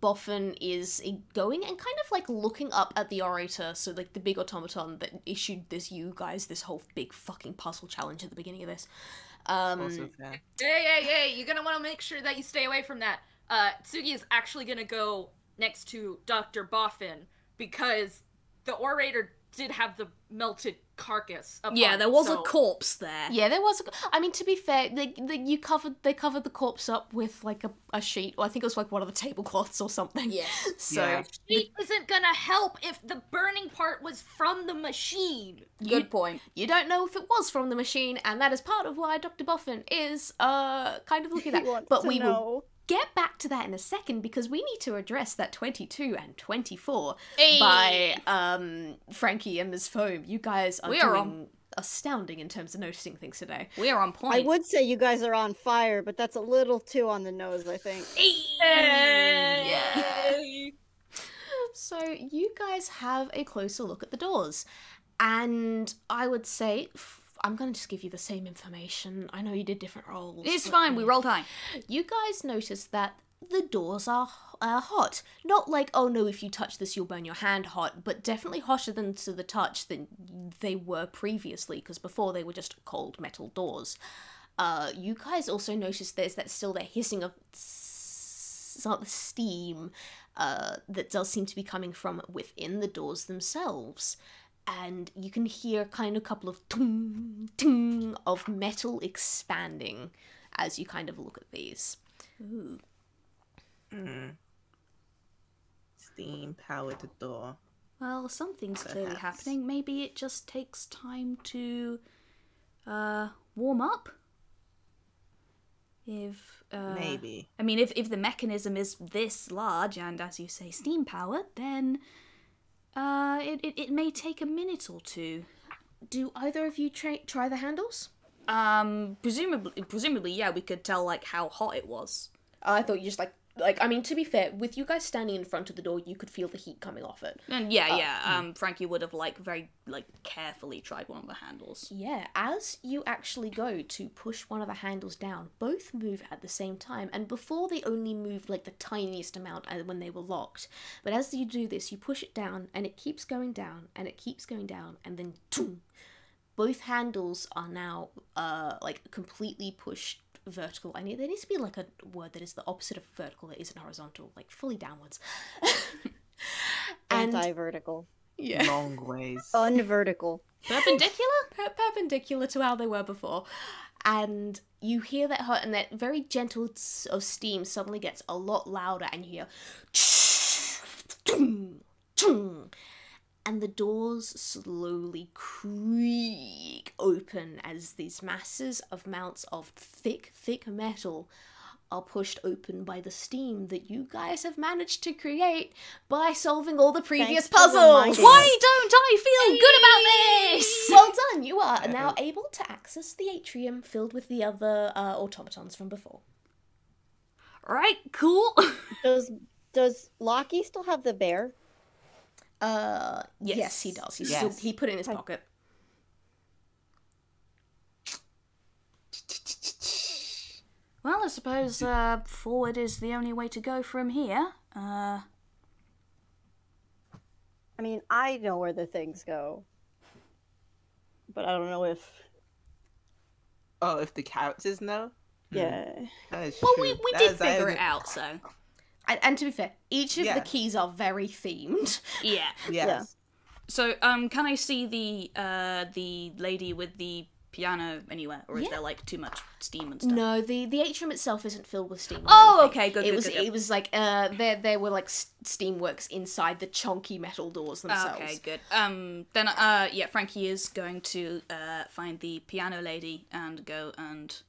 Boffin is going and kind of, like, looking up at the orator, so, like, the big automaton that issued you guys this whole big fucking puzzle challenge at the beginning of this. Also fair. Hey, you're gonna want to make sure that you stay away from that. Tsugi is actually gonna go next to Dr. Boffin, because the orator did have the melted carcass up Yeah, on there it, was so- a corpse there. Yeah, there was. I mean, to be fair, they covered the corpse up with like a sheet, or I think it was like one of the tablecloths or something. Yes. So Yeah. Sheet isn't gonna help if the burning part was from the machine. Good point. you don't know if it was from the machine, and that is part of why Dr. Boffin is kind of looking at He that. wants But to we will know. get back to that in a second because we need to address that 22 and 24 Hey. by Frankie and Ms. Foam. You guys are We doing are on- astounding in terms of noticing things today. We are on point. I would say you guys are on fire, but that's a little too on the nose, I think. Yay! So you guys have a closer look at the doors, and I would say I'm going to just give you the same information. I know you did different rolls. It's but, fine, we rolled high. You guys notice that the doors are hot. Not like, oh no, if you touch this you'll burn your hand hot, but definitely hotter than to the touch than they were previously, because before they were just cold metal doors. You guys also notice there's that hissing of steam that does seem to be coming from within the doors themselves. And you can hear kind of a couple of tung, tung of metal expanding as you kind of look at these. Ooh. Steam powered door. Well, something's clearly Perhaps. happening. Maybe it just takes time to warm up. If Maybe. I mean, if the mechanism is this large and, as you say, steam powered, then it may take a minute or two. Do either of you try the handles? Presumably, yeah, we could tell like how hot it was. I thought you just I mean, to be fair, with you guys standing in front of the door, you could feel the heat coming off it. And Frankie would have very carefully tried one of the handles. Yeah, as you actually go to push one of the handles down, both move at the same time, and before they only moved the tiniest amount when they were locked. But as you do this, you push it down, and it keeps going down, and it keeps going down, and then toom, both handles are now completely pushed vertical. There needs to be a word that is the opposite of vertical that isn't horizontal, fully downwards. And Anti-vertical. yeah. Long ways. Unvertical. Perpendicular? Perpendicular to how they were before. And you hear that hot, and that very gentle of steam suddenly gets a lot louder, and you hear and the doors slowly creak open as these masses of mounts of thick metal are pushed open by the steam that you guys have managed to create by solving all the previous Thanks for puzzles. reminding Why us. don't I feel good about this? Well done, you are now able to access the atrium filled with the other automatons from before. Right, cool. Does Lockie still have the bear? Yes, he does. Yes. He put it in his pocket. Well, I suppose forward is the only way to go from here. I mean, I know where the things go, but I don't know if. Oh, if the characters know? Yeah. That is Well, true. we That did is- figure it out, so. And to be fair, each of Yeah. the keys are very themed. Yeah. Yes. So, can I see the lady with the piano anywhere, or is there like too much steam and stuff? No, the atrium itself isn't filled with steam. Or Oh, anything. okay, good, It good, was good, good. it was like there were like steamworks inside the chunky metal doors themselves. Okay, good. Then yeah, Frankie is going to find the piano lady and go and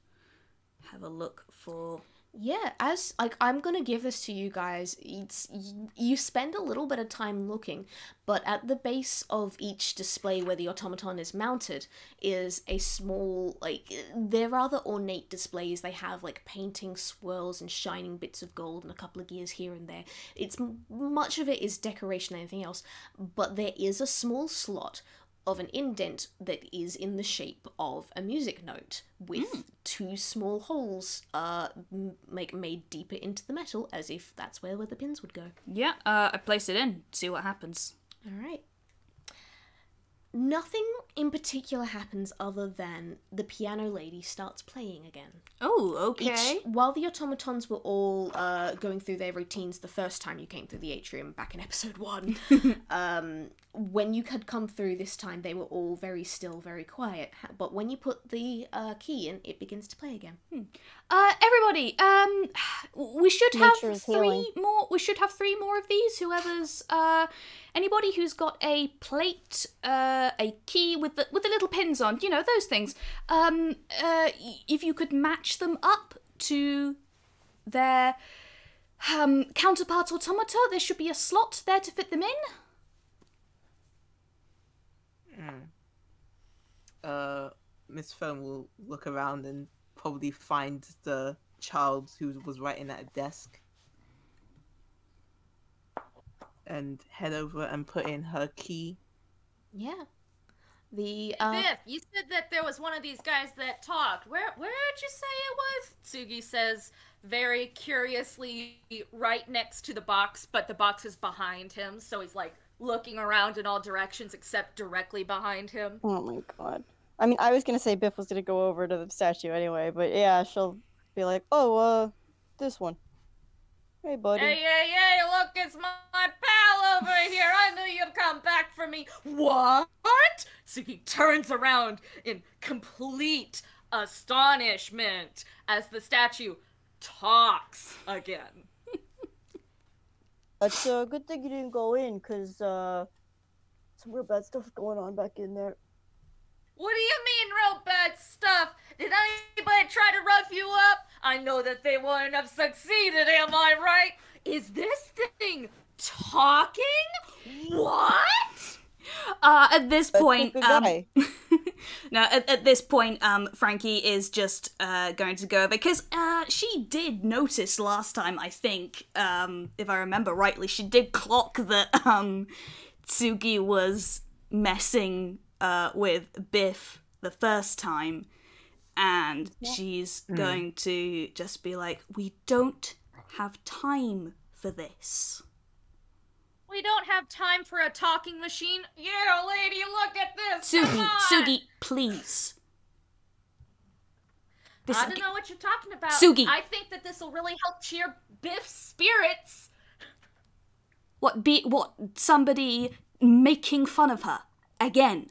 have a look for. Yeah, as like I'm gonna give this to you guys. You spend a little bit of time looking, but at the base of each display where the automaton is mounted is a small, like, they're rather ornate displays. They have like painting swirls and shining bits of gold and a couple of gears here and there. It's much of it is decoration and anything else, but there is a small slot of an indent that is in the shape of a music note with two small holes made deeper into the metal, as if that's where the pins would go. Yeah, I place it in. See what happens. All right. Nothing in particular happens other than the piano lady starts playing again. Oh, okay. While the automatons were all going through their routines the first time you came through the atrium back in episode 1, when you had come through this time, they were all very still, very quiet. But when you put the key in, it begins to play again. Everybody, we should have Nature is three healing. more. We should have 3 more of these. Whoever's anybody who's got a plate, a key with the little pins on, you know, those things. If you could match them up to their counterparts automata, there should be a slot there to fit them in. Miss Foam will look around and probably find the child who was writing at a desk and head over and put in her key. Yeah. The Biff, you said that there was one of these guys that talked. Where did you say it was? Tsugi says very curiously right next to the box, but the box is behind him, so he's like looking around in all directions except directly behind him. Oh my god. I mean, I was gonna say Biff was gonna go over to the statue anyway, but yeah, she'll be like, "Oh, this one. Hey, buddy." Hey, look, it's my pal over here. I knew you'd come back for me. What? Tsugi turns around in complete astonishment as the statue talks again. It's a good thing you didn't go in, cause some real bad stuff going on back in there. What do you mean, real bad stuff? Did anybody try to rough you up? I know that they wouldn't have succeeded, am I right? Is this thing talking? What? At this point, Good guy. no, at this point, Frankie is just going to go over because she did notice last time. I think, if I remember rightly, she did clock that Tsugi was messing with Biff the first time, and she's going to just be like, "We don't have time for this." We don't have time for a talking machine. Yeah, lady, look at this. Come Tsugi, on. Tsugi, please. This I don't know what you're talking about. Tsugi. I think that this will really help cheer Biff's spirits. What somebody making fun of her again?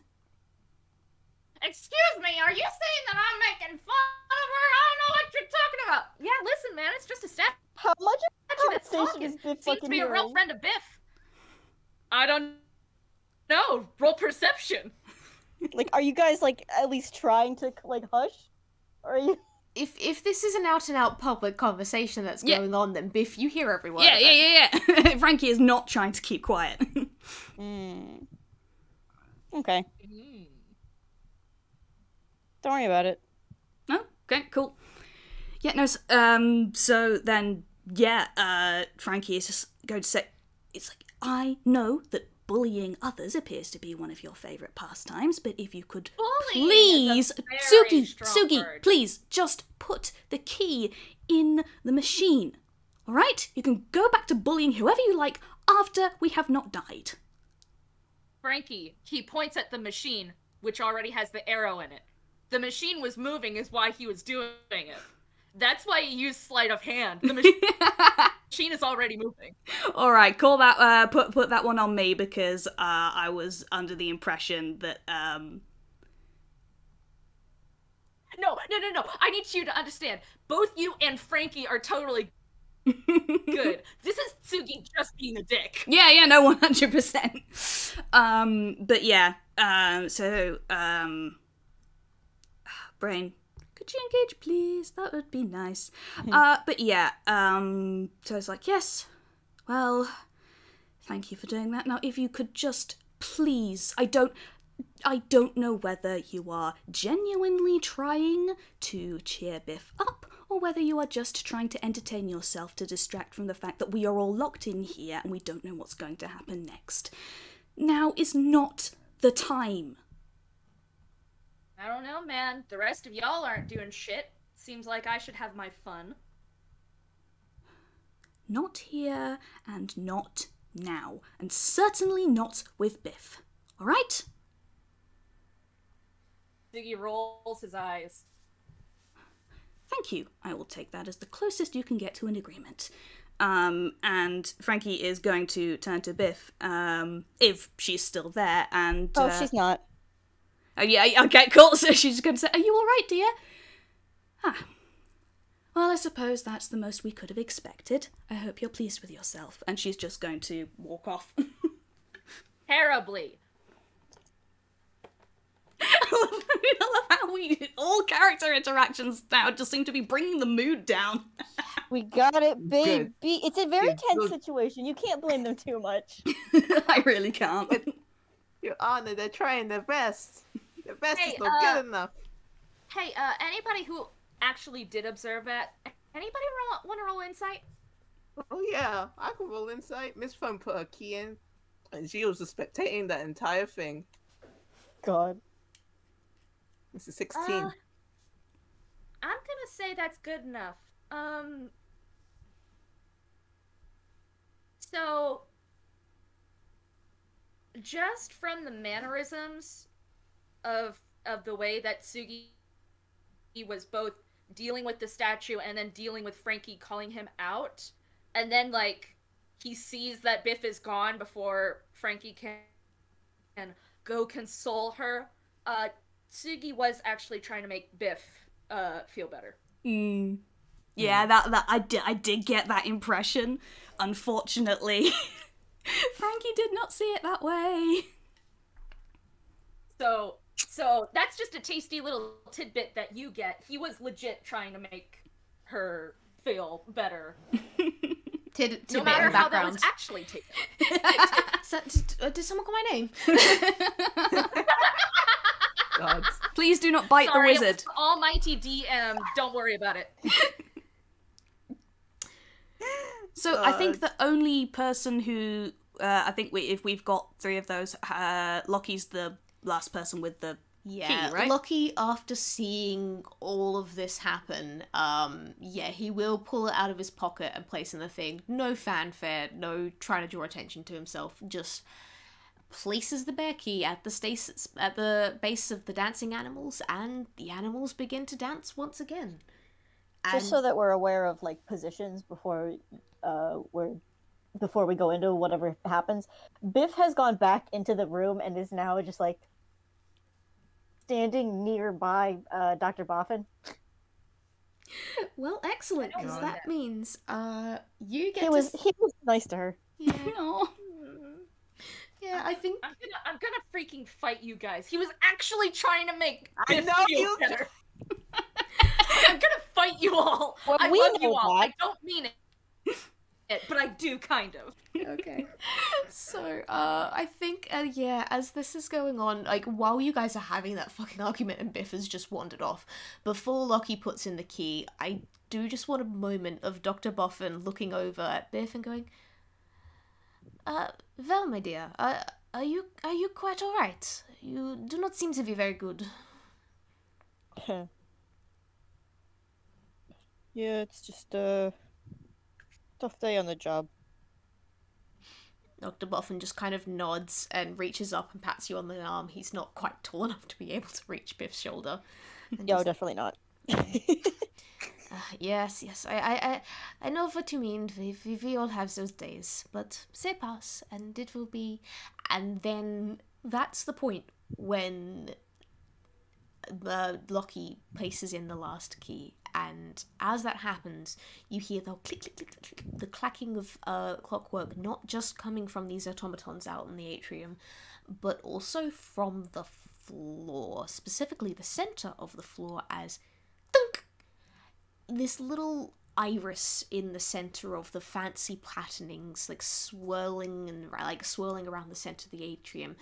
Excuse me, are you saying that I'm making fun of her? I don't know what you're talking about. Yeah, listen, man, it's just a statue How much of that's conversation talking. is Biff Seems fucking to be a real hearing? friend of Biff. I don't know. Roll perception. Like, are you guys like at least trying to like hush? Or are you? If this is an out-and-out public conversation that's going on, then Biff, you hear every word of it. Yeah. Frankie is not trying to keep quiet. Okay. Don't worry about it. Oh, okay, cool. Yeah, no, so then, Frankie is just going to say, it's like, I know that bullying others appears to be one of your favourite pastimes, but if you could please, Tsugi, please, just put the key in the machine, alright? You can go back to bullying whoever you like after we have not died. Frankie, he points at the machine, which already has the arrow in it. The machine was moving is why he was doing it. That's why he used sleight of hand. The machine is already moving. All right, call that. Put that one on me because I was under the impression that. No. I need you to understand. Both you and Frankie are totally good. This is Tsugi just being a dick. Yeah, no, 100%. But yeah. Brain. Could you engage, please? That would be nice. But yeah, so it's like, yes, well, thank you for doing that. Now, if you could just please, I don't know whether you are genuinely trying to cheer Biff up, or whether you are just trying to entertain yourself to distract from the fact that we are all locked in here and we don't know what's going to happen next. Now is not the time. I don't know, man. The rest of y'all aren't doing shit. Seems like I should have my fun. Not here and not now. And certainly not with Biff. Alright? Tsugi rolls his eyes. Thank you. I will take that as the closest you can get to an agreement. And Frankie is going to turn to Biff, if she's still there, and... Oh, she's not. Oh, yeah, okay, cool. So she's going to say, are you all right, dear? Well, I suppose that's the most we could have expected. I hope you're pleased with yourself. And she's just going to walk off. Terribly. I love how all character interactions now just seem to be bringing the mood down. We got it, babe. Good. It's a very tense Good. situation. You can't blame them too much. I really can't. Your Honor, they're trying their best. Their best Hey, is not good enough. Hey, anybody who actually did observe that, anybody want to roll insight? Oh yeah, I can roll insight. Miss Fun put her key in, and she was just spectating that entire thing. God. This is 16. I'm gonna say that's good enough. So, just from the mannerisms of the way that Tsugi was both dealing with the statue and then dealing with Frankie calling him out, and then like he sees that Biff is gone before Frankie can go console her. Tsugi was actually trying to make Biff feel better. Yeah, that I did get that impression. Unfortunately, Frankie did not see it that way. So that's just a tasty little tidbit that you get. He was legit trying to make her feel better. No matter how that was actually taken. Did someone call my name? God. Please do not bite Sorry, the wizard. It was almighty DM. Don't worry about it. So I think the only person who I think if we've got three of those, Lockie's the last person with the key, right? Lucky, after seeing all of this happen, he will pull it out of his pocket and place in the thing. No fanfare, no trying to draw attention to himself. Just places the bear key at the base of the dancing animals, and the animals begin to dance once again. Just so that we're aware of like positions before we go into whatever happens. Biff has gone back into the room and is now just like standing nearby Dr. Boffin. Well, excellent, because that means you get He was nice to her. Yeah. No. Yeah, I think I'm gonna freaking fight you guys. He was actually trying to make I Biff know feel you- better. I'm gonna fight you all. Well, I we love you know all. that. I don't mean it, but I do kind of. Okay. So, I think, yeah, as this is going on, like, while you guys are having that fucking argument and Biff has just wandered off, before Lockie puts in the key, I do just want a moment of Dr. Boffin looking over at Biff and going, well, my dear, are you quite alright? You do not seem to be very good. Yeah, it's just a tough day on the job. Dr. Boffin just kind of nods and reaches up and pats you on the arm. He's not quite tall enough to be able to reach Biff's shoulder. And Yo, just, definitely not. yes, I know what you mean. We all have those days, but they pass, and it will be. And then that's the point when Lockie places in the last key, and as that happens, you hear the click, click, click, click, the clacking of clockwork, not just coming from these automatons out in the atrium, but also from the floor, specifically the center of the floor, as thunk, this little iris in the center of the fancy patternings, like swirling around the center of the atrium,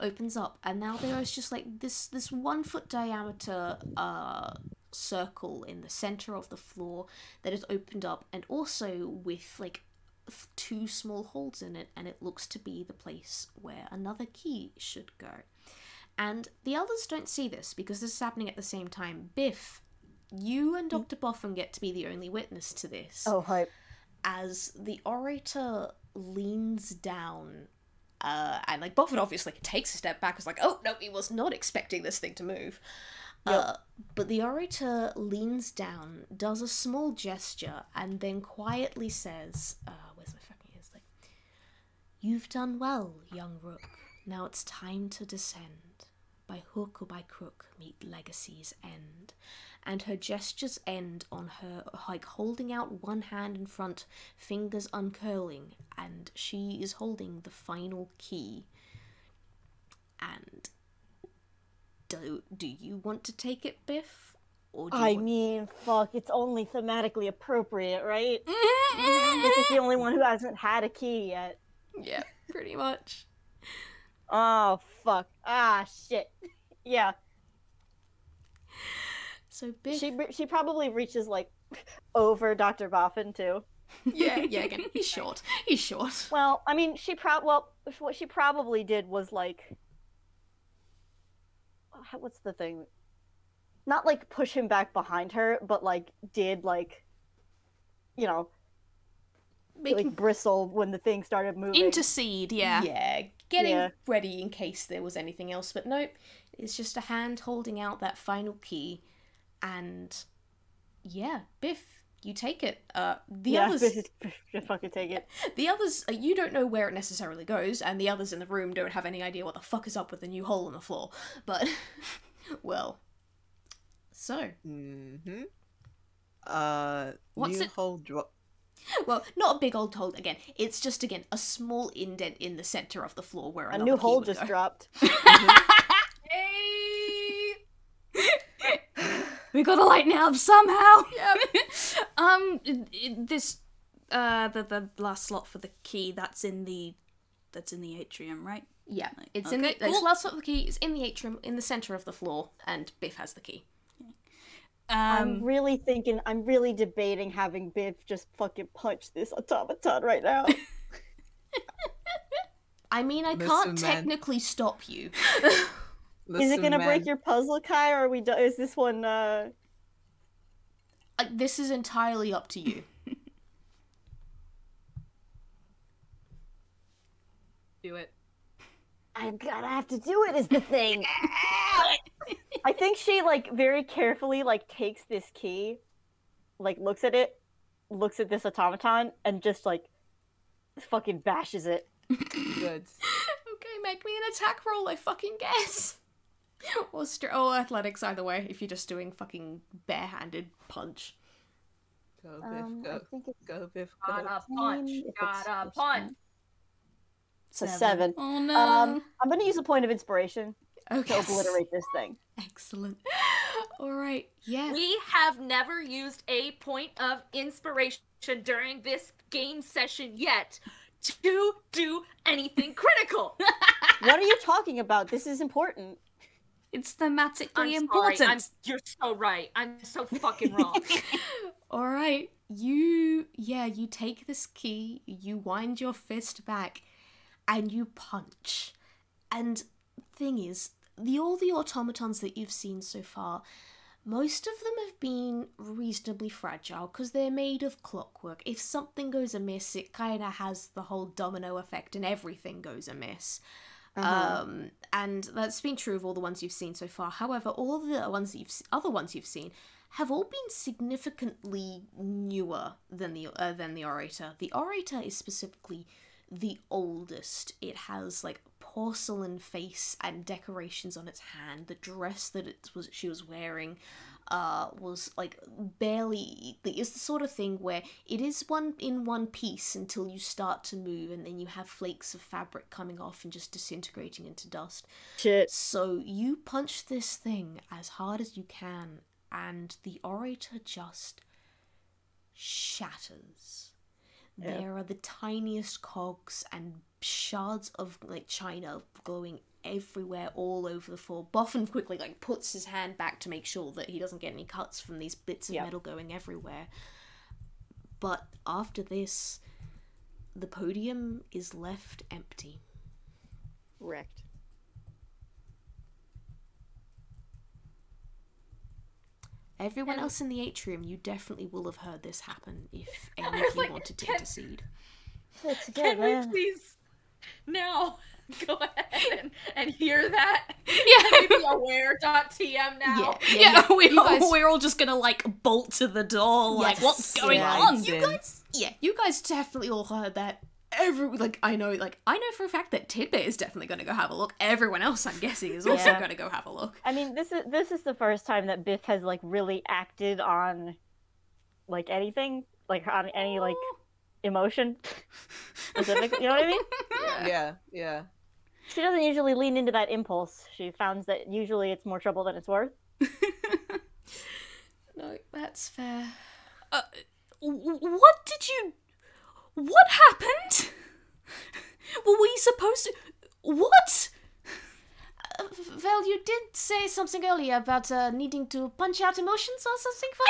opens up, and now there is just like this 1 foot diameter circle in the center of the floor that is opened up, and also with like 2 small holes in it, and it looks to be the place where another key should go. And the others don't see this because this is happening at the same time. Biff, you and Dr. Boffin get to be the only witness to this. Oh, hype. As the orator leans down, and like Boffin obviously takes a step back, is like, oh no, he was not expecting this thing to move. Yep. But the orator leans down, does a small gesture, and then quietly says, where's my fucking ears? Like, you've done well, young rook. Now it's time to descend. By hook or by crook, meet legacy's end. And her gestures end on her, like, holding out one hand in front, fingers uncurling, and she is holding the final key. And do you want to take it, Biff? Or do you mean, fuck, it's only thematically appropriate, right? Biff is the only one who hasn't had a key yet. Yeah, pretty much. Oh, fuck. Ah, shit. Yeah. So Biff... She probably reaches, like, over Dr. Boffin, too. Yeah, again, he's short. He's short. Well, I mean, what she probably did was, like... What's the thing? Not, like, push him back behind her, but, like, did, like, you know... like, bristle when the thing started moving. Intercede, yeah. Getting ready in case there was anything else, but nope. It's just a hand holding out that final key, and yeah, Biff, you take it. The others just fucking take it. The others, you don't know where it necessarily goes, and the others in the room don't have any idea what the fuck is up with the new hole in the floor. But well, so what's new hole drop. Well, not a big old hole again. It's just, again, a small indent in the center of the floor where a new hole just dropped. Hey! We gotta lighten it up somehow. Yep. This the last slot for the key that's in the atrium, right? Yeah, it's okay, in the cool. last slot of the key is in the atrium, in the center of the floor, and Biff has the key. I'm really debating having Biff just fucking punch this automaton right now. I mean, I can't technically stop you. Is it gonna break your puzzle, Kai, or are we is this one, This is entirely up to you. Do it. I'm gonna have to do it, is the thing. I think she, like, very carefully, like, takes this key, like, looks at it, looks at this automaton, and just, like, fucking bashes it. Good. Okay, make me an attack roll, I fucking guess. Or athletics, either way, if you're just doing fucking barehanded punch. Go, Biff, go. I think it's Go, Biff, go. Gotta punch. Gotta punch. It's a 7. Oh no. I'm gonna use a point of inspiration to Okay. obliterate this thing. Excellent. All right. Yeah. We have never used a point of inspiration during this game session yet to do anything critical. What are you talking about? This is important. It's thematically I'm important. sorry. You're so right. I'm so fucking wrong. All right. You take this key, you wind your fist back, and you punch. And thing is, all the automatons that you've seen so far, most of them have been reasonably fragile because they're made of clockwork. If something goes amiss, it kind of has the whole domino effect and everything goes amiss. And that's been true of all the ones you've seen so far. However, all the other ones you've seen have all been significantly newer than the orator. The orator is specifically the oldest. It has like porcelain face and decorations on its hand. The dress that she was wearing was like barely. It's the sort of thing where it is one piece until you start to move, and then you have flakes of fabric coming off and just disintegrating into dust. Shit. So you punch this thing as hard as you can, and the orator just shatters. Yeah. There are the tiniest cogs and shards of like china glowing everywhere, all over the floor. Boffin quickly like puts his hand back to make sure that he doesn't get any cuts from these bits of metal going everywhere. But after this, the podium is left empty. Wrecked. Everyone else in the atrium, you definitely will have heard this happen if any of you wanted to intercede. It's good, Can we man. please now go ahead and hear that? Yeah. Can we be aware.tm now? Yeah, guys- we're all just gonna like bolt to the door. Like, Yes. what's going Yeah, on? You guys definitely all heard that. I know for a fact that Tidbit is definitely going to go have a look. Everyone else, I'm guessing, is also Yeah. going to go have a look. I mean, this is the first time that Biff has like really acted on like anything, like on any like emotion specific. You know what I mean? Yeah. She doesn't usually lean into that impulse. She found that usually it's more trouble than it's worth. No, that's fair. What happened? Were we supposed to... What? Well, you did say something earlier about needing to punch out emotions or something for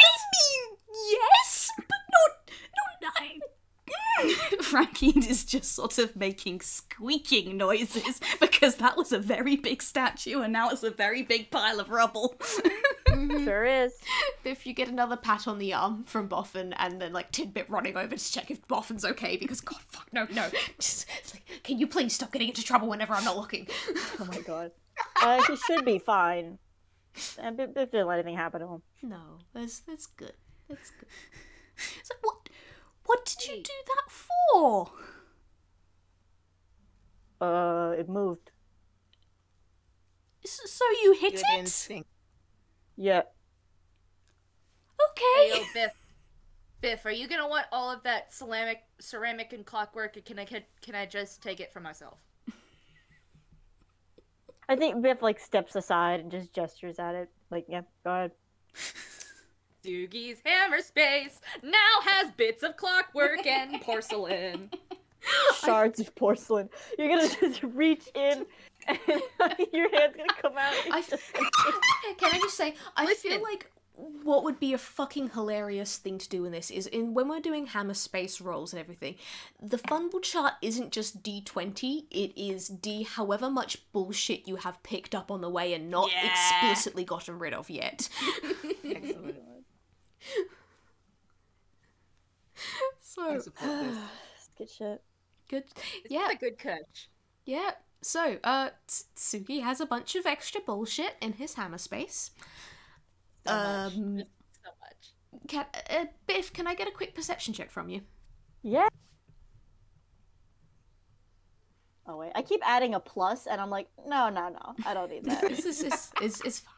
Yes, but not I... Frankie is just sort of making squeaking noises because that was a very big statue and now it's a very big pile of rubble. Sure is. If you get another pat on the arm from Boffin and then like Tidbit running over to check if Boffin's okay because God, fuck, no. Just, it's like, can you please stop getting into trouble whenever I'm not looking? Oh my god. He should be fine. And Biff didn't let anything happen to him. No, that's good. That's good. So what did you do that for? It moved. So you hit Good it? instinct. Yeah. Okay. Hey, yo, Biff, are you gonna want all of that ceramic and clockwork, or can I just take it for myself? I think Biff like steps aside and just gestures at it. Like, yeah, go ahead. Tsugi's hammer space now has bits of clockwork and porcelain. Shards of porcelain. You're gonna just reach in and your hand's gonna come out. Can I just say, I feel like what would be a fucking hilarious thing to do in this is when we're doing hammer space rolls and everything, the fumble chart isn't just D20, it is D however much bullshit you have picked up on the way and not explicitly gotten rid of yet. Excellent. So I support this. Good shit. good. It's Yeah. a good catch. Yeah. So, Tsugi has a bunch of extra bullshit in his hammer space. So much. Biff, can I get a quick perception check from you? Yeah. Oh wait, I keep adding a plus, and I'm like, no, I don't need that. It's fine.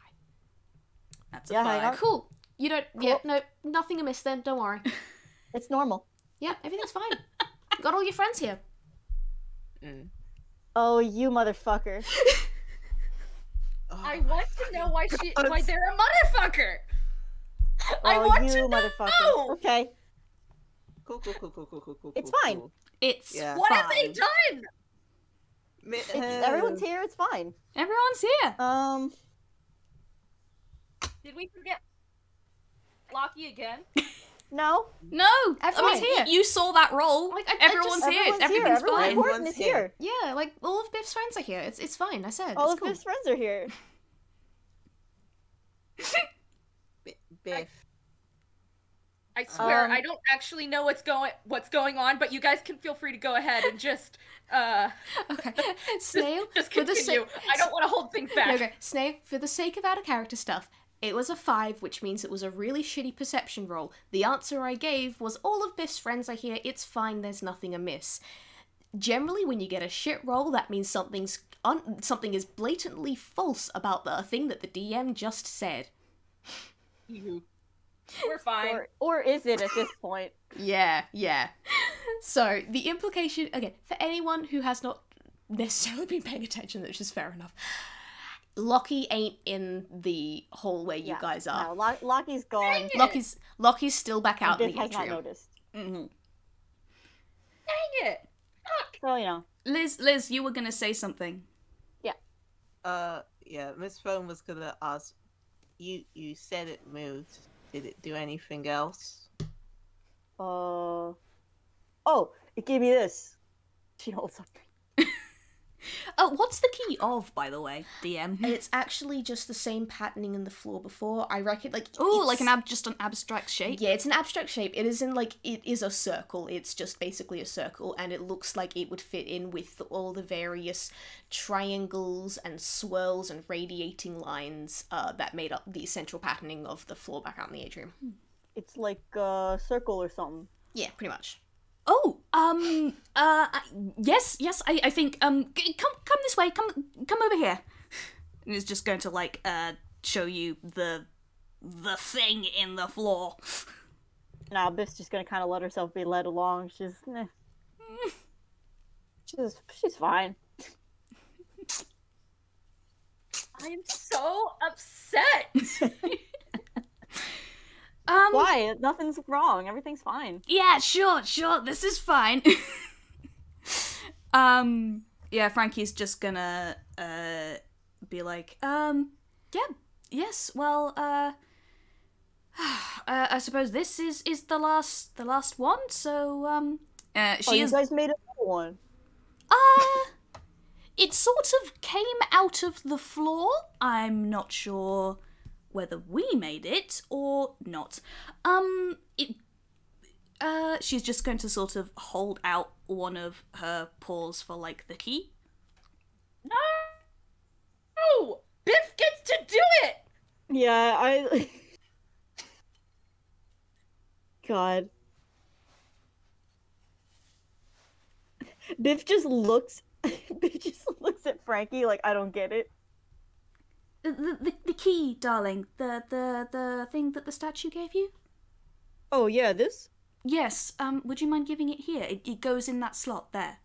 That's a Yeah, hang 5. on. Cool. You don't. Cool. Yeah. No. Nothing amiss then. Don't worry. It's normal. Yeah. Everything's fine. Got all your friends here. Oh, you motherfucker. I want to know why they're a motherfucker. I Oh, want you to motherfucker. know. Okay. Cool. It's fine. It's Yeah. What fine. have they done? Everyone's here. It's fine. Everyone's here. Did we forget Locky again? No. No, Everyone's here. You saw that roll. Like, I everyone's just- here. Everyone's here. Everything's Everyone fine. important is here. Yeah, like all of Biff's friends are here. It's fine. I said All it's of cool. his friends are here. Biff. I swear I don't actually know what's going on, but you guys can feel free to go ahead and just Okay, Snail. just for the continue. I don't want to hold things back. Okay, Snail. For the sake of out of character stuff, it was a 5, which means it was a really shitty perception roll. The answer I gave was all of Biff's friends are here. It's fine. There's nothing amiss. Generally, when you get a shit roll, that means something is blatantly false about the thing that the DM just said. We're fine. Or is it at this point? Yeah. So, the implication, again, for anyone who has not necessarily been paying attention, which is fair enough, Locky ain't in the hall where you guys are. No, Locky's gone. Locky's still back out in Biff the has not atrium. noticed. Mm-hmm. Dang it. So, you know. Liz, you were gonna say something. Yeah, Miss Phone was gonna ask, you said it moved. Did it do anything else? Oh, it gave me this. She holds something. Oh, what's the key of, by the way, DM? And it's actually just the same patterning in the floor before. I reckon, like... Oh, it's- like just an abstract shape? Yeah, it's an abstract shape. It isn't like... It is a circle. It's just basically a circle, and it looks like it would fit in with all the various triangles and swirls and radiating lines that made up the central patterning of the floor back out in the atrium. It's like a circle or something. Yeah, pretty much. Oh, yes, I think, come this way, come over here. And it's just going to, like, show you the thing in the floor. Nah, Biff's just gonna kind of let herself be led along. She's fine. I am so upset. Why? Nothing's wrong. Everything's fine. Yeah, sure, this is fine. Yeah, Frankie's just gonna, be like, yes, well, I suppose this is the last one, so, You guys made another one. It sort of came out of the floor. I'm not sure whether we made it or not. She's just going to sort of hold out one of her paws for, like, the key. No! Biff gets to do it! Yeah, God. Biff just looks at Frankie like, I don't get it. The key, darling. The thing that the statue gave you? Oh, yeah, this? Yes, would you mind giving it here? It goes in that slot there.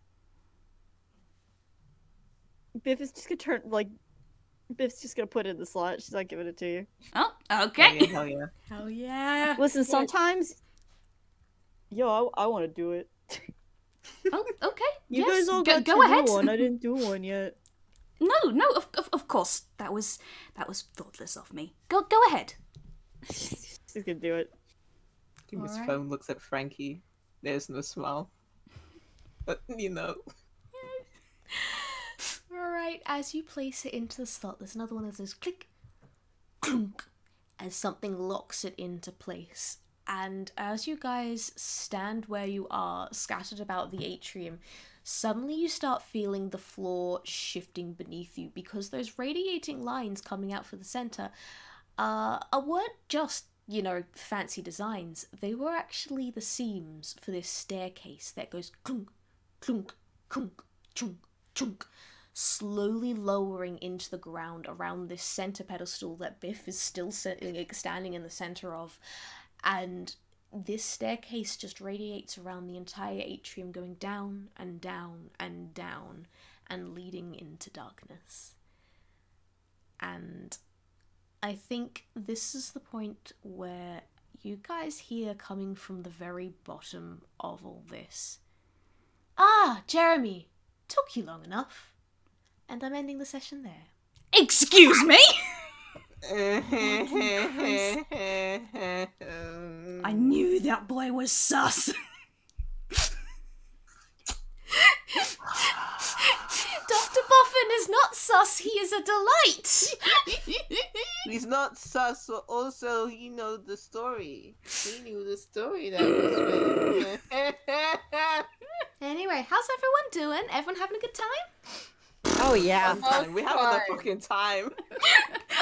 Biff is just Biff's just gonna put it in the slot. She's not giving it to you. Oh, okay. Hell yeah. Hell yeah. Listen, sometimes... Yo, I want to do it. Oh, okay. You yes. guys all go got to ahead. do one. I didn't do one yet. No, of course. That was thoughtless of me. Go ahead. She's gonna do it. Miss Alright. Phone looks at Frankie. There's no smile. But, you know. Alright, as you place it into the slot, there's another one that says click, clunk, as something locks it into place. And as you guys stand where you are, scattered about the atrium, suddenly you start feeling the floor shifting beneath you, because those radiating lines coming out for the center weren't just, fancy designs. They were actually the seams for this staircase that goes clunk, clunk, clunk, chunk, chunk, slowly lowering into the ground around this center pedestal that Biff is still standing in the center of. And this staircase just radiates around the entire atrium, going down and down and down and leading into darkness. And I think this is the point where you guys hear coming from the very bottom of all this. Ah, Jeremy, took you long enough. And I'm ending the session there. Excuse me? I knew that boy was sus. Dr. Boffin is not sus, he is a delight! He's not sus, but also he knows the story. He knew the story that was written. Anyway, how's everyone doing? Everyone having a good time? Oh yeah. We're having a fucking time.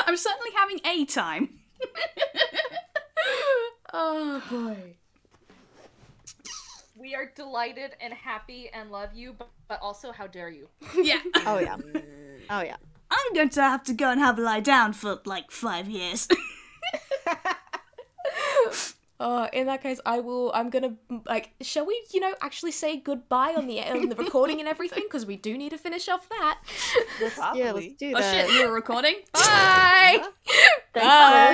I'm certainly having a time. Oh boy. We are delighted and happy and love you, but also, how dare you? Yeah. Oh yeah. Oh yeah. I'm going to have to go and have a lie down for like 5 years. In that case, I'm gonna, like, shall we, actually say goodbye on the recording and everything? Because we do need to finish off that. Yeah, let's do Oh that. shit, you were recording? Bye! Thanks Bye!